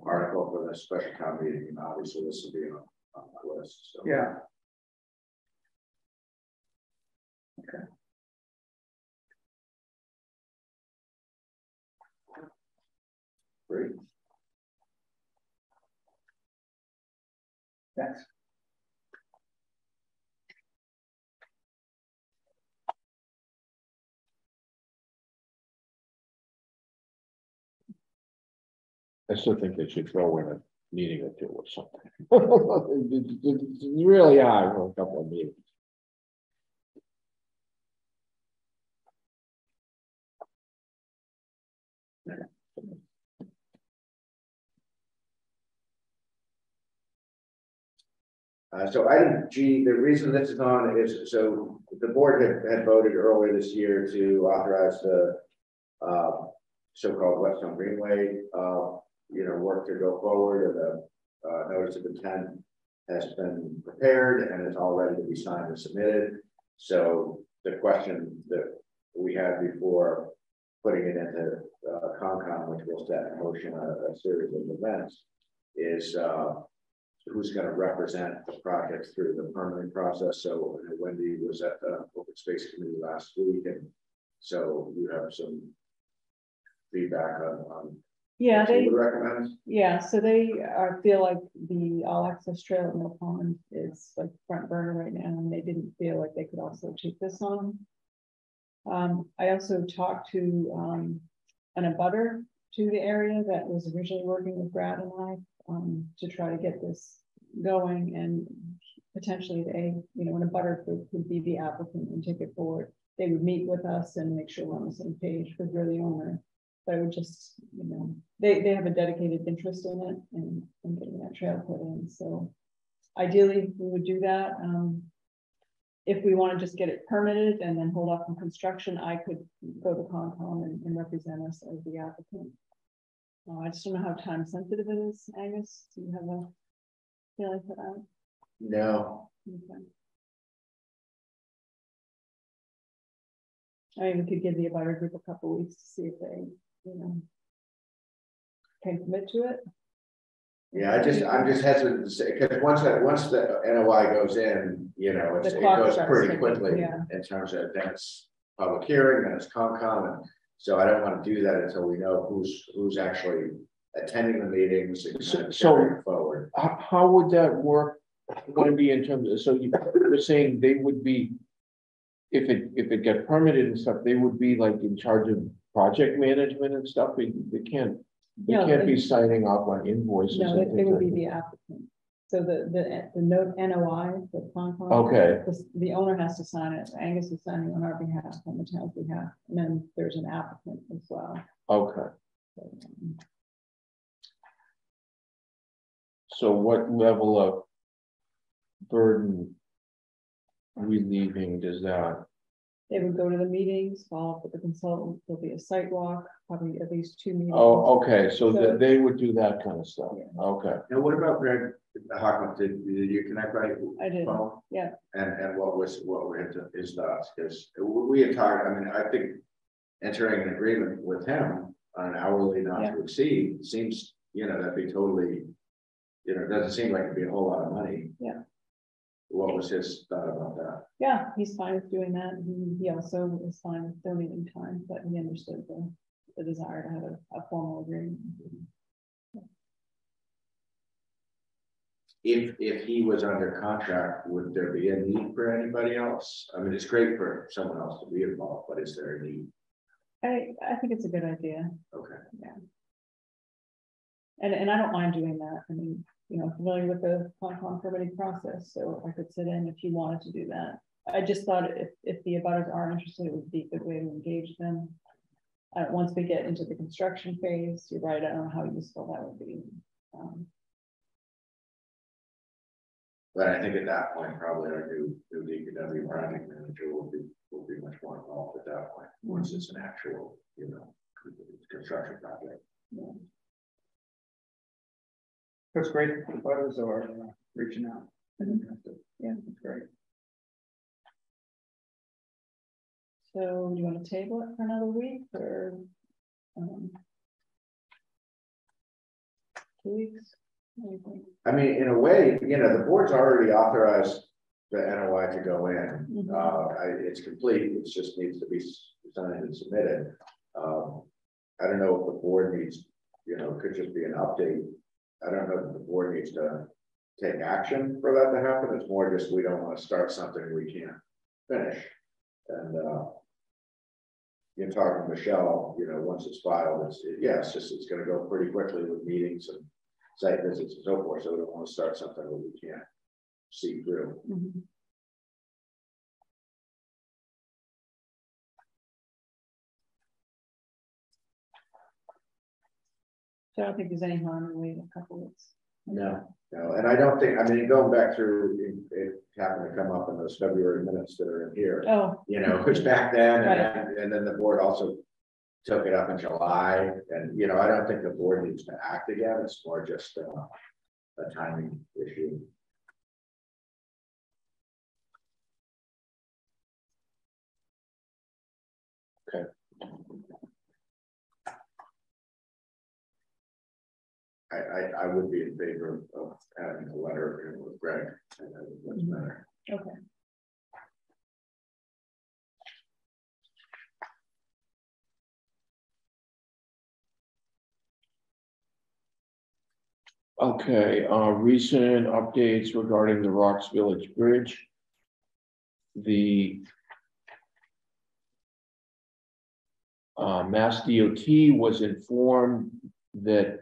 [SPEAKER 3] article for the special town meeting. And obviously this will be on my list. So.
[SPEAKER 5] Yeah. Okay.
[SPEAKER 3] Great.
[SPEAKER 5] Thanks.
[SPEAKER 1] I still think they should throw in a meeting or two or something. It's really hard for a couple of meetings.
[SPEAKER 3] So item G, the reason this is on is so the board had voted earlier this year to authorize the so-called Western Greenway work to go forward, or the notice of intent has been prepared and is all ready to be signed and submitted. So the question that we had before putting it into Concom, which will set in motion a series of events, is who's going to represent the project through the permitting process. So Wendy was at the Open Space Committee last week, and so you have some feedback on
[SPEAKER 2] yeah, they
[SPEAKER 3] would recommend.
[SPEAKER 2] Yeah, so they feel like the all access trail at Mill Pond is like front burner right now, and they didn't feel like they could also take this on. I also talked to an abutter to the area that was originally working with Brad and I to try to get this going, and potentially they, an abutter could be the applicant and take it forward. They would meet with us and make sure we're on the same page because we're the owner. But I would just, they have a dedicated interest in it and getting that trail put in. So ideally we would do that. If we want to just get it permitted and then hold off on construction, I could go to Concom and represent us as the applicant. I just don't know how time sensitive it is, Angus. Do you have a feeling for that?
[SPEAKER 3] No.
[SPEAKER 2] Okay. I mean, we could give the abutter group a couple of weeks to see if they, can commit to it.
[SPEAKER 3] Yeah, I'm just hesitant to say, because once the NOI goes in, it goes pretty quickly in terms of then it's public hearing, then it's Concom, and so I don't want to do that until we know who's actually attending the meetings and carrying forward.
[SPEAKER 1] How would that work? Would it be in terms of, so you're saying they would be, if it got permitted and stuff, they would be like in charge of project management and stuff? They can't be signing off on invoices.
[SPEAKER 2] No, they would be the applicant. So the note NOI, the Concom.
[SPEAKER 1] Okay.
[SPEAKER 2] The owner has to sign it. Angus is signing on our behalf, on the town's behalf, and then there's an applicant as well.
[SPEAKER 1] Okay. So what level of burden relieving does that?
[SPEAKER 2] They would go to the meetings, follow up with the consultant. There'll be a site walk, probably at least 2 meetings.
[SPEAKER 1] Oh, okay. So they would do that kind of stuff. Yeah. Okay.
[SPEAKER 3] Now, what about Greg Hockman? Did you connect by
[SPEAKER 2] I did.
[SPEAKER 3] phone?
[SPEAKER 2] Yeah.
[SPEAKER 3] And what were his thoughts? Because we had talked. I mean, I think entering an agreement with him on an hourly not to exceed seems, that'd be totally, it doesn't seem like it'd be a whole lot of money.
[SPEAKER 2] Yeah.
[SPEAKER 3] What was his thought about that?
[SPEAKER 2] Yeah, he's fine with doing that. He also is fine with donating time, but he understood the desire to have a formal agreement.
[SPEAKER 3] If he was under contract, would there be a need for anybody else? I mean, it's great for someone else to be involved, but is there a need?
[SPEAKER 2] I think it's a good idea.
[SPEAKER 3] Okay.
[SPEAKER 2] Yeah. And I don't mind doing that. I mean, familiar with the Concom permitting process, so I could sit in if you wanted to do that. I just thought if the abutters are interested, it would be a good way to engage them. Once we get into the construction phase, you're right, I don't know how useful that would be.
[SPEAKER 3] But I think at that point, probably our new DPW project manager will be much more involved at that point, once it's an actual, you know, construction project.
[SPEAKER 5] That's great. Others are reaching out.
[SPEAKER 2] Yeah,
[SPEAKER 5] that's great.
[SPEAKER 2] So do you want to table it for another week or 2 weeks? What do you think?
[SPEAKER 3] I mean, in a way, you know, the board's already authorized the NOI to go in. It's complete, it just needs to be signed and submitted. I don't know if the board needs, you know, it could just be an update. I don't know if the board needs to take action for that to happen. It's more just, we don't want to start something we can't finish. And you're talking to Michelle, you know, once it's filed, it's going to go pretty quickly with meetings and site visits and so forth. So we don't want to start something that we can't see through.
[SPEAKER 2] So I don't think there's any harm in waiting a couple weeks.
[SPEAKER 3] No, and I don't think, I mean, going back through, it happened to come up in those February minutes that are in here.
[SPEAKER 2] Oh,
[SPEAKER 3] you know, it's back then,
[SPEAKER 2] right.
[SPEAKER 3] and then the board also took it up in July, and you know, I don't think the board needs to act again. It's more just a timing issue. Okay. I would be in favor of having a letter with Greg, and that's better.
[SPEAKER 2] Okay.
[SPEAKER 1] Okay, recent updates regarding the Rocks Village Bridge. The Mass DOT was informed that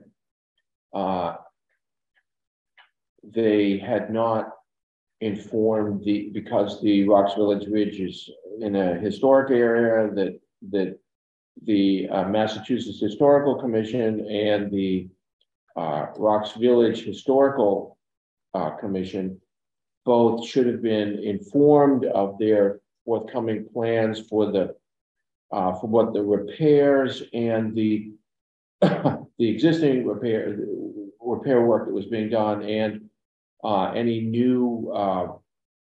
[SPEAKER 1] they had not informed because the Rocks Village Bridge is in a historic area that the Massachusetts Historical Commission and the Rocks Village Historical Commission both should have been informed of their forthcoming plans for the for what the repairs and the existing repair work that was being done, and any new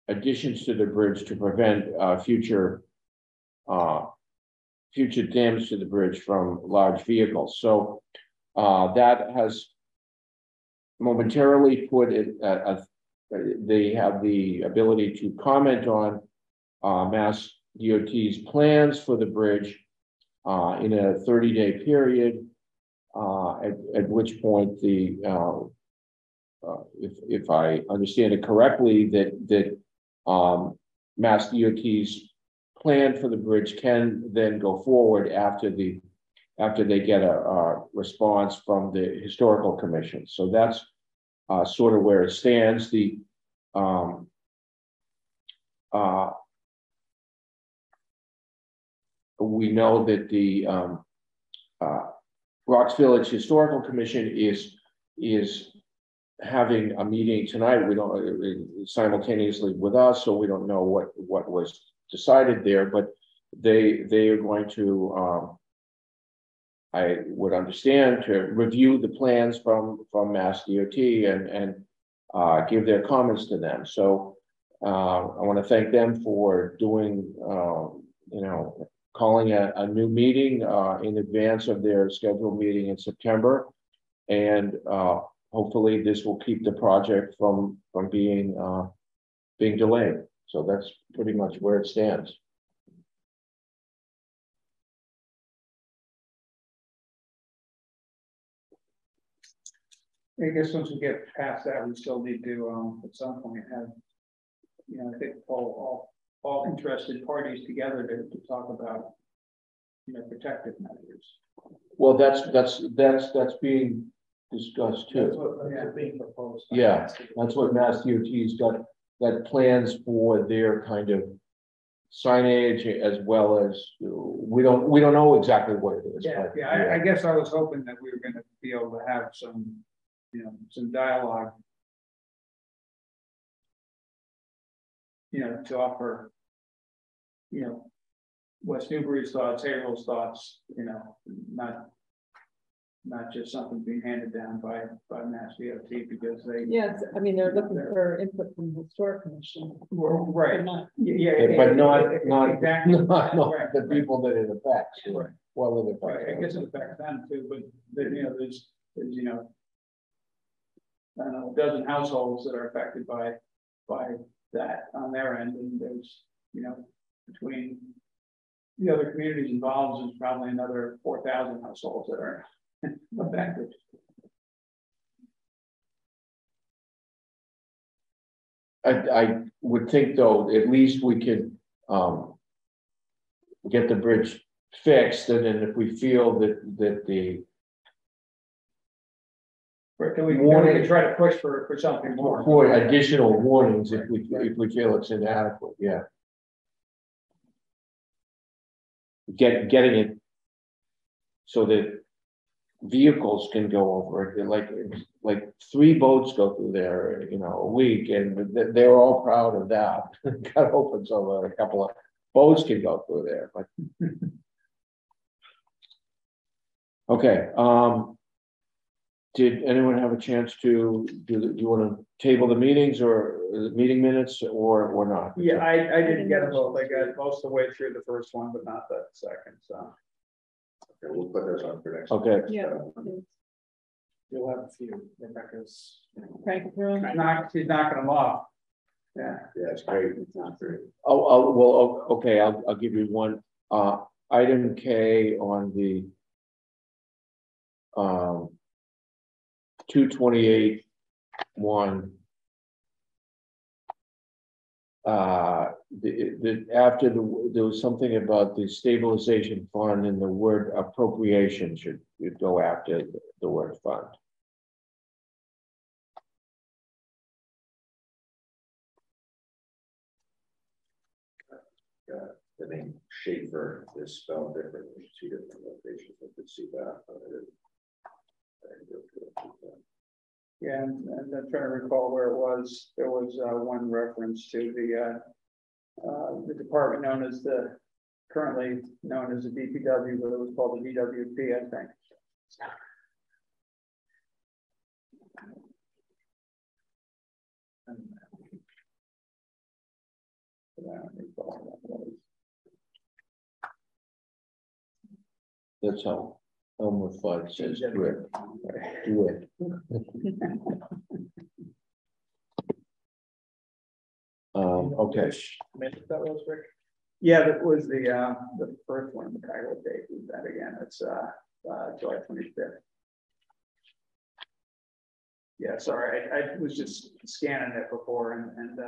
[SPEAKER 1] additions to the bridge to prevent future damage to the bridge from large vehicles. So that has momentarily put it, they have the ability to comment on Mass DOT's plans for the bridge in a 30-day period, at which point if I understand it correctly, that Mass DOT's plan for the bridge can then go forward after they get a response from the Historical Commission. So that's sort of where it stands. We know that the Rocks Village Historical Commission is having a meeting tonight. We don't simultaneously with us, so we don't know what was decided there. But they are going to, I would understand, to review the plans from Mass DOT and give their comments to them. So I want to thank them for doing, calling a new meeting in advance of their scheduled meeting in September, and hopefully this will keep the project from being delayed. So that's pretty much where it stands.
[SPEAKER 5] I guess once we get past that, we still need to at some point have, I think all interested parties together to talk about, protective measures.
[SPEAKER 1] Well, that's being discussed too.
[SPEAKER 6] That's being proposed.
[SPEAKER 1] Yeah, that's what Mass DOT's got plans for their kind of signage, as well as we don't know exactly what it is.
[SPEAKER 5] I guess I was hoping that we were going to be able to have some, some dialogue you know, to offer, you know, West Newbury's thoughts, Haverhill's thoughts, you know, not just something being handed down by Mass DOT because they.
[SPEAKER 2] Yeah, I mean, they're looking for input from the historic commission.
[SPEAKER 5] Right.
[SPEAKER 2] But not,
[SPEAKER 1] But not
[SPEAKER 5] exactly.
[SPEAKER 1] not the people that it affects.
[SPEAKER 5] Right.
[SPEAKER 1] Well, it affects.
[SPEAKER 5] Right, I guess it affects them too, but you know, there's you know, I don't know, a dozen households that are affected by that on their end, and there's, you know, between the other communities involved, there's probably another 4,000 households that are affected.
[SPEAKER 1] I would think though, at least we could get the bridge fixed, and then if we feel that the
[SPEAKER 5] We can try to push for something more.
[SPEAKER 1] For additional warnings if we feel it's inadequate, yeah. Getting it so that vehicles can go over it, like 3 boats go through there, you know, a week, and they're all proud of that. Got open so a couple of boats can go through there, but okay. Did anyone have a chance to do you want to table the meetings or the meeting minutes or not?
[SPEAKER 5] Yeah, I didn't get them both. I got most of the way through the first one, but not the second. So
[SPEAKER 3] okay, we'll put those on for next.
[SPEAKER 1] Okay.
[SPEAKER 2] yeah.
[SPEAKER 6] You'll have a few. Rebecca's.
[SPEAKER 2] Crank it through.
[SPEAKER 5] she's knocking them off. Yeah.
[SPEAKER 3] Yeah, it's great.
[SPEAKER 2] It's awesome.
[SPEAKER 3] Great.
[SPEAKER 1] Okay. I'll give you one. Item K on the 228-1. After there was something about the stabilization fund, and the word appropriation should go after the word fund.
[SPEAKER 3] The name Schaefer is spelled differently in 2 different locations. I could see that.
[SPEAKER 5] Yeah, and I'm trying to recall where it was. There was one reference to the department known as currently known as the DPW, but it was called the DWP, I think.
[SPEAKER 1] That's how Elmer Fudd says do it. Do it. Okay.
[SPEAKER 6] That was Rick.
[SPEAKER 5] Yeah, that was the first one. The title date is that again. It's July 25th. Yeah, sorry, I was just scanning it before and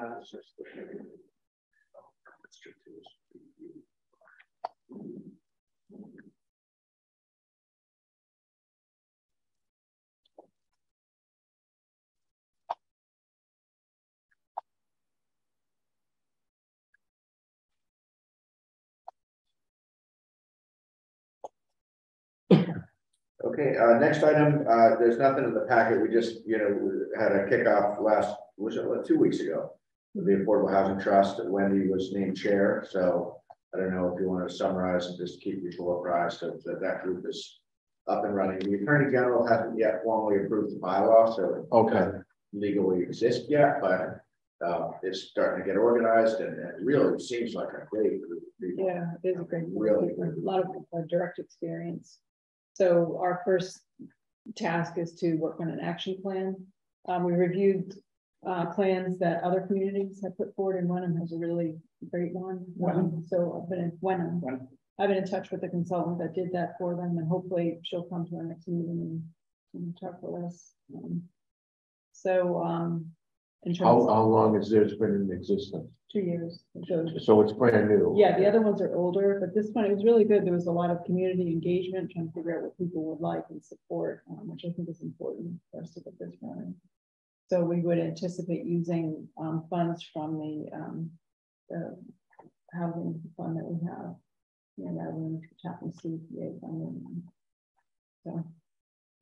[SPEAKER 3] Okay, next item, there's nothing in the packet. We just, you know, had a kickoff was it 2 weeks ago? With the Affordable Housing Trust, and Wendy was named chair. So I don't know if you want to summarize and just keep people apprised of that group is up and running. The Attorney General hasn't yet formally approved the bylaw, so it doesn't legally exist yet, but it's starting to get organized, and it really seems like a great group of people.
[SPEAKER 2] Yeah, it is a great group.
[SPEAKER 3] Really
[SPEAKER 2] A lot of direct experience. So our first task is to work on an action plan. We reviewed plans that other communities have put forward, and Wenham has a really great one. So I've been in touch with the consultant that did that for them, and hopefully she'll come to our next meeting and talk with us. In terms
[SPEAKER 1] How long has theirs been in existence?
[SPEAKER 2] 2 years.
[SPEAKER 1] So it's brand new.
[SPEAKER 2] Yeah, the other ones are older, but this one, it was really good. There was a lot of community engagement, trying to figure out what people would like and support, which I think is important for us to get this running. So we would anticipate using funds from the housing fund that we have. And that we tap and CPA funding. So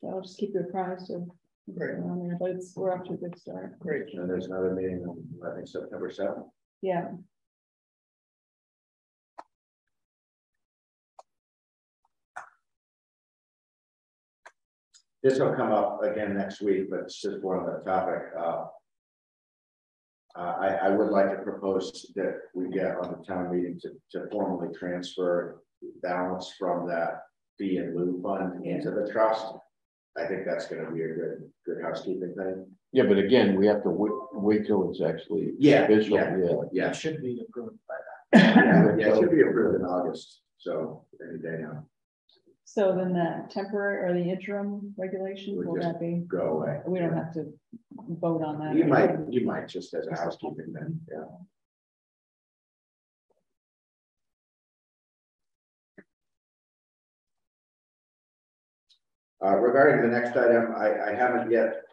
[SPEAKER 2] I'll just keep you apprised of what's going on there, but we're off to a good start.
[SPEAKER 3] Great. And there's another meeting on, I think, September 7th.
[SPEAKER 2] Yeah.
[SPEAKER 3] This will come up again next week, but it's just one other topic. I would like to propose that we get on the town meeting to formally transfer balance from that fee and lieu fund into the trust. I think that's going to be a good housekeeping thing.
[SPEAKER 1] Yeah, but again, we have to wait till it's actually official.
[SPEAKER 3] Yeah.
[SPEAKER 6] It should be approved by
[SPEAKER 3] Yeah, it should be approved in August. So any day now.
[SPEAKER 2] So then that temporary or the interim regulation,
[SPEAKER 3] Would
[SPEAKER 2] will
[SPEAKER 3] just
[SPEAKER 2] that be?
[SPEAKER 3] go away.
[SPEAKER 2] We don't have to vote on that.
[SPEAKER 3] You might just as a housekeeping thing. Yeah. Regarding the next item, I haven't yet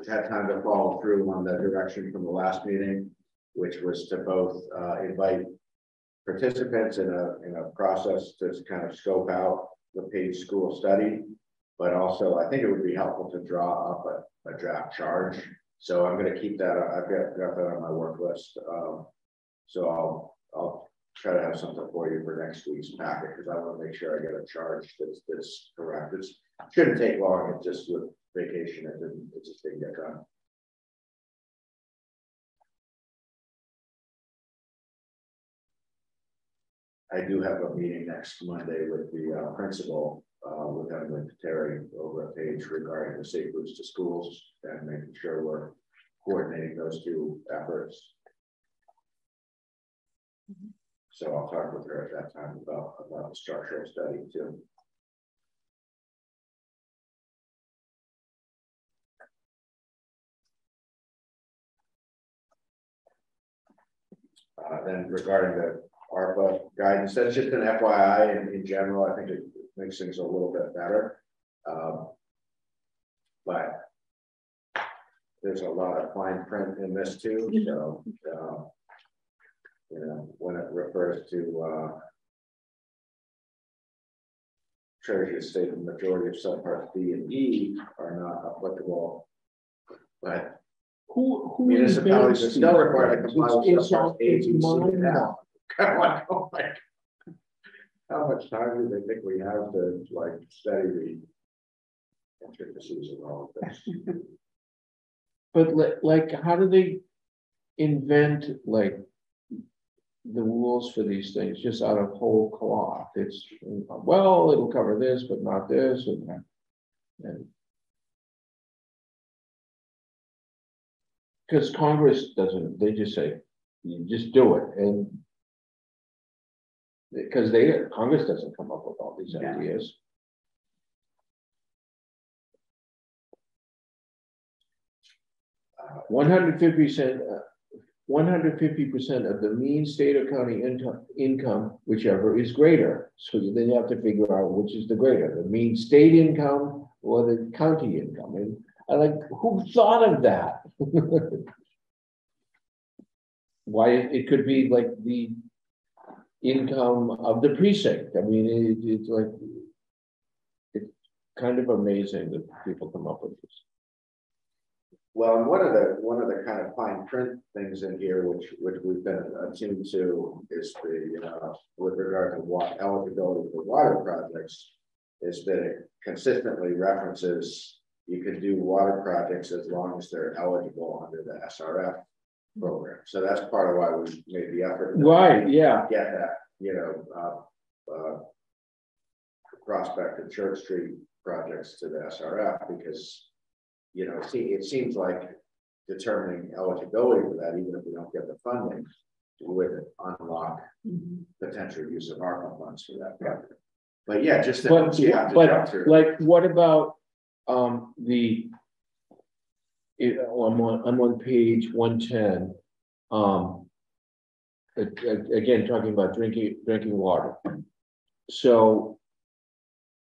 [SPEAKER 3] had time to follow through on the direction from the last meeting, which was to both invite participants in a process to kind of scope out the paid school study, but also I think it would be helpful to draw up a draft charge. So I'm going to keep that. I've got that on my work list. So I'll try to have something for you for next week's packet, because I want to make sure I get a charge that's correct. It shouldn't take long. It's just with vacation, it just didn't get done. I do have a meeting next Monday with the principal, with Emily Terry over at Page regarding the safe routes to schools and making sure we're coordinating those two efforts. So I'll talk with her at that time about the structural study too. Then regarding the ARPA guidance, that's just an FYI, and in general, I think it makes things a little bit better. But there's a lot of fine print in this too. So, you know, when it refers to Treasury state, the majority of subparts B and E are not applicable, but
[SPEAKER 1] Who
[SPEAKER 3] municipalities are still required to comply with
[SPEAKER 1] it's all
[SPEAKER 3] now. Kind of like, oh my, how much time do they think we have to like study the intricacies of all of this?
[SPEAKER 1] But like, how do they invent like the rules for these things just out of whole cloth? It's, well, it'll cover this, but not this, and because Congress doesn't, they just say, you just do it. And because Congress doesn't come up with all these ideas. 150% of the mean state or county income, whichever is greater. So then you have to figure out which is the greater, the mean state income or the county income. And I like, who thought of that? Why it could be like the income of the precinct. I mean, it's like, it's kind of amazing that people come up with this.
[SPEAKER 3] Well, and one of the kind of fine print things in here, which we've been attuned to, is the with regard to what eligibility for water projects, is that it consistently references you can do water projects as long as they're eligible under the SRF program. So that's part of why we made the effort.
[SPEAKER 1] Right. Yeah.
[SPEAKER 3] Get that, you know, Prospect and Church Street projects to the SRF, because, you know, it seems like determining eligibility for that, even if we don't get the funding, would unlock potential use of ARPA funds for that project. But yeah, just that you have to jump through.
[SPEAKER 1] Like, what about I'm on page 110. Again, talking about drinking water. So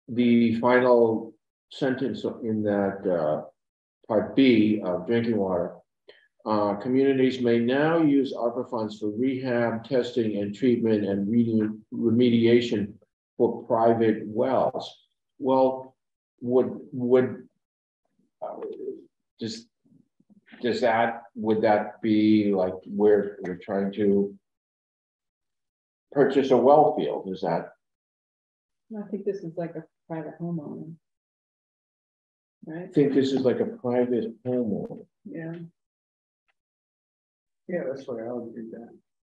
[SPEAKER 1] the final sentence in that part B of drinking water, communities may now use ARPA funds for rehab, testing, and treatment and remediation for private wells. Well, would just would that be like we're trying to purchase a well field? Is that?
[SPEAKER 2] I think this is like a private homeowner. Right?
[SPEAKER 1] I think this is like a private homeowner.
[SPEAKER 2] Yeah.
[SPEAKER 5] Yeah, that's what I would do that.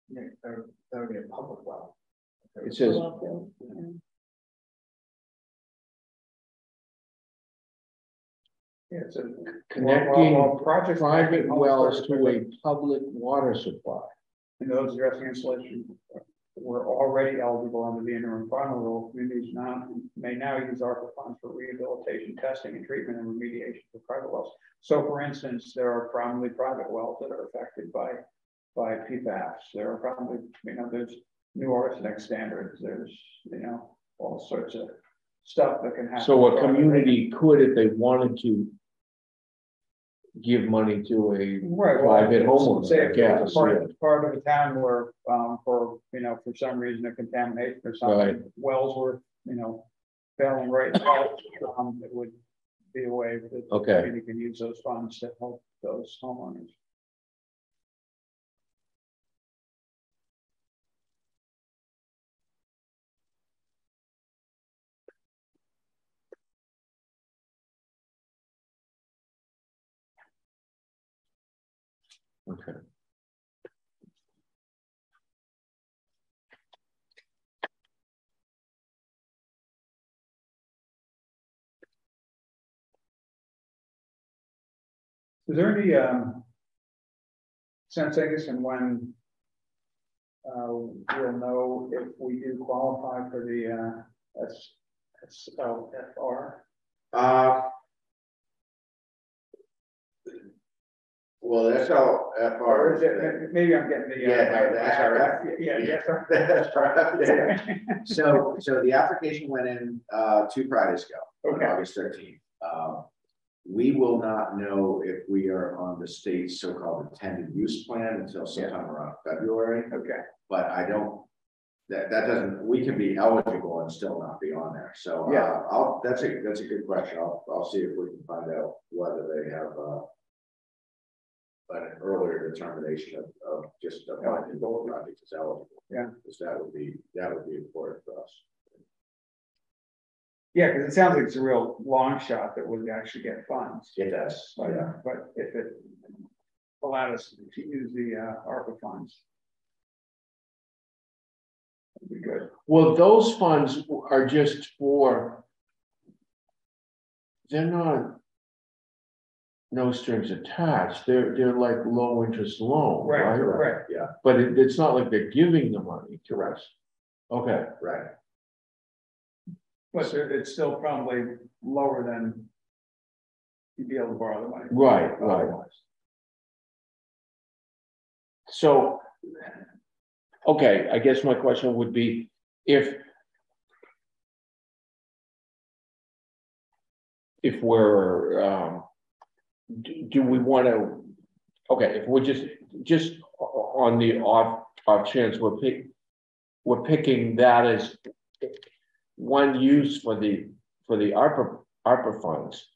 [SPEAKER 6] Yeah, that would be a public well.
[SPEAKER 1] It says,
[SPEAKER 5] Yeah, so
[SPEAKER 1] connecting
[SPEAKER 5] project
[SPEAKER 1] private wells to a public water supply.
[SPEAKER 5] And those addressing installation were already eligible under the interim final rule. Communities may now use ARPA funds for rehabilitation, testing, and treatment and remediation for private wells. So, for instance, there are probably private wells that are affected by PFAS. There are probably, there's new arsenic standards. There's, all sorts of stuff that can happen.
[SPEAKER 1] So a community could, if they wanted to, give money to a private homeowner.
[SPEAKER 5] Say if it's part of a town where, for some reason a contamination or something, wells were, failing right now, it would be a way that the community can use those funds to help those homeowners.
[SPEAKER 1] Okay.
[SPEAKER 5] Is there any sense, I guess, in when we'll know if we do qualify for the SLFR?
[SPEAKER 3] Well, the SLFR.
[SPEAKER 5] Maybe I'm getting the
[SPEAKER 3] the SRF.
[SPEAKER 5] Yeah.
[SPEAKER 3] So the application went in 2 Fridays ago, on August 13th. We will not know if we are on the state's so-called intended use plan until sometime around February.
[SPEAKER 5] Okay.
[SPEAKER 3] But I don't. That doesn't. We can be eligible and still not be on there. So yeah, that's a good question. I'll see if we can find out whether they have an earlier determination of just a project is eligible.
[SPEAKER 5] Yeah,
[SPEAKER 3] because that would be important for us.
[SPEAKER 5] Yeah, because it sounds like it's a real long shot that would actually get funds.
[SPEAKER 3] It does.
[SPEAKER 5] But if it allowed us to use the ARPA funds, that'd be good.
[SPEAKER 1] Well, those funds are just for. They're not. No strings attached. They're like low interest loan, right?
[SPEAKER 3] Yeah.
[SPEAKER 1] But it's not like they're giving the money to us. Okay.
[SPEAKER 3] Right.
[SPEAKER 5] But it's still probably lower than you'd be able to borrow the money.
[SPEAKER 1] Right. So, okay, I guess my question would be if we're do we want to? Okay, if we're just on the off chance we're picking that as one use for the ARPA funds,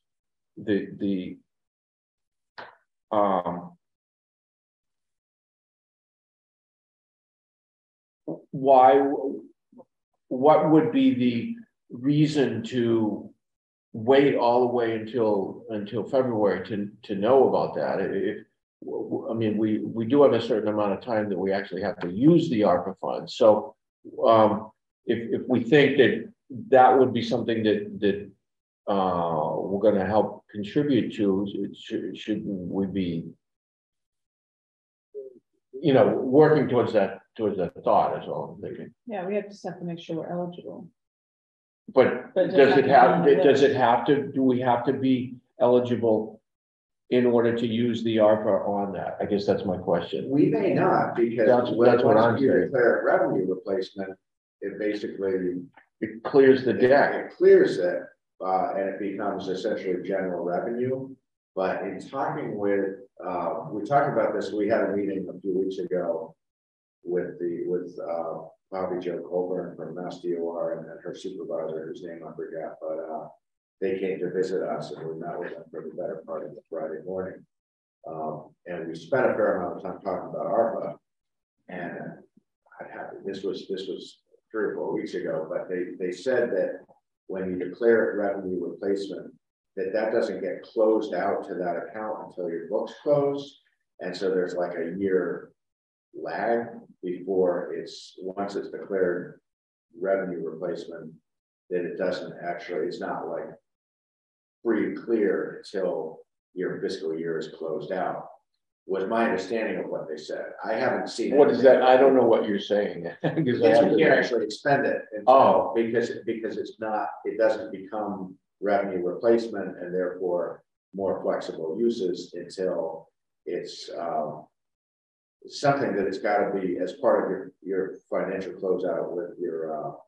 [SPEAKER 1] what would be the reason to wait all the way until February to know about that? I mean, we do have a certain amount of time that we actually have to use the ARPA funds. So if we think that would be something that we're going to help contribute to, shouldn't we be, working towards that thought is all I'm thinking.
[SPEAKER 2] Yeah, we just have to make sure we're eligible.
[SPEAKER 1] But does it have to, do we have to be eligible in order to use the ARPA on that? I guess that's my question.
[SPEAKER 3] We may not, because
[SPEAKER 1] that's what I'm saying.
[SPEAKER 3] Declare revenue replacement, it basically
[SPEAKER 1] clears the deck.
[SPEAKER 3] It clears it, and it becomes essentially general revenue. But in talking with, we talked about this. We had a meeting a few weeks ago with Bobby Jo Colburn from Mass DOR and her supervisor, whose name I forgot, but they came to visit us and we met with them for the better part of the Friday morning. And we spent a fair amount of time talking about ARPA, and this was 3 or 4 weeks ago, but they said that when you declare it revenue replacement, that doesn't get closed out to that account until your book's closed. And so there's like a year lag before once it's declared revenue replacement, that it doesn't actually, it's not like free and clear until your fiscal year is closed out, was my understanding of what they said. I haven't seen
[SPEAKER 1] What is that? I don't know what you're saying.
[SPEAKER 3] Because you can't actually expend it until, because it's not, it doesn't become revenue replacement and therefore more flexible uses until it's something that it's got to be as part of your financial closeout with your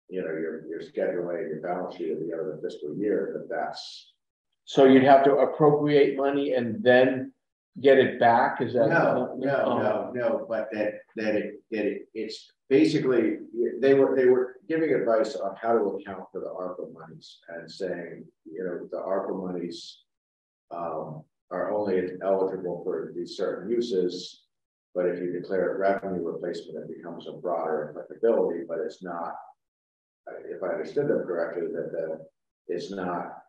[SPEAKER 3] your schedule A, your balance sheet at the end of the fiscal year. That's
[SPEAKER 1] so you'd have to appropriate money and then get it back. Is that
[SPEAKER 3] no? But it's basically they were giving advice on how to account for the ARPA monies and saying, the ARPA monies are only eligible for these certain uses, but if you declare it revenue replacement, it becomes a broader applicability. But it's not, if I understood them correctly, that it's not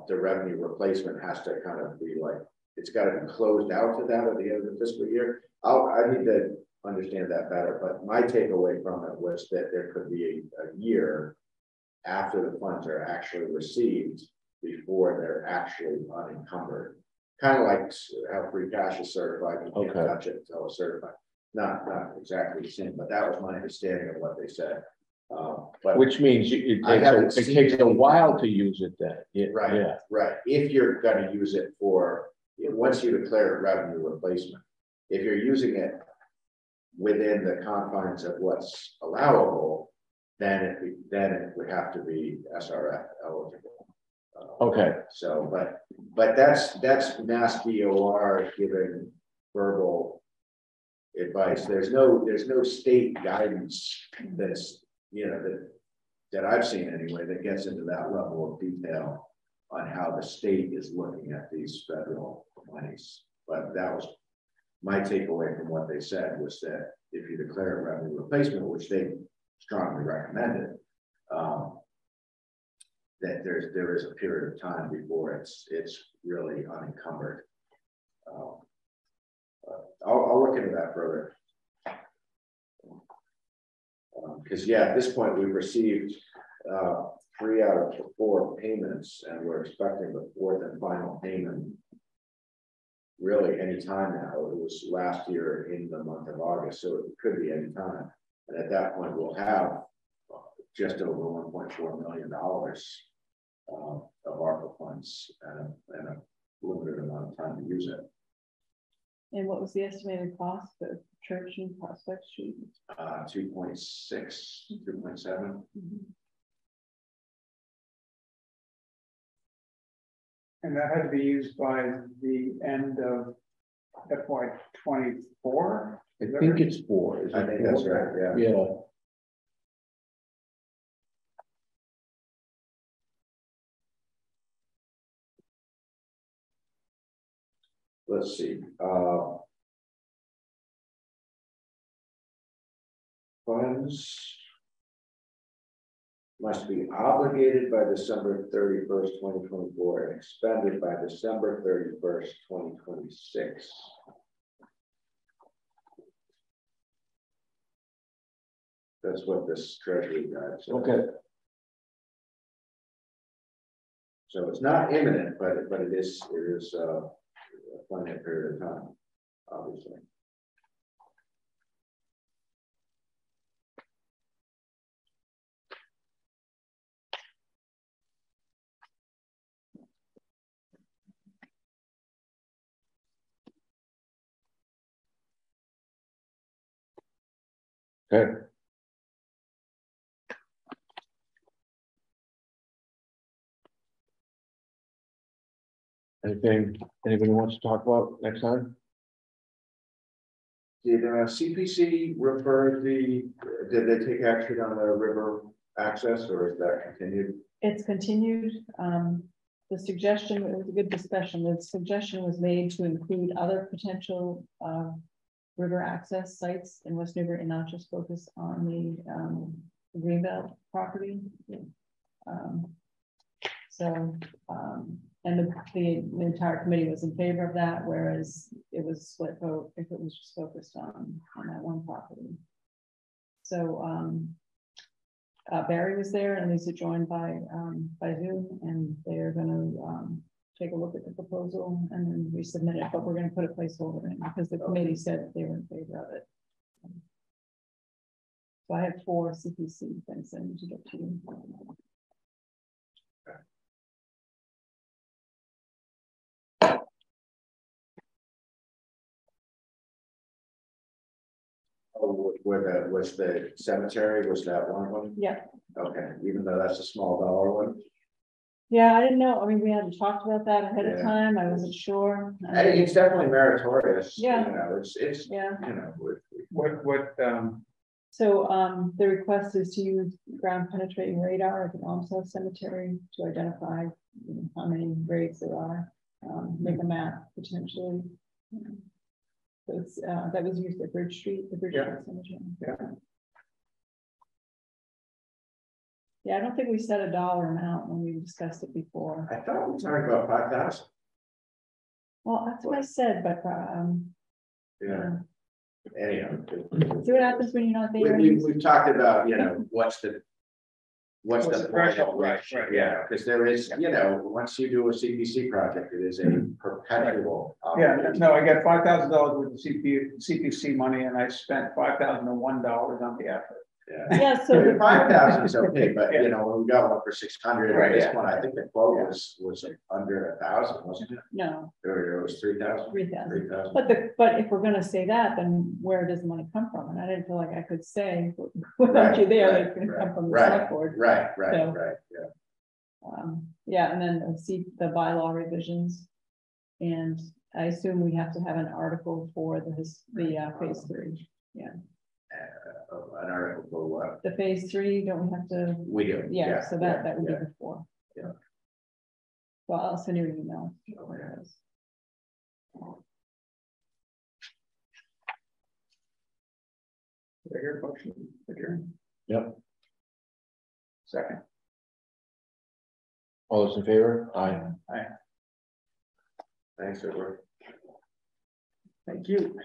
[SPEAKER 3] the revenue replacement has to kind of be like, it's got to be closed out to that at the end of the fiscal year. I need to understand that better, but my takeaway from it was that there could be a year after the funds are actually received before they're actually unencumbered. Kind of like how free cash is certified, you can't touch it until it's certified. Not exactly the same, but that was my understanding of what they said. But
[SPEAKER 1] which means it takes a while to use it then.
[SPEAKER 3] Right. If you're going to use it for, once you declare it revenue replacement, if you're using it within the confines of what's allowable, then it would have to be SRF eligible. So, but that's Mass DOR giving verbal advice. There's no state guidance that's that I've seen anyway that gets into that level of detail on how the state is looking at these federal monies. But that was my takeaway from what they said, was that if you declare a revenue replacement, which they strongly recommended, that there is a period of time before it's really unencumbered. I'll look into that further. Because at this point we've received 3 out of 4 payments, and we're expecting the 4th and final payment really any time now. It was last year in the month of August, so it could be any time. And at that point, we'll have just over $1.4 million of ARPA funds and a limited amount of time to use it.
[SPEAKER 2] And what was the estimated cost of Church and Prospect Street?
[SPEAKER 3] 2.6, 2.7.
[SPEAKER 5] And that had to be used by the end of FY24.
[SPEAKER 1] I think it's 4.
[SPEAKER 3] I think that's right.
[SPEAKER 1] Yeah.
[SPEAKER 3] Let's see. Funds must be obligated by December 31st, 2024 and expended by December 31st, 2026. That's what this Treasury guide says.
[SPEAKER 1] Okay.
[SPEAKER 3] So it's not imminent, but it is a finite period of time, obviously.
[SPEAKER 1] Okay. Anything anybody wants to talk about next time?
[SPEAKER 3] Did CPC refer did they take action on the river access, or is that continued?
[SPEAKER 2] It's continued. the suggestion, it was a good discussion, the suggestion was made to include other potential river access sites in West Newbury and not just focus on the Greenbelt property. And the entire committee was in favor of that, whereas it was split vote if it was just focused on that one property. So Barry was there and Lisa joined by Zoom, and they're going to take a look at the proposal and then resubmit it, but we're going to put a placeholder in because the committee said that they were in favor of it. So I have 4 CPC things I need to get to you.
[SPEAKER 3] Was the cemetery, was that one of them?
[SPEAKER 2] Yeah.
[SPEAKER 3] Okay, even though that's a small dollar one.
[SPEAKER 2] Yeah, I didn't know. I mean, we hadn't talked about that ahead of time. I wasn't sure.
[SPEAKER 3] Hey, it's definitely meritorious.
[SPEAKER 2] Yeah.
[SPEAKER 3] You know, it's
[SPEAKER 2] yeah.
[SPEAKER 3] You know,
[SPEAKER 2] So the request is to use ground penetrating radar at the Almshouse Cemetery to identify how many graves there are. Make a map potentially. So it's, that was used at Bridge Street, the Bridge Street Cemetery. Yeah, I don't think we set a dollar amount when we discussed it before.
[SPEAKER 3] I thought we were talking about 5,000.
[SPEAKER 2] Well, that's what I said, but
[SPEAKER 3] yeah. Anyhow,
[SPEAKER 2] see what happens when you're not there.
[SPEAKER 3] We've talked about, you know, what's the threshold, right? Yeah, because there is, you know, once you do a CPC project, it is a perpetual.
[SPEAKER 5] No, I got $5,000 with the CPC money, and I spent $5,001 on the effort.
[SPEAKER 2] Yeah, so
[SPEAKER 3] 5,000 is okay, but you know, when we got one for 600,
[SPEAKER 5] right,
[SPEAKER 3] this one, I think the quote was under 1,000, wasn't it?
[SPEAKER 2] No,
[SPEAKER 3] It was 3,000.
[SPEAKER 2] 3,000. But if we're going to say that, then where does the money come from? And I didn't feel like I could say without you there, it's going to come from the select board.
[SPEAKER 3] Right.
[SPEAKER 2] Yeah, and then see the bylaw revisions, and I assume we have to have an article for the phase 3. Yeah.
[SPEAKER 3] An article for what?
[SPEAKER 2] The phase 3, don't we have to?
[SPEAKER 3] We do.
[SPEAKER 2] Yeah, so that would be before.
[SPEAKER 3] Yeah.
[SPEAKER 2] Well, I'll send you an email.
[SPEAKER 5] Did I hear a motion? Adjourn?
[SPEAKER 1] Yep.
[SPEAKER 5] Second.
[SPEAKER 1] All those in favor? Aye.
[SPEAKER 5] Aye.
[SPEAKER 3] Thanks, Edward.
[SPEAKER 5] Thank you.